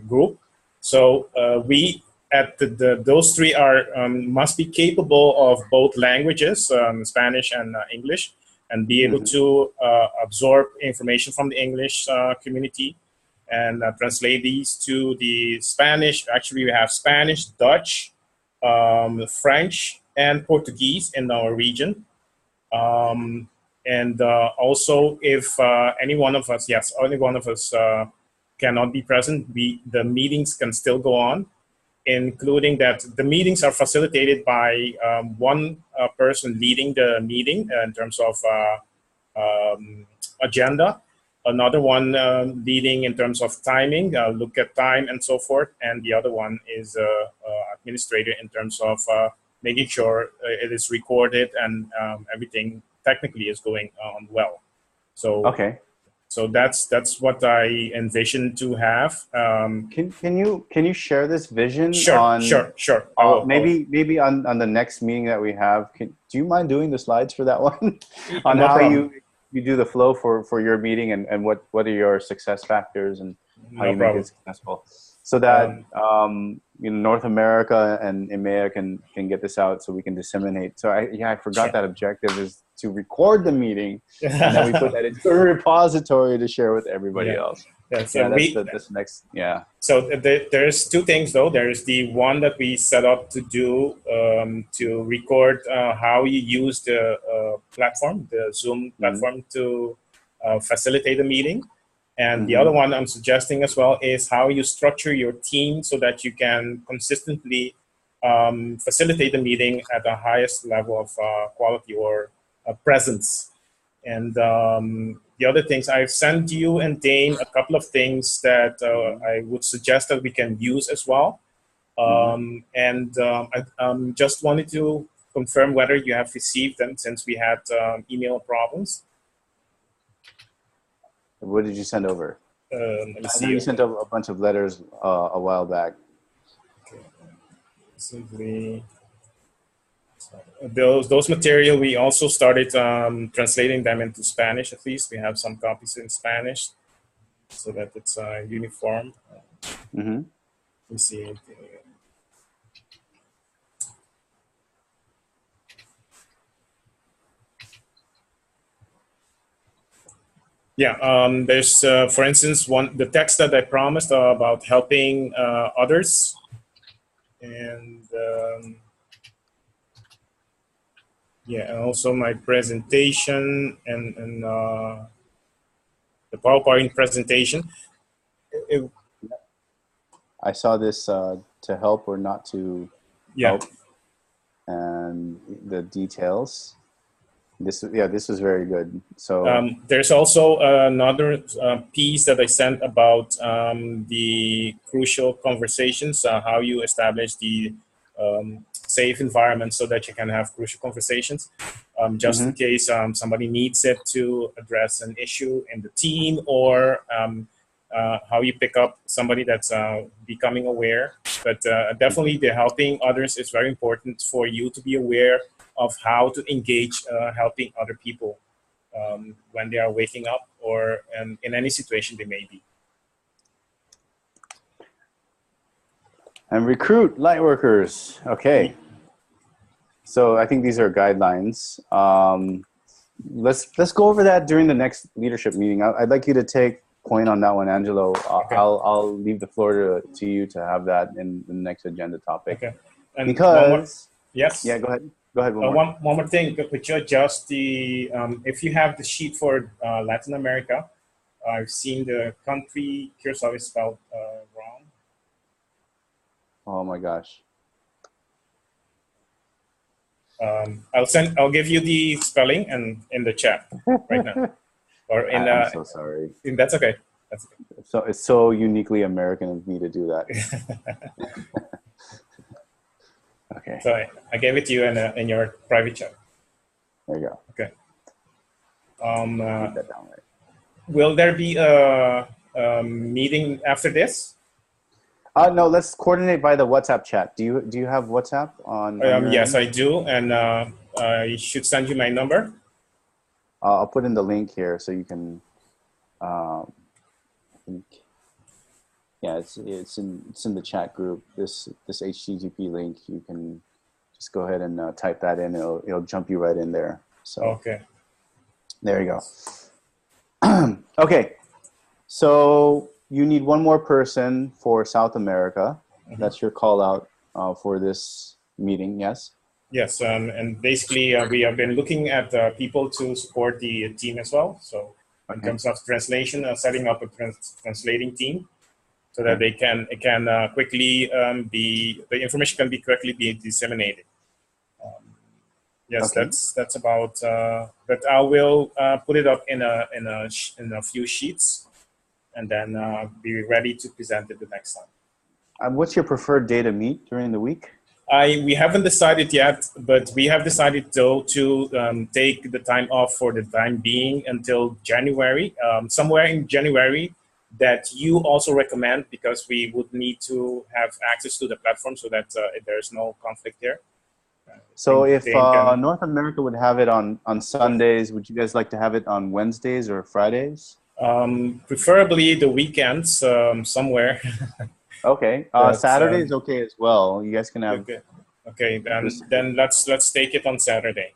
group. So we, at those 3 are must be capable of both languages, Spanish and English, and be able to absorb information from the English community and translate these to the Spanish. Actually, we have Spanish, Dutch, French, and Portuguese in our region. And also, if any one of us cannot be present, the meetings can still go on, including that the meetings are facilitated by one person leading the meeting in terms of agenda, another one leading in terms of timing, look at time and so forth, and the other one is administrator in terms of making sure it is recorded and everything technically is going on well. So okay. So that's what I envision to have. Can you share this vision? Sure. Maybe on the next meeting that we have. Do you mind doing the slides for that one? On No how problem. you do the flow for your meeting and what are your success factors and how you make it successful, so that North America and EMEA can get this out so we can disseminate. So I forgot that objective is to record the meeting and then we put that into a repository to share with everybody else. That's next. Yeah. So there's 2 things though. There's the one that we set up to do to record how you use the platform, the Zoom platform, to facilitate the meeting. And the other one I'm suggesting as well is how you structure your team so that you can consistently facilitate the meeting at the highest level of quality or presence. And the other things, I've sent you and Dane a couple of things that I would suggest that we can use as well. And I just wanted to confirm whether you have received them, since we had email problems. What did you send over? Let me see. You sent over a bunch of letters a while back. Okay. Simply, those material we also started translating them into Spanish. At least we have some copies in Spanish, so that it's uniform. Mm-hmm. You see it. Yeah, there's, for instance, the text that I promised about helping others, and yeah, and also my presentation and the PowerPoint presentation. I saw this to help or not to Yeah. help, and the details. This was very good. So there's also another piece that I sent about the crucial conversations, how you establish the safe environment so that you can have crucial conversations, just in case somebody needs it to address an issue in the team, or how you pick up somebody that's becoming aware. But definitely the helping others is very important for you to be aware of how to engage helping other people when they are waking up, or in any situation they may be. and recruit light workers. Okay. So I think these are guidelines. Let's go over that during the next leadership meeting. I'd like you to take point on that one, Angelo. Okay. I'll leave the floor to you to have that in the next agenda topic. Okay. And because yes. Yeah, go ahead. Go ahead. One more thing. Could you adjust the if you have the sheet for Latin America? I've seen the country Curacao is spelled wrong. Oh my gosh. I'll give you the spelling and in the chat right now. Or in I'm so sorry. That's okay. That's okay. So it's so uniquely American of me to do that. Okay. So I gave it to you in your private chat. There you go. Okay. Keep that down right. Will there be a meeting after this? No, let's coordinate by the WhatsApp chat. Do you have WhatsApp on yes, I do, and I should send you my number. I'll put in the link here so you can. I think, yeah, it's in the chat group. This HTTP link, you can just go ahead and type that in. It'll jump you right in there. So okay, there you go. Okay, so you need one more person for South America. Mm-hmm. That's your call out for this meeting. Yes. Yes, and basically we have been looking at people to support the team as well. So in terms of translation, setting up a translating team, so that it can quickly the information can be quickly be disseminated. Yes, that's about. But I will put it up in a few sheets, and then be ready to present it the next time. What's your preferred day to meet during the week? We haven't decided yet, but we have decided though to take the time off for the time being until January, somewhere in January, that you also recommend, because we would need to have access to the platform so that there's no conflict there. So if North America would have it on Sundays, would you guys like to have it on Wednesdays or Fridays? Preferably the weekends, somewhere. Okay. Saturday is okay as well. You guys can have. Okay. Then let's take it on Saturday.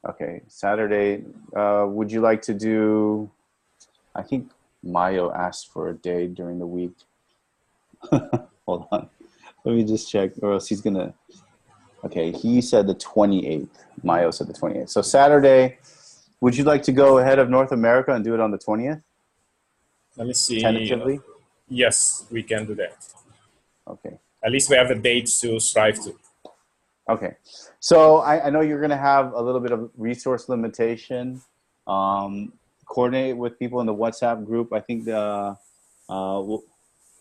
Okay, Saturday. Would you like to do? I think Mayo asked for a day during the week. Hold on. Let me just check, or else he's gonna. Okay, he said the 28th. Mayo said the 28th. So Saturday. Would you like to go ahead of North America and do it on the 20th? Let me see. Tentatively. Yes, we can do that. Okay. At least we have the dates to strive to. Okay. So I know you're going to have a little bit of resource limitation. Coordinate with people in the WhatsApp group. I think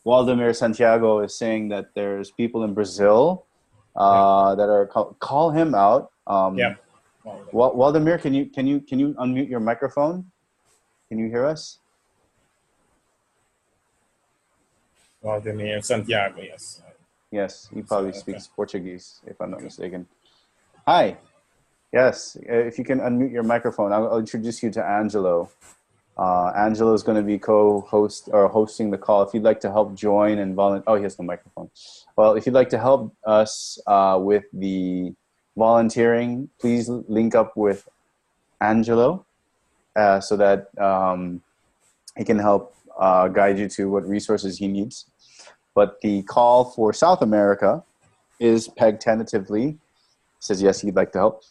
Waldemir Santiago is saying that there's people in Brazil that are call him out. Yeah. Waldemir, can you unmute your microphone? Can you hear us? Waldemir Santiago, yes. Yes, he probably So, speaks Portuguese, if I'm not mistaken. Hi. Yes, if you can unmute your microphone, I'll introduce you to Angelo. Angelo is going to be co-host or hosting the call. If you'd like to help join and volunteer, oh, he has no microphone. Well, if you'd like to help us with the volunteering, please link up with Angelo so that he can help guide you to what resources he needs. But the call for South America is pegged tentatively. Says yes, he'd like to help.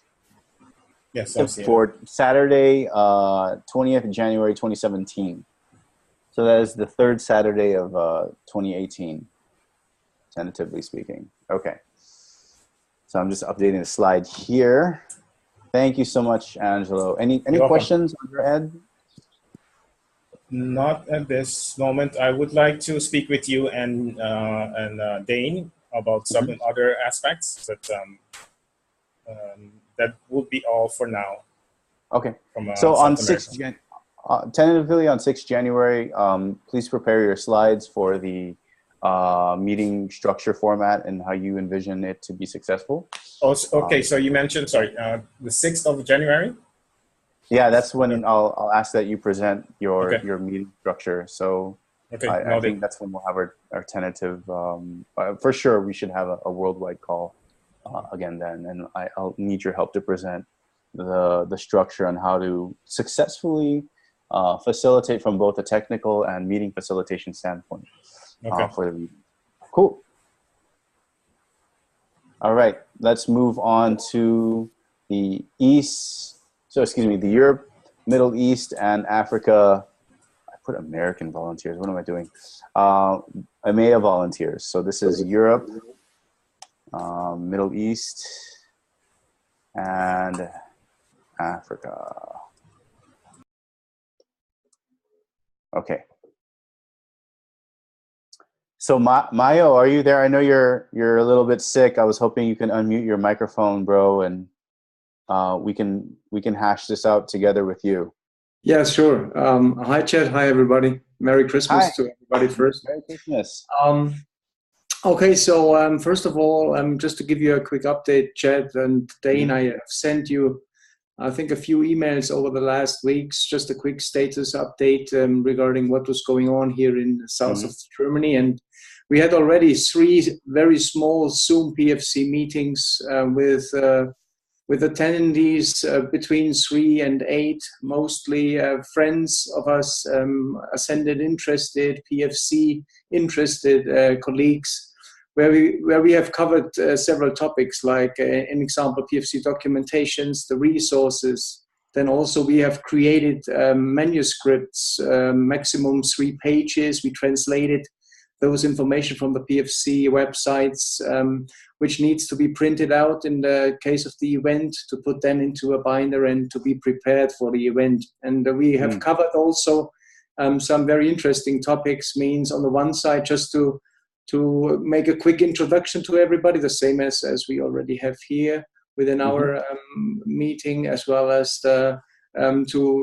yes, I see. For Saturday, 20th January 2017. So that is the third Saturday of 2018, tentatively speaking. Okay. So I'm just updating the slide here. Thank you so much, Angelo. Any welcome. questions on your end? Not at this moment. I would like to speak with you and Dane about some other aspects, but that would be all for now. Okay. From, so on South 6th tentatively on 6th January, please prepare your slides for the meeting structure format and how you envision it to be successful. Oh, okay. So you mentioned, sorry, the 6th of January? Yeah, that's when I'll ask that you present your Okay. your meeting structure. So Okay, I think that's when we'll have our tentative. For sure, we should have a worldwide call again then, and I'll need your help to present the structure on how to successfully facilitate from both a technical and meeting facilitation standpoint for the meeting. Cool. All right, let's move on to the the Europe, Middle East, and Africa. I put American volunteers. What am I doing? EMEA volunteers. So this is Europe, Middle East, and Africa. Okay. So Mayo, are you there? I know you're a little bit sick. I was hoping you can unmute your microphone, bro, and we can hash this out together with you. Yeah, sure. Hi, Chad. Hi, everybody. Merry Christmas to everybody first. Merry Christmas. Okay, so first of all, just to give you a quick update, Chad and Dane, I have sent you, I think, a few emails over the last weeks, just a quick status update regarding what was going on here in the south of Germany. And we had already 3 very small Zoom PFC meetings with attendees between 3 and 8, mostly friends of us, Ascended interested, PFC interested colleagues, where we have covered several topics, like an example, PFC documentations, the resources. Then also we have created manuscripts, maximum 3 pages. We translated those information from the PFC websites, which needs to be printed out in the case of the event to put then into a binder and to be prepared for the event. And we have covered also some very interesting topics, means on the one side, just to make a quick introduction to everybody, the same as we already have here within our meeting, as well as to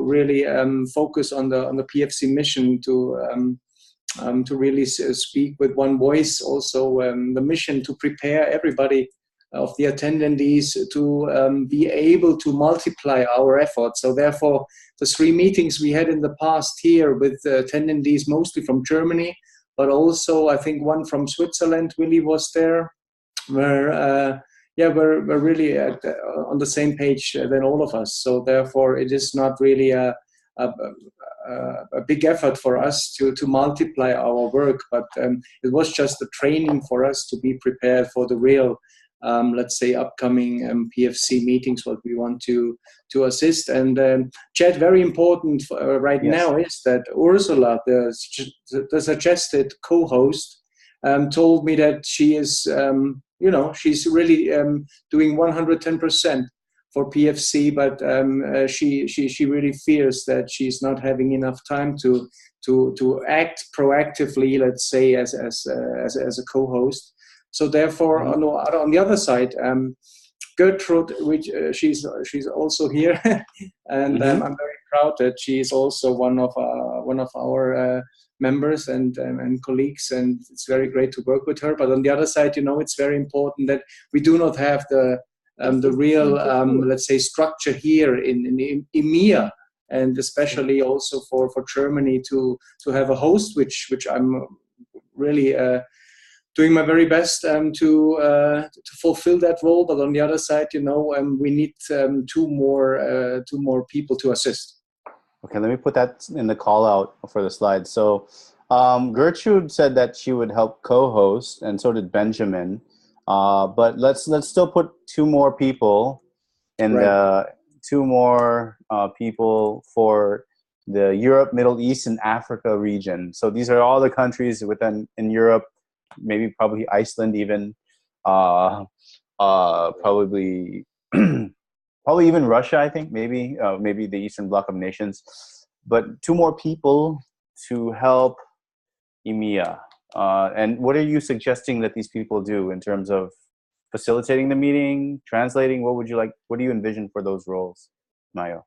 really focus on the PFC mission to really speak with one voice. Also, the mission to prepare everybody of the attendees to be able to multiply our efforts. So therefore, the 3 meetings we had in the past here with attendees, mostly from Germany, but also I think one from Switzerland, Willie was there, where we're really on the same page than all of us. So therefore, it is not really a big effort for us to multiply our work, but it was just a training for us to be prepared for the real, let's say, upcoming PFC meetings, what we want to assist. And Chad, very important right now is that Ursula, the suggested co-host, told me that she is, she's really doing 110% for PFC, but she really fears that she's not having enough time to act proactively, let's say, as a co-host. So therefore, on the other side, Gertrude, which she's also here, and I'm very proud that she is also one of one of our members and colleagues, and it's very great to work with her. But on the other side, it's very important that we do not have the real, let's say, structure here in EMEA, and especially also for Germany to have a host, which I'm really doing my very best to fulfill that role. But on the other side, we need two more people to assist. Okay, let me put that in the call out for the slide. So Gertrude said that she would help co-host, and so did Benjamin. But let's still put two more people in people for the Europe, Middle East, and Africa region. So these are all the countries in Europe, maybe probably Iceland even, probably probably even Russia, I think, maybe the Eastern Bloc of Nations. But two more people to help EMEA. And what are you suggesting that these people do in terms of facilitating the meeting, translating? What do you envision for those roles, Mayo?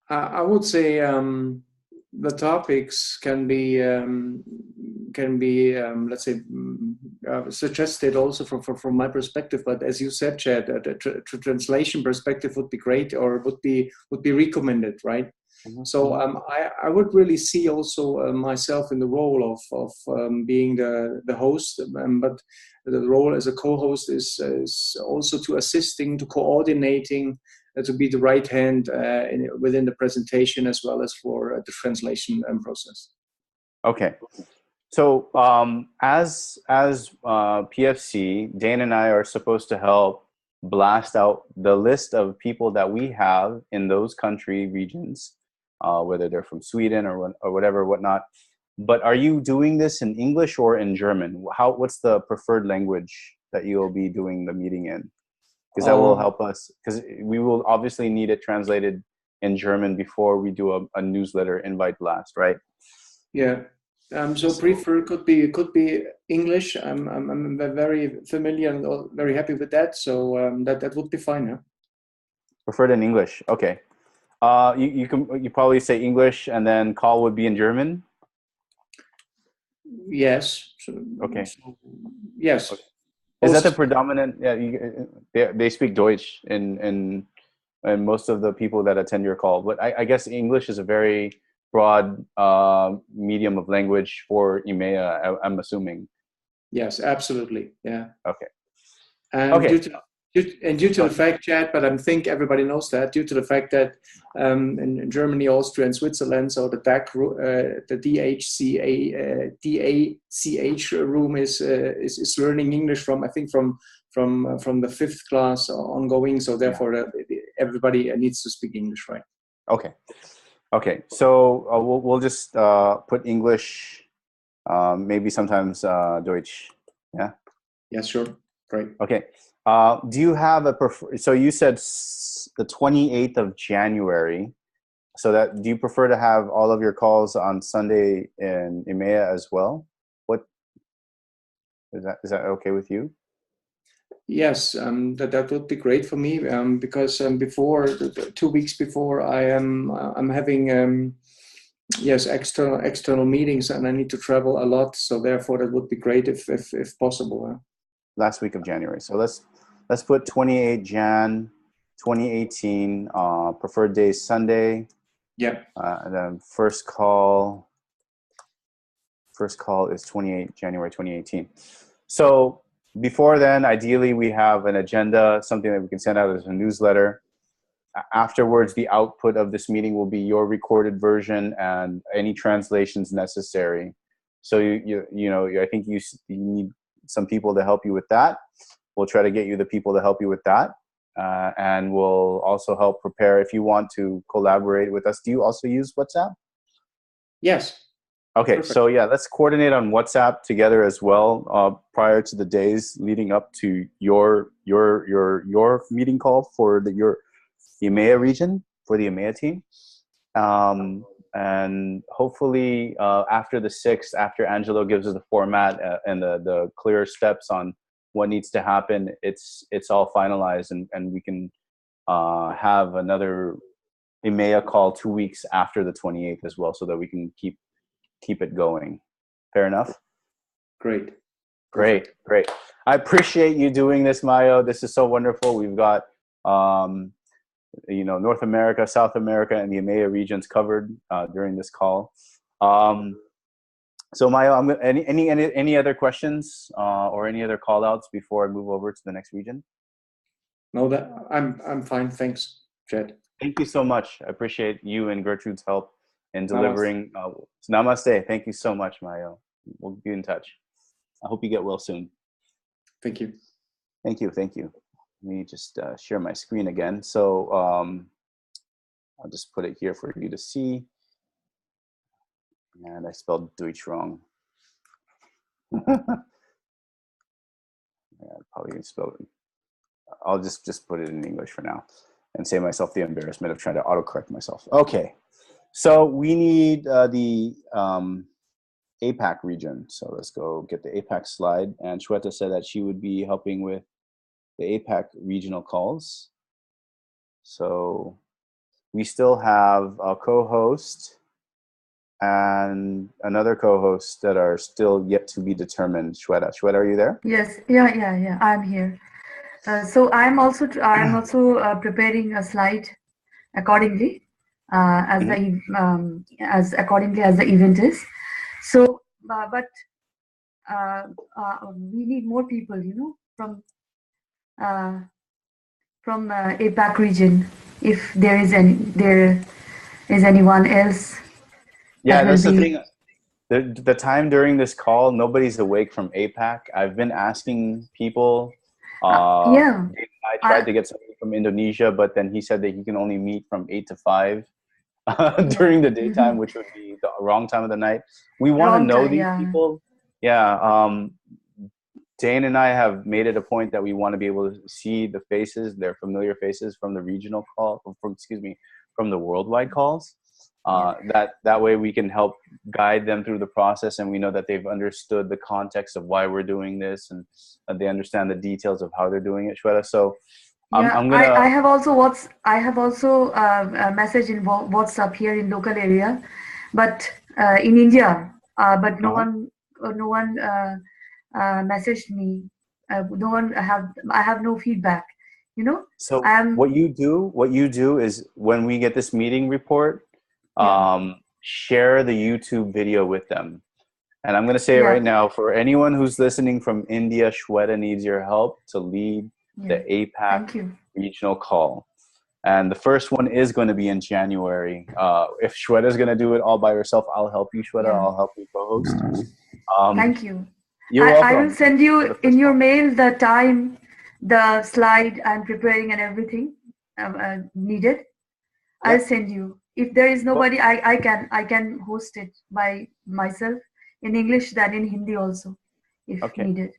I would say the topics can be let's say suggested also from my perspective. But as you said, Chad, the translation perspective would be great, or would be recommended, right? Mm-hmm. So I would really see also myself in the role of being the host, but the role as a co-host is also to assisting, to coordinating, to be the right hand within the presentation, as well as for the translation process. Okay. So as PFC, Dane and I are supposed to help blast out the list of people that we have in those country regions, whether they're from Sweden or whatnot. But are you doing this in English or in German? What's the preferred language that you will be doing the meeting in? Because that will help us, because we will obviously need it translated in German before we do a newsletter invite blast, right? Yeah. So prefer could be English. I'm very familiar and very happy with that. So that would be fine. Yeah. Preferred in English. Okay. You probably say English, and then call would be in German. Yes. Okay. Yes. Okay. Is that the predominant? Yeah, they speak Deutsch in most of the people that attend your call. But I guess English is a very broad medium of language for EMEA, I'm assuming. Yes, absolutely. Yeah. Okay. Okay. Due to the fact, Chad, but I think everybody knows that, due to the fact that in Germany, Austria, and Switzerland, so the DACH room is learning English from the 5th class ongoing. So therefore, everybody needs to speak English, right? Okay. So we'll just put English, maybe sometimes Deutsch. Yeah. Yeah, sure. Great. Okay. Do you have so you said the 28th of January, so do you prefer to have all of your calls on Sunday in EMEA as well? What is that okay with you? Yes, that would be great for me, because before 2 weeks before I'm having external meetings, and I need to travel a lot, so therefore that would be great if possible. Last week of January. So let's put 28 Jan 2018, preferred day Sunday. Yeah. And then first call is 28 January 2018. So before then, ideally we have an agenda, something that we can send out as a newsletter. Afterwards, the output of this meeting will be your recorded version and any translations necessary. So I think you need some people to help you with that. We'll try to get you the people to help you with that. And we'll also help prepare if you want to collaborate with us. Do you also use WhatsApp? Yes. Okay, Perfect. so yeah, let's coordinate on WhatsApp together as well, prior to the days leading up to your meeting call for your EMEA region, for the EMEA team. And hopefully after the 6th, after Angelo gives us the format and the clear steps on what needs to happen, it's all finalized, and we can have another EMEA call 2 weeks after the 28th as well, so that we can keep it going. Fair enough? Great. Great. I appreciate you doing this, Mayo. This is so wonderful. We've got, North America, South America, and the EMEA regions covered during this call. So Mayo, any other questions or any other call outs before I move over to the next region? No, that I'm fine. Thanks, Jed. Thank you so much. I appreciate you and Gertrude's help in delivering. Namaste. Thank you so much, Mayo. We'll be in touch. I hope you get well soon. Thank you. Thank you. Let me just share my screen again. So I'll just put it here for you to see. And I spelled Deutsch wrong. I probably spelled it. I'll just put it in English for now and save myself the embarrassment of trying to autocorrect myself. Okay, so we need the APAC region. So let's go get the APAC slide. And Shweta said that she would be helping with the APAC regional calls. So we still have a co-host and another co-host that are still yet to be determined. Shweta, are you there? Yes, yeah. I'm here. So I'm also preparing a slide accordingly as accordingly as the event is. So, but we need more people, from APAC region. If there is anyone else. Yeah, that's the thing. The time during this call, nobody's awake from APAC. I've been asking people. I tried to get somebody from Indonesia, but then he said that he can only meet from 8 to 5 during the daytime, which would be the wrong time of the night. We want to know these people. Yeah. Dane and I have made it a point that we want to be able to see the faces, their familiar faces from the regional call, from the worldwide calls. That way we can help guide them through the process, and we know that they've understood the context of why we're doing this, and they understand the details of how they're doing it, Shweta. So I'm gonna. I have also a message in WhatsApp here in local area, but in India, but no one messaged me. I have no feedback. So what you do is when we get this meeting report. Share the YouTube video with them. And I'm going to say right now, for anyone who's listening from India, Shweta needs your help to lead the APAC regional call. And the first one is going to be in January. If Shweta's going to do it all by herself, I'll help you, Shweta. I'll help you co-host. Thank you. You're welcome. I will send you in your mail the time, the slide I'm preparing and everything needed. I'll send you. If there is nobody, I can host it by myself in English, then in Hindi also, if needed.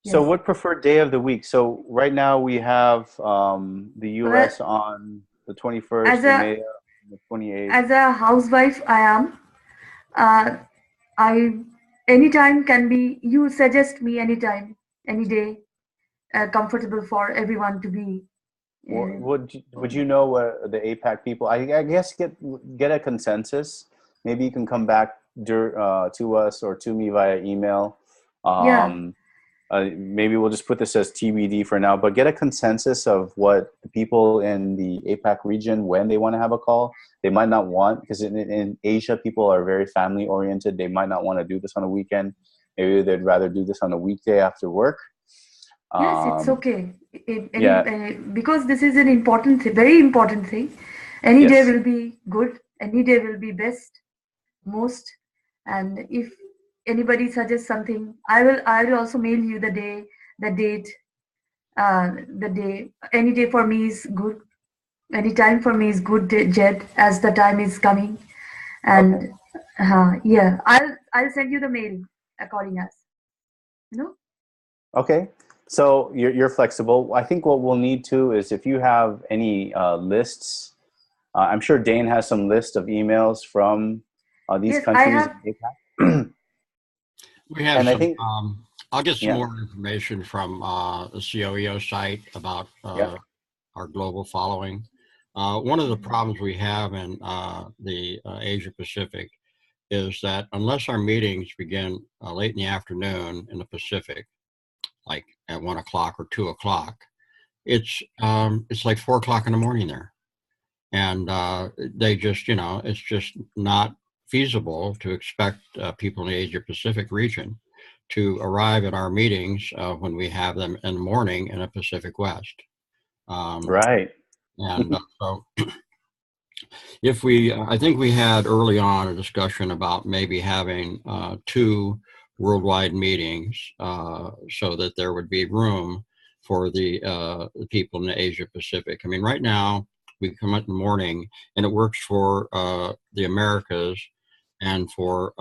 So what preferred day of the week? So right now we have the US on the 21st, the 28th. As a housewife, I am. Anytime can be, you suggest me anytime, any day, comfortable for everyone to be. Would you know the APAC people? I guess get a consensus. Maybe you can come back to us or to me via email. Maybe we'll just put this as TBD for now, but get a consensus of what the people in the APAC region, when they want to have a call. They might not want, because in Asia, people are very family oriented. They might not want to do this on a weekend. Maybe they'd rather do this on a weekday after work. Yes, it's okay. Because this is an important, very important thing. Any day will be good. Any day will be best, most. And if anybody suggests something, I will also mail you the day, the date, the day. Any day for me is good. Any time for me is good, Jed, as the time is coming. And I'll send you the mail according as. Okay. So you're flexible. I think what we'll need to is if you have any lists, I'm sure Dane has some list of emails from these countries. We have some, I'll get some more information from the COEO site about our global following. One of the problems we have in the Asia Pacific is that unless our meetings begin late in the afternoon in the Pacific, like at 1 o'clock or 2 o'clock, it's like 4 o'clock in the morning there. And they just, it's just not feasible to expect people in the Asia Pacific region to arrive at our meetings when we have them in the morning in the Pacific West. Right. And so I think we had early on a discussion about maybe having 2 worldwide meetings so that there would be room for the people in the Asia Pacific. I mean, right now we come out in the morning and it works for the Americas and for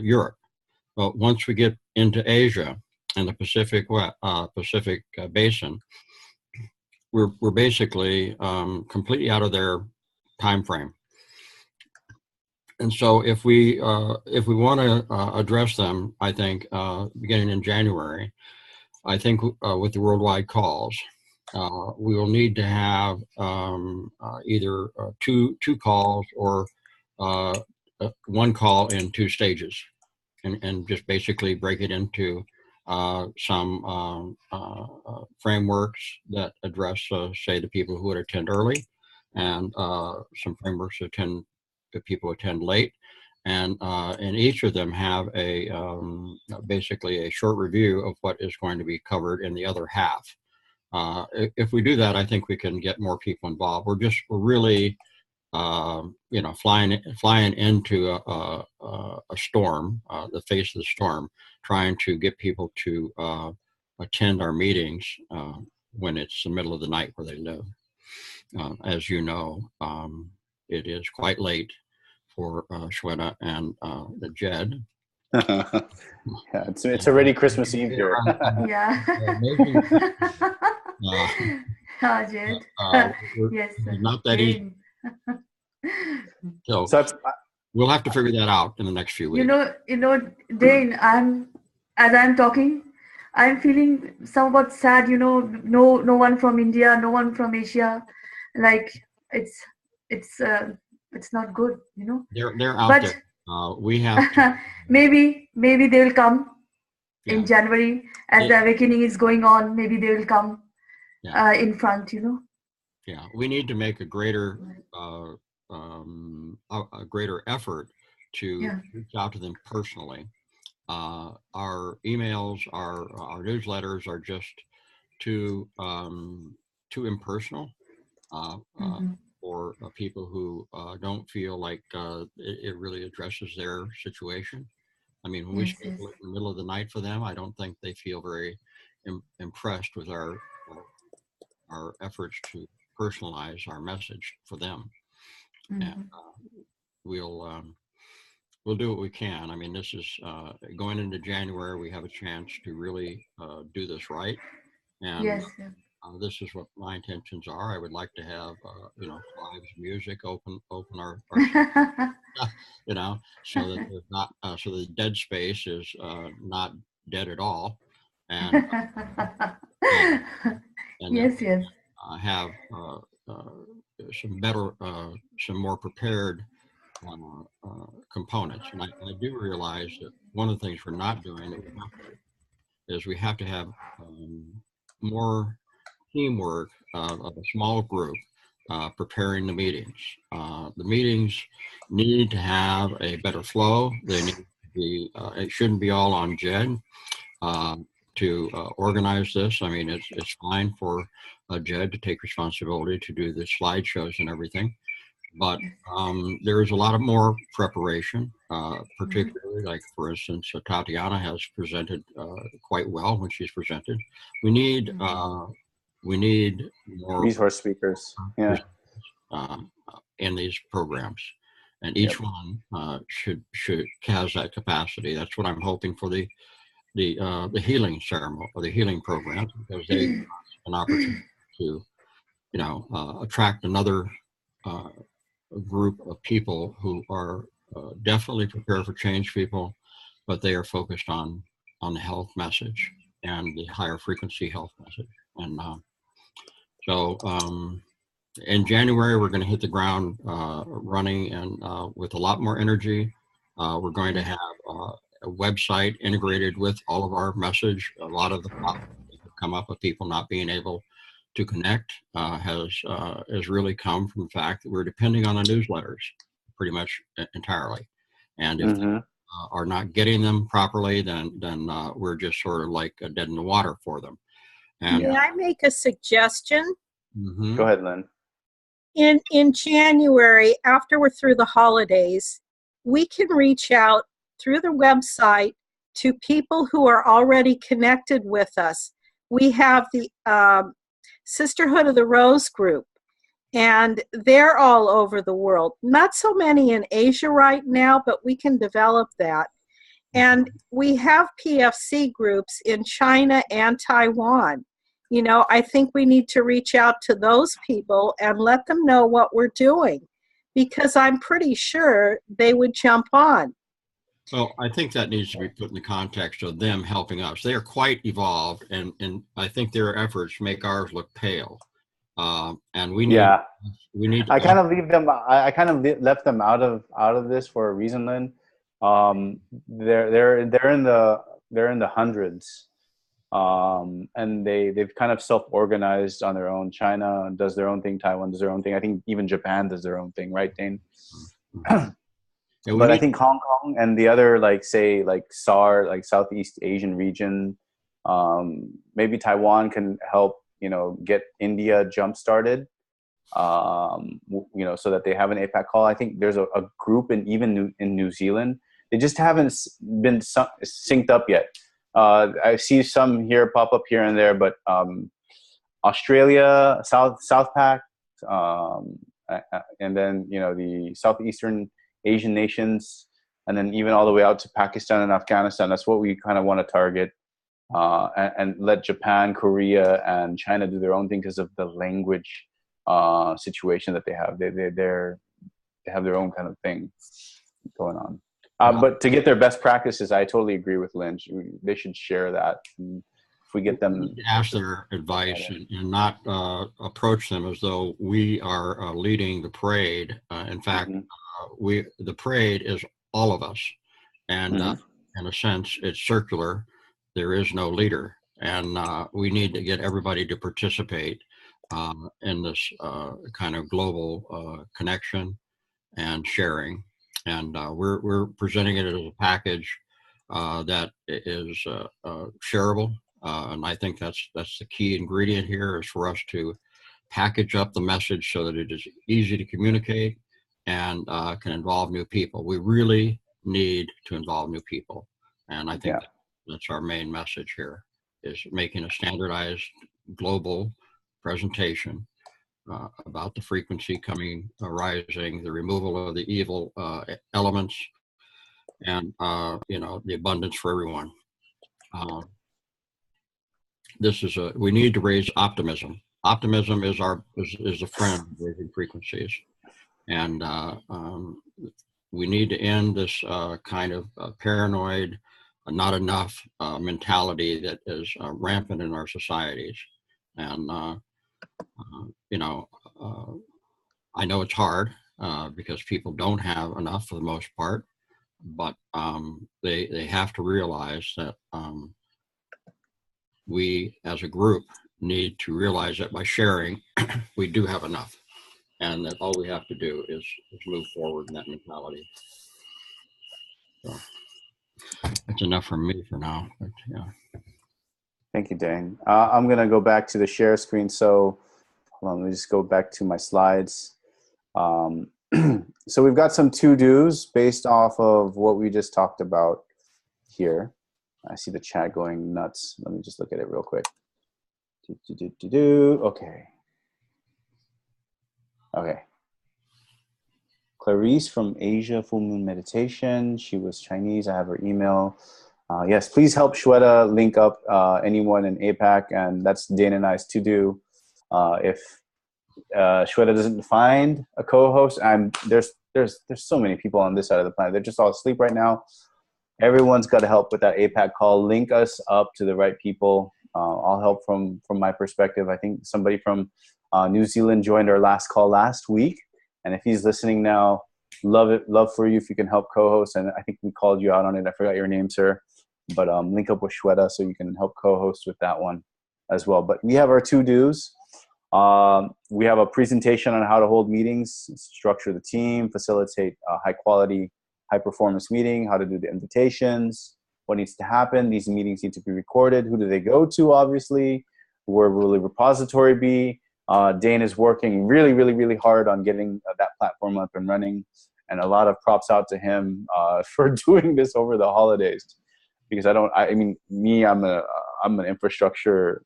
Europe. But once we get into Asia and the Pacific Basin, we're basically completely out of their time frame. And so if we want to address them, I think beginning in January, I think with the worldwide calls, we will need to have either two calls or 1 call in 2 stages, and just basically break it into some frameworks that address, say, the people who would attend early, and some frameworks that people attend late, and each of them have a basically a short review of what is going to be covered in the other half. If we do that, I think we can get more people involved. We're really flying into a storm, the face of the storm, trying to get people to attend our meetings when it's the middle of the night where they live. As you know, it is quite late for Shweta and Jed. Yeah, it's already Christmas Eve here. Yeah. Jed. Yes. Not that easy. So we'll have to figure that out in the next few weeks. Dane, as I'm talking, I'm feeling somewhat sad. No one from India, no one from Asia. Like it's not good. They're out there. We have to, maybe they will come in January as the awakening is going on. Maybe they will come in front. Yeah, we need to make a greater effort to reach out to them personally. Our emails, our newsletters are just too impersonal for people who don't feel like it really addresses their situation. I mean, when we schedule it in the middle of the night for them, I don't think they feel very impressed with our efforts to personalize our message for them. And we'll do what we can. I mean, this is going into January. We have a chance to really do this right. And this is what my intentions are. I would like to have live music, open our so that there's not so the dead space is not dead at all, and have some more prepared components. And I do realize that one of the things we're not doing is we have to have more teamwork of a small group preparing the meetings. The meetings need to have a better flow. They need to be, it shouldn't be all on Jed to organize this. I mean, it's fine for Jed to take responsibility to do the slideshows and everything. But there is a lot of more preparation, particularly like, for instance, Tatiana has presented quite well when she's presented. We need more resource speakers in these programs, and each one should has that capacity. That's what I'm hoping for the healing ceremony or the healing program, because they have an opportunity to attract another group of people who are definitely prepared for change people, but they are focused on the health message and the higher frequency health message. And so in January, we're going to hit the ground running and with a lot more energy. We're going to have a website integrated with all of our message. A lot of the problems that have come up with people not being able to connect has really come from the fact that we're depending on the newsletters pretty much entirely. And if they are not getting them properly, then we're just sort of like dead in the water for them. And, May I make a suggestion? Go ahead, Lynn. In January, after we're through the holidays, we can reach out through the website to people who are already connected with us. We have the Sisterhood of the Rose group, and they're all over the world. Not so many in Asia right now, but we can develop that. And we have PFC groups in China and Taiwan. You know, I think we need to reach out to those people and let them know what we're doing, because I'm pretty sure they would jump on. Well, I think that needs to be put in the context of them helping us. They are quite evolved, and I think their efforts make ours look pale. And we need. I kind of leave them. I kind of left them out of this for a reason, Lynn. They're in the hundreds. And they've kind of self-organized on their own. China does their own thing. Taiwan does their own thing. I think even Japan does their own thing, right, Dane? But I think Hong Kong and the other, like SAR, like Southeast Asian region, maybe Taiwan can help, get India jump started, so that they have an APAC call. I think there's a group in New Zealand. They just haven't been synced up yet. I see some here pop up here and there, but Australia, South Pac, and then the Southeastern Asian nations, and then even all the way out to Pakistan and Afghanistan. That's what we kind of want to target, and let Japan, Korea, and China do their own thing because of the language situation that they have. They have their own kind of thing going on. But to get their best practices, I totally agree with Lynn. They should share that. And if we get them, ask their advice and not approach them as though we are leading the parade. In fact, the parade is all of us, and in a sense, it's circular. There is no leader, and we need to get everybody to participate in this kind of global connection and sharing. And we're presenting it as a package that is shareable, and I think that's the key ingredient here, is for us to package up the message so that it is easy to communicate and can involve new people. We really need to involve new people, and I think that's our main message here, is making a standardized global presentation about the frequency rising, the removal of the evil elements, and the abundance for everyone. We need to raise optimism. Optimism is a friend of raising frequencies, and we need to end this kind of paranoid, not enough mentality that is rampant in our societies. And I know it's hard because people don't have enough for the most part, but they have to realize that we as a group need to realize that by sharing, we do have enough, and that all we have to do is move forward in that mentality. So that's enough from me for now. But, yeah. Thank you, Dane. I'm going to go back to the share screen. So hold on, let me just go back to my slides. So we've got some to-dos based off of what we just talked about here. I see the chat going nuts. Let me just look at it real quick. Okay. Clarice from Asia, Full Moon Meditation. She was Chinese. I have her email. Yes, please help Shweta link up anyone in APAC, and that's Dane and I's to-do. If Shweta doesn't find a co-host, there's so many people on this side of the planet. They're just all asleep right now. Everyone's got to help with that APAC call. Link us up to the right people. I'll help from my perspective. I think somebody from New Zealand joined our last call last week. And if he's listening now, love for you if you can help co-host. And I think we called you out on it. I forgot your name, sir. But link up with Shweta so you can help co-host with that one as well. But we have our to-dos. We have a presentation on how to hold meetings, structure the team, facilitate a high-quality, high-performance meeting, how to do the invitations, what needs to happen. These meetings need to be recorded. Who do they go to, obviously? Where will the repository be? Dane is working really, really, really hard on getting that platform up and running. And a lot of props out to him for doing this over the holidays. Because I'm an infrastructure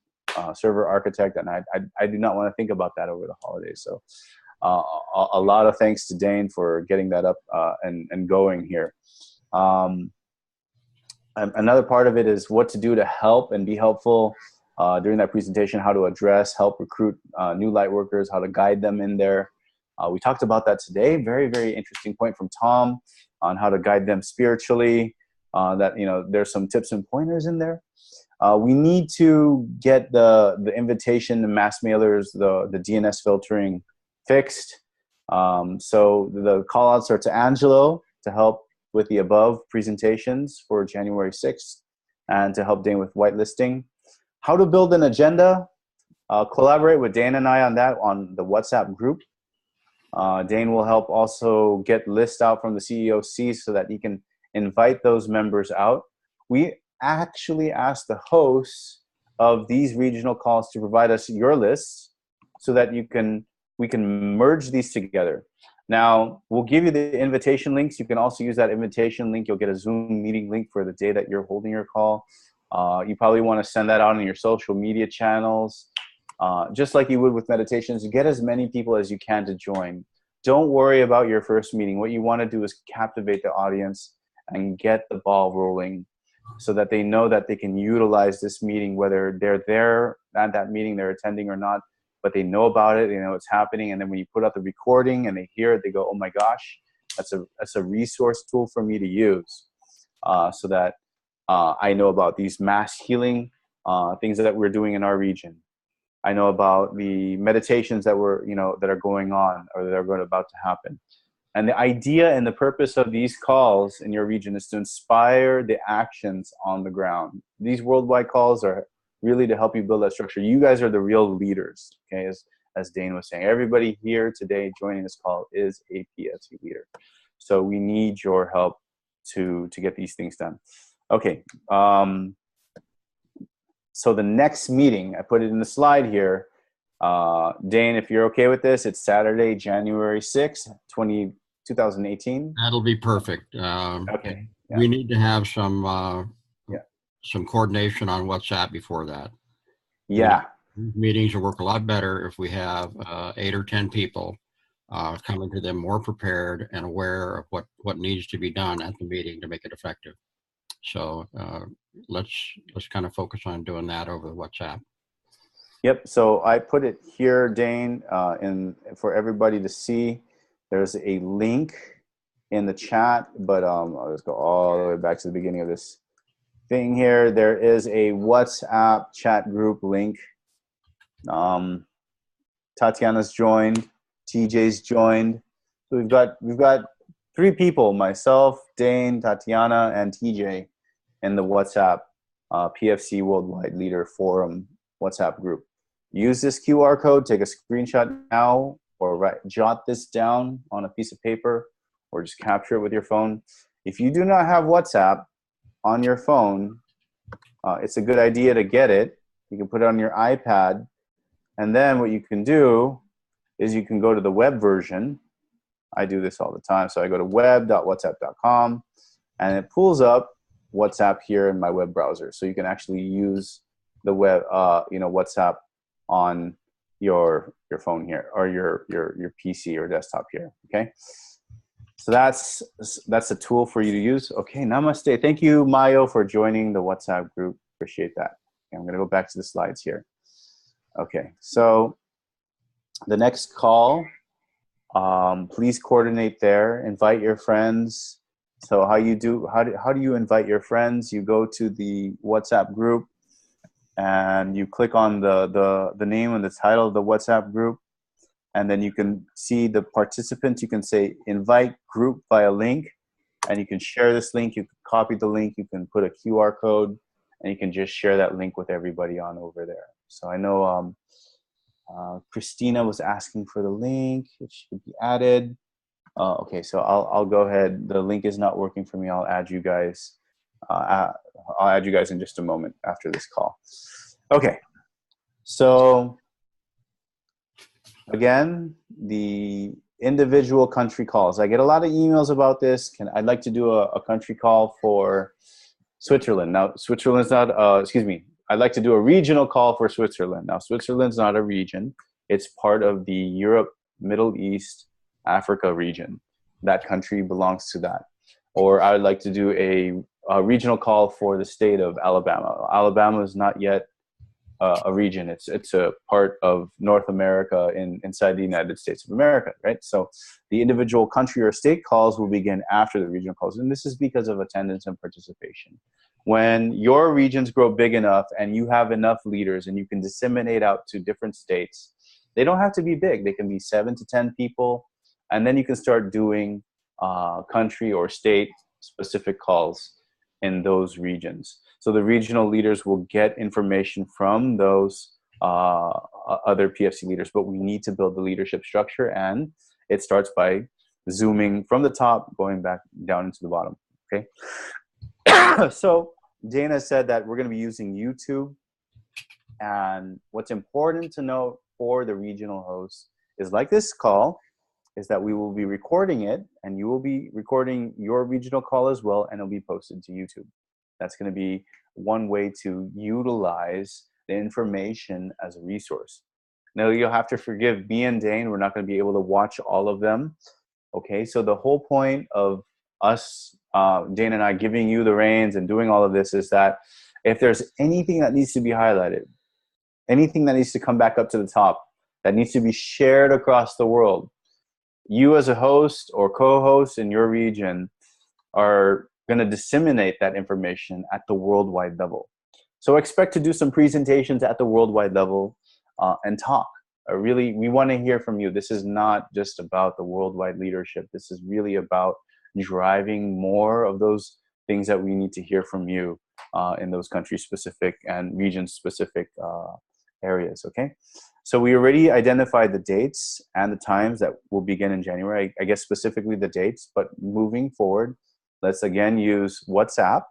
server architect, and I do not want to think about that over the holidays. So a lot of thanks to Dane for getting that up and going here. Another part of it is what to do to help and be helpful during that presentation, how to help recruit new light workers, how to guide them in there. We talked about that today. Very, very interesting point from Tom on how to guide them spiritually. There's some tips and pointers in there. We need to get the invitation, the mass mailers, the DNS filtering fixed. So the call outs are to Angelo to help with the above presentations for January 6th and to help Dane with whitelisting. How to build an agenda. Collaborate with Dane and I on that on the WhatsApp group. Dane will help also get lists out from the CEOC so that he can invite those members out. We actually asked the hosts of these regional calls to provide us your lists so that we can merge these together. Now, we'll give you the invitation links. You can also use that invitation link. You'll get a Zoom meeting link for the day that you're holding your call. You probably want to send that out on your social media channels. Just like you would with meditations, get as many people as you can to join. Don't worry about your first meeting. What you want to do is captivate the audience and get the ball rolling so that they know that they can utilize this meeting, whether they're there at that meeting, they're attending or not, but they know about it, they know it's happening. And then when you put out the recording and they hear it, they go, oh my gosh, that's a resource tool for me to use so that I know about these mass healing things that we're doing in our region. I know about the meditations that that are going on or that are about to happen. And the idea and the purpose of these calls in your region is to inspire the actions on the ground. These worldwide calls are really to help you build that structure. You guys are the real leaders, okay? As Dane was saying, everybody here today joining this call is a PFC leader. So we need your help to get these things done. Okay. So the next meeting, I put it in the slide here. Dane, if you're okay with this, it's Saturday, January 6th, 2018. That'll be perfect. Okay. Yeah. We need to have some coordination on WhatsApp before that. Yeah. Meetings will work a lot better if we have 8 or 10 people coming to them more prepared and aware of what needs to be done at the meeting to make it effective. So let's kind of focus on doing that over WhatsApp. Yep. So I put it here, Dane, for everybody to see. There's a link in the chat, but I'll just go all the way back to the beginning of this thing here. There is a WhatsApp chat group link. Tatiana's joined. TJ's joined. So we've got 3 people: myself, Dane, Tatiana, and TJ in the WhatsApp PFC Worldwide Leader Forum WhatsApp group. Use this QR code. Take a screenshot now, or jot this down on a piece of paper, or just capture it with your phone. If you do not have WhatsApp on your phone, it's a good idea to get it. You can put it on your iPad, and then what you can do is you can go to the web version. I do this all the time. So I go to web.whatsapp.com, and it pulls up WhatsApp here in my web browser. So you can actually use the web, WhatsApp on your phone here, or your PC or desktop here. Okay. So that's a tool for you to use. Okay. Namaste. Thank you, Mayo, for joining the WhatsApp group. Appreciate that. Okay, I'm going to go back to the slides here. Okay. So the next call, please coordinate there. Invite your friends. So how do you invite your friends? You go to the WhatsApp group. and you click on the name and the title of the WhatsApp group, and then you can see the participants. You can say invite group via link, and you can share this link. You can copy the link. You can put a QR code, and you can just share that link with everybody on over there. So I know Christina was asking for the link. It should be added. Okay, so I'll go ahead. The link is not working for me. I'll add you guys. I'll add you guys in just a moment after this call. Okay, so again, the individual country calls. I get a lot of emails about this. I'd like to do a country call for Switzerland. Now, Switzerland's not, I'd like to do a regional call for Switzerland. Now, Switzerland's not a region. It's part of the Europe, Middle East, Africa region. That country belongs to that. Or I would like to do a regional call for the state of Alabama. Alabama is not yet a region. It's a part of North America inside the United States of America, right? So the individual country or state calls will begin after the regional calls. And this is because of attendance and participation. When your regions grow big enough and you have enough leaders and you can disseminate out to different states, they don't have to be big. They can be 7 to 10 people. And then you can start doing country or state specific calls in those regions. So the regional leaders will get information from those other PFC leaders, but we need to build the leadership structure, and it starts by zooming from the top, going back down into the bottom, okay? So Dana said that we're gonna be using YouTube, and what's important to know for the regional hosts is, like this call, is that we will be recording it, and you will be recording your regional call as well, and it'll be posted to YouTube. That's going to be one way to utilize the information as a resource. Now, you'll have to forgive me and Dane. We're not going to be able to watch all of them. Okay, so the whole point of us, Dane and I, giving you the reins and doing all of this is that if there's anything that needs to be highlighted, anything that needs to come back up to the top, that needs to be shared across the world, you as a host or co-host in your region are going to disseminate that information at the worldwide level. So expect to do some presentations at the worldwide level and talk. Really, we want to hear from you. This is not just about the worldwide leadership. This is really about driving more of those things that we need to hear from you in those country-specific and region-specific areas, okay? So we already identified the dates and the times that will begin in January. I guess specifically the dates, but moving forward, let's again use WhatsApp.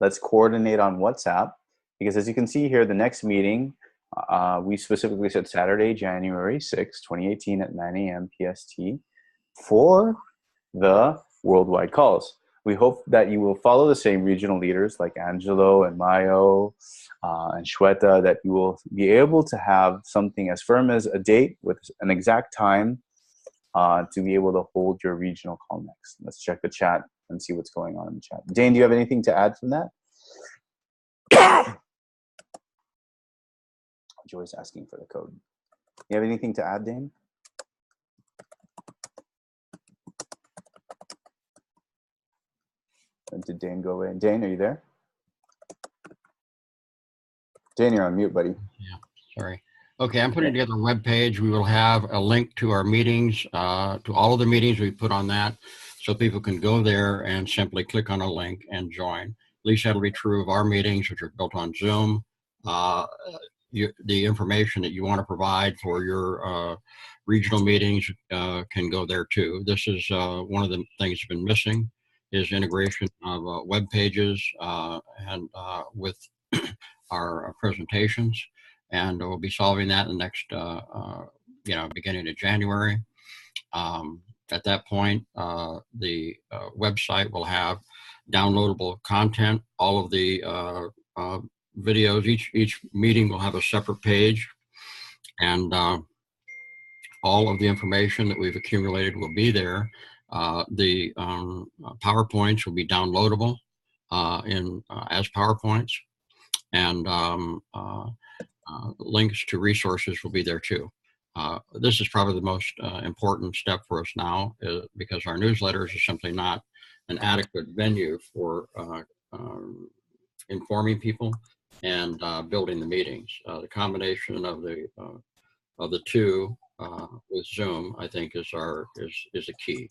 Let's coordinate on WhatsApp, because as you can see here, the next meeting, we specifically said Saturday, January 6, 2018 at 9 a.m. PST for the worldwide calls. We hope that you will follow the same regional leaders like Angelo and Mayo and Shweta, that you will be able to have something as firm as a date with an exact time to be able to hold your regional call next. Let's check the chat and see what's going on in the chat. Dane, do you have anything to add from that? Joy's asking for the code. You have anything to add, Dane? Did Dane go away? Dane, are you there? Dane, you're on mute, buddy. Yeah, sorry. Okay, I'm putting together a web page. We will have a link to our meetings, to all of the meetings we put on that, so people can go there and simply click on a link and join. At least that'll be true of our meetings, which are built on Zoom. The information that you want to provide for your regional meetings can go there too. This is one of the things that's been missing, is integration of web pages and with our presentations, and we'll be solving that in the next, beginning of January. At that point, the website will have downloadable content. All of the videos, each meeting will have a separate page, and all of the information that we've accumulated will be there. The PowerPoints will be downloadable as PowerPoints, and links to resources will be there too. This is probably the most important step for us now, because our newsletters are simply not an adequate venue for informing people. and building the meetings. The combination of the two with Zoom, I think, is a key.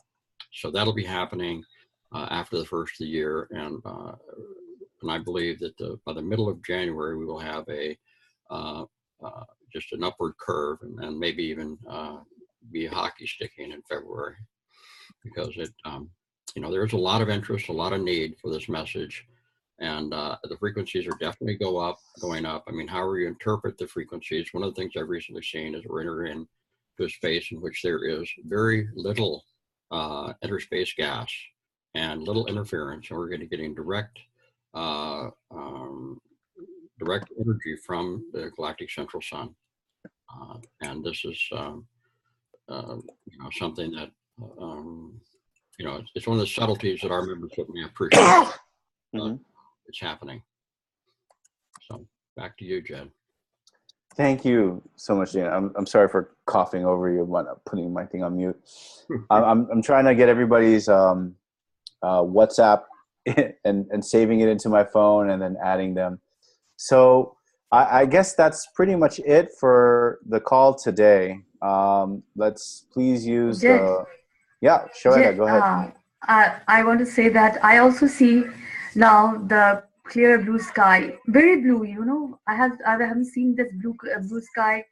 So that'll be happening after the first of the year, and I believe that by the middle of January we will have just an upward curve, and maybe even be hockey sticking in February, because there's a lot of interest, a lot of need for this message, and the frequencies are definitely going up. I mean, however you interpret the frequencies, one of the things I've recently seen is we're entering into a space in which there is very little interspace gas and little interference, and we're going to be getting direct energy from the galactic central sun, and this is something that it's one of the subtleties that our membership may appreciate. It's happening. So back to you, Jed. Thank you so much, Dan. I'm sorry for coughing over you, putting my thing on mute. I'm trying to get everybody's WhatsApp and saving it into my phone and then adding them. So I guess that's pretty much it for the call today. Let's please use Jed, show ahead. Go ahead. I want to say that I also see now the clear blue sky, very blue. I haven't seen this blue sky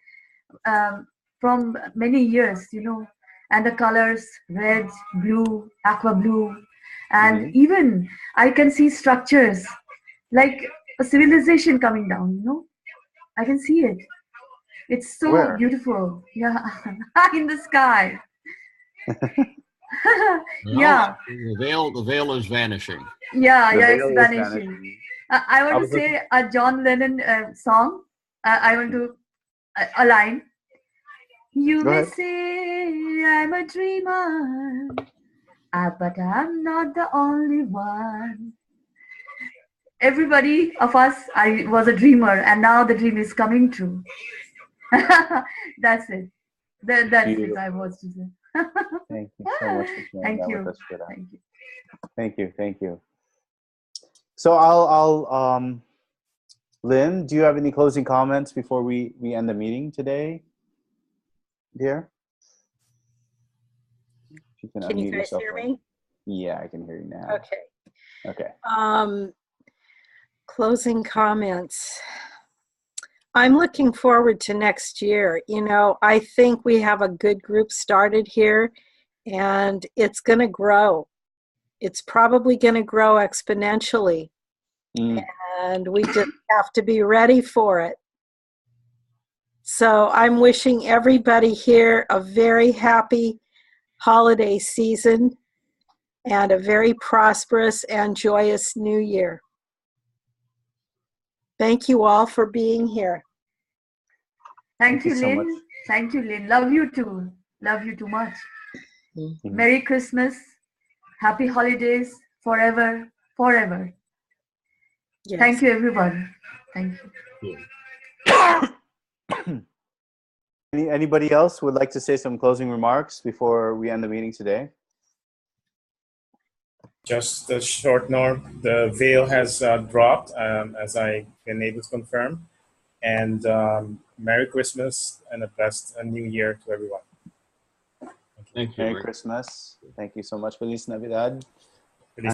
from many years. And the colors red, blue, aqua blue, and even I can see structures like a civilization coming down. I can see it. It's so Where? beautiful. Yeah, in the sky. Yeah. The veil is vanishing. Yeah, The it's veil is vanishing. I want to say a John Lennon song. I want to align. You Go may ahead. say I'm a dreamer, but I'm not the only one. Everybody of us, I was a dreamer, and now the dream is coming true. That's it. That's it. I was to say. Thank you so much for sharing that with us, Shweta. Thank you. So I'll Lynn, do you have any closing comments before we end the meeting today, dear? Can you guys hear me? Yeah, I can hear you now. Okay. Closing comments. I'm looking forward to next year. I think we have a good group started here, and it's going to grow. It's probably going to grow exponentially, and we just have to be ready for it. So I'm wishing everybody here a very happy holiday season and a very prosperous and joyous new year. Thank you all for being here. Thank you, so Lynn. much. Thank you, Lynn. Love you too. Love you too much. Merry Christmas. Happy holidays forever, forever. Yes. Thank you, everyone. Thank you. Anybody else would like to say some closing remarks before we end the meeting today? Just a short note, the veil has dropped, as I've been able to confirm. And Merry Christmas and a blessed New Year to everyone. Thank you. Merry Christmas. Thank you so much. Feliz Navidad.